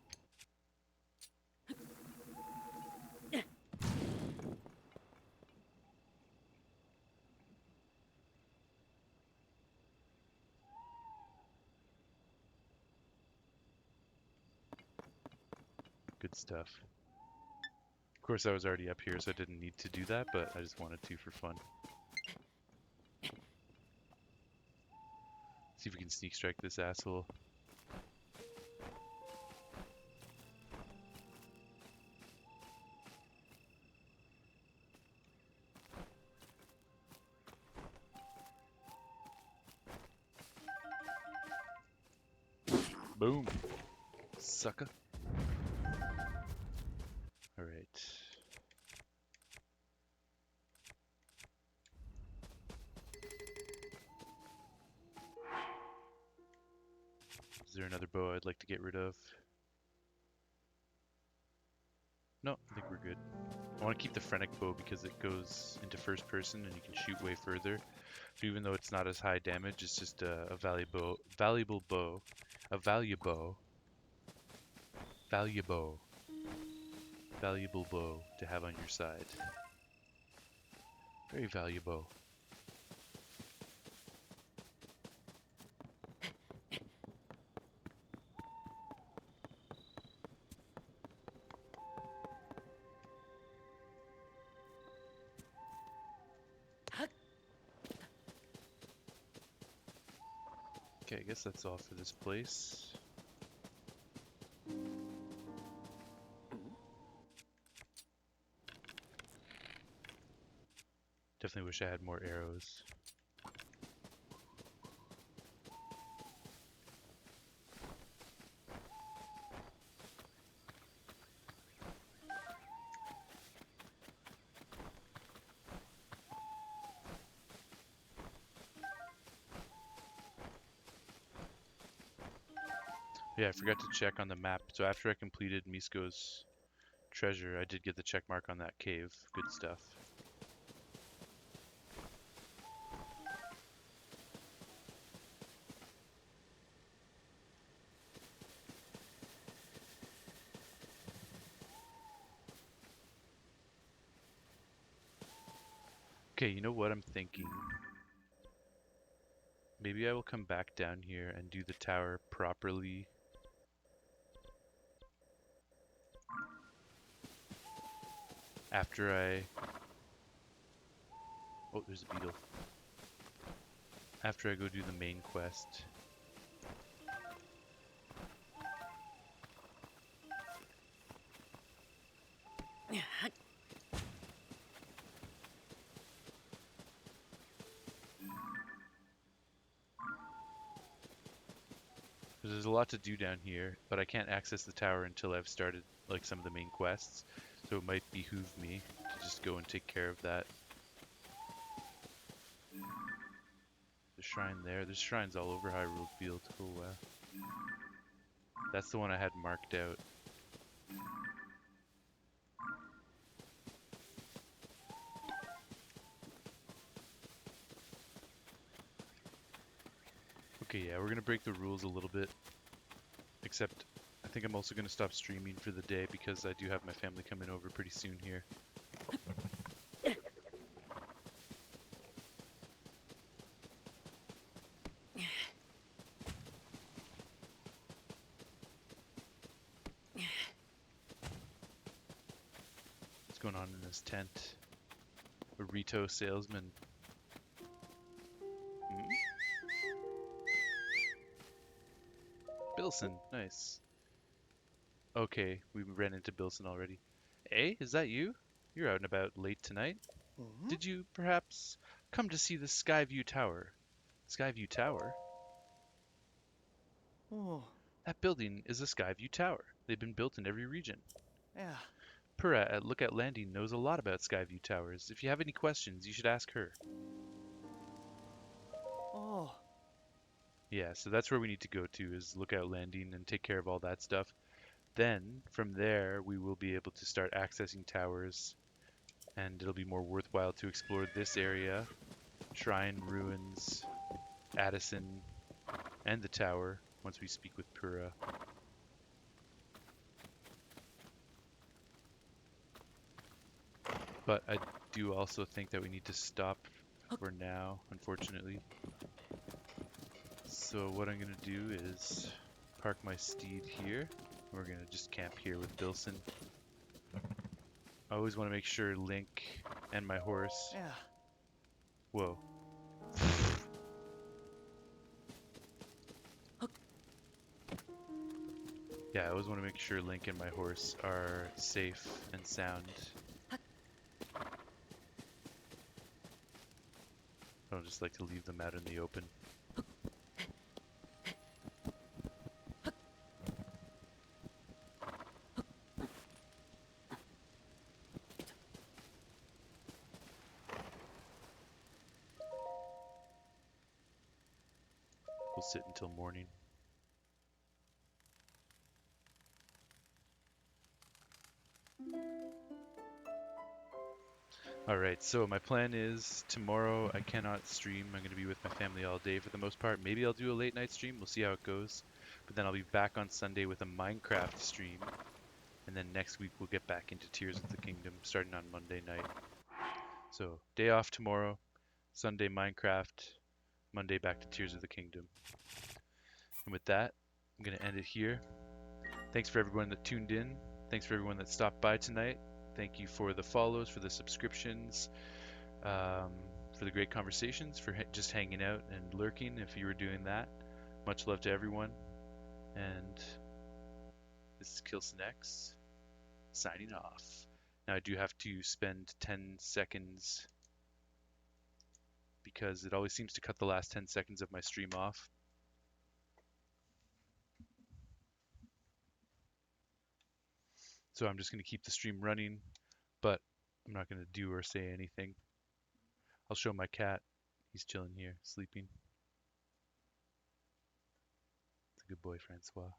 Good stuff. Of course, I was already up here, so I didn't need to do that, but I just wanted to for fun. See if we can sneak strike this asshole. Boom. Sucker. Alright. Is there another bow I'd like to get rid of? No, I think we're good. I want to keep the Phrenic bow because it goes into first person and you can shoot way further. So even though it's not as high damage, it's just a valuable bow. A valuable bow to have on your side. Very valuable. Okay, I guess that's all for this place. Definitely wish I had more arrows. Yeah, I forgot to check on the map. So after I completed Misko's treasure, I did get the check mark on that cave. Good stuff. Okay, you know what I'm thinking? Maybe I will come back down here and do the tower properly. After I Oh, there's a beetle. After I go do the main quest. There's a lot to do down here, but I can't access the tower until I've started like some of the main quests. So it might behoove me to just go and take care of that. The shrine there. There's shrines all over Hyrule Field. Oh wow. That's the one I had marked out. Okay, yeah, we're gonna break the rules a little bit. Except, I think I'm also gonna stop streaming for the day because I do have my family coming over pretty soon here. What's going on in this tent? A Rito salesman. Hmm? Bilson, nice. Okay, we ran into Bilson already. Hey, is that you? You're out and about late tonight. Mm-hmm. Did you perhaps come to see the Skyview Tower? Skyview Tower? Oh, That building is a Skyview Tower. They've been built in every region. yeah. Pura at Lookout Landing knows a lot about Skyview Towers. If you have any questions, you should ask her. Oh, Yeah, so that's where we need to go to, is Lookout Landing and take care of all that stuff. Then, from there, we will be able to start accessing towers, and it'll be more worthwhile to explore this area, Shrine, Ruins, Addison, and the tower, once we speak with Pura. But I do also think that we need to stop for now, unfortunately. So what I'm going to do is park my steed here. We're going to just camp here with Bilson. I always want to make sure Link and my horse... yeah. Whoa. Yeah, I always want to make sure Link and my horse are safe and sound. I don't just like to leave them out in the open. We'll sit until morning. Alright, so my plan is tomorrow I cannot stream. I'm going to be with my family all day for the most part. Maybe I'll do a late night stream. We'll see how it goes. But then I'll be back on Sunday with a Minecraft stream. And then next week we'll get back into Tears of the Kingdom starting on Monday night. So, day off tomorrow, Sunday Minecraft, Monday back to Tears of the Kingdom. And with that, I'm going to end it here. Thanks for everyone that tuned in. Thanks for everyone that stopped by tonight. Thank you for the follows, for the subscriptions, for the great conversations, for just hanging out and lurking if you were doing that. Much love to everyone. And this is KillsonX signing off. Now I do have to spend 10 seconds because it always seems to cut the last 10 seconds of my stream off. So I'm just going to keep the stream running, but I'm not going to do or say anything. I'll show my cat. He's chilling here, sleeping. It's a good boy, Francois.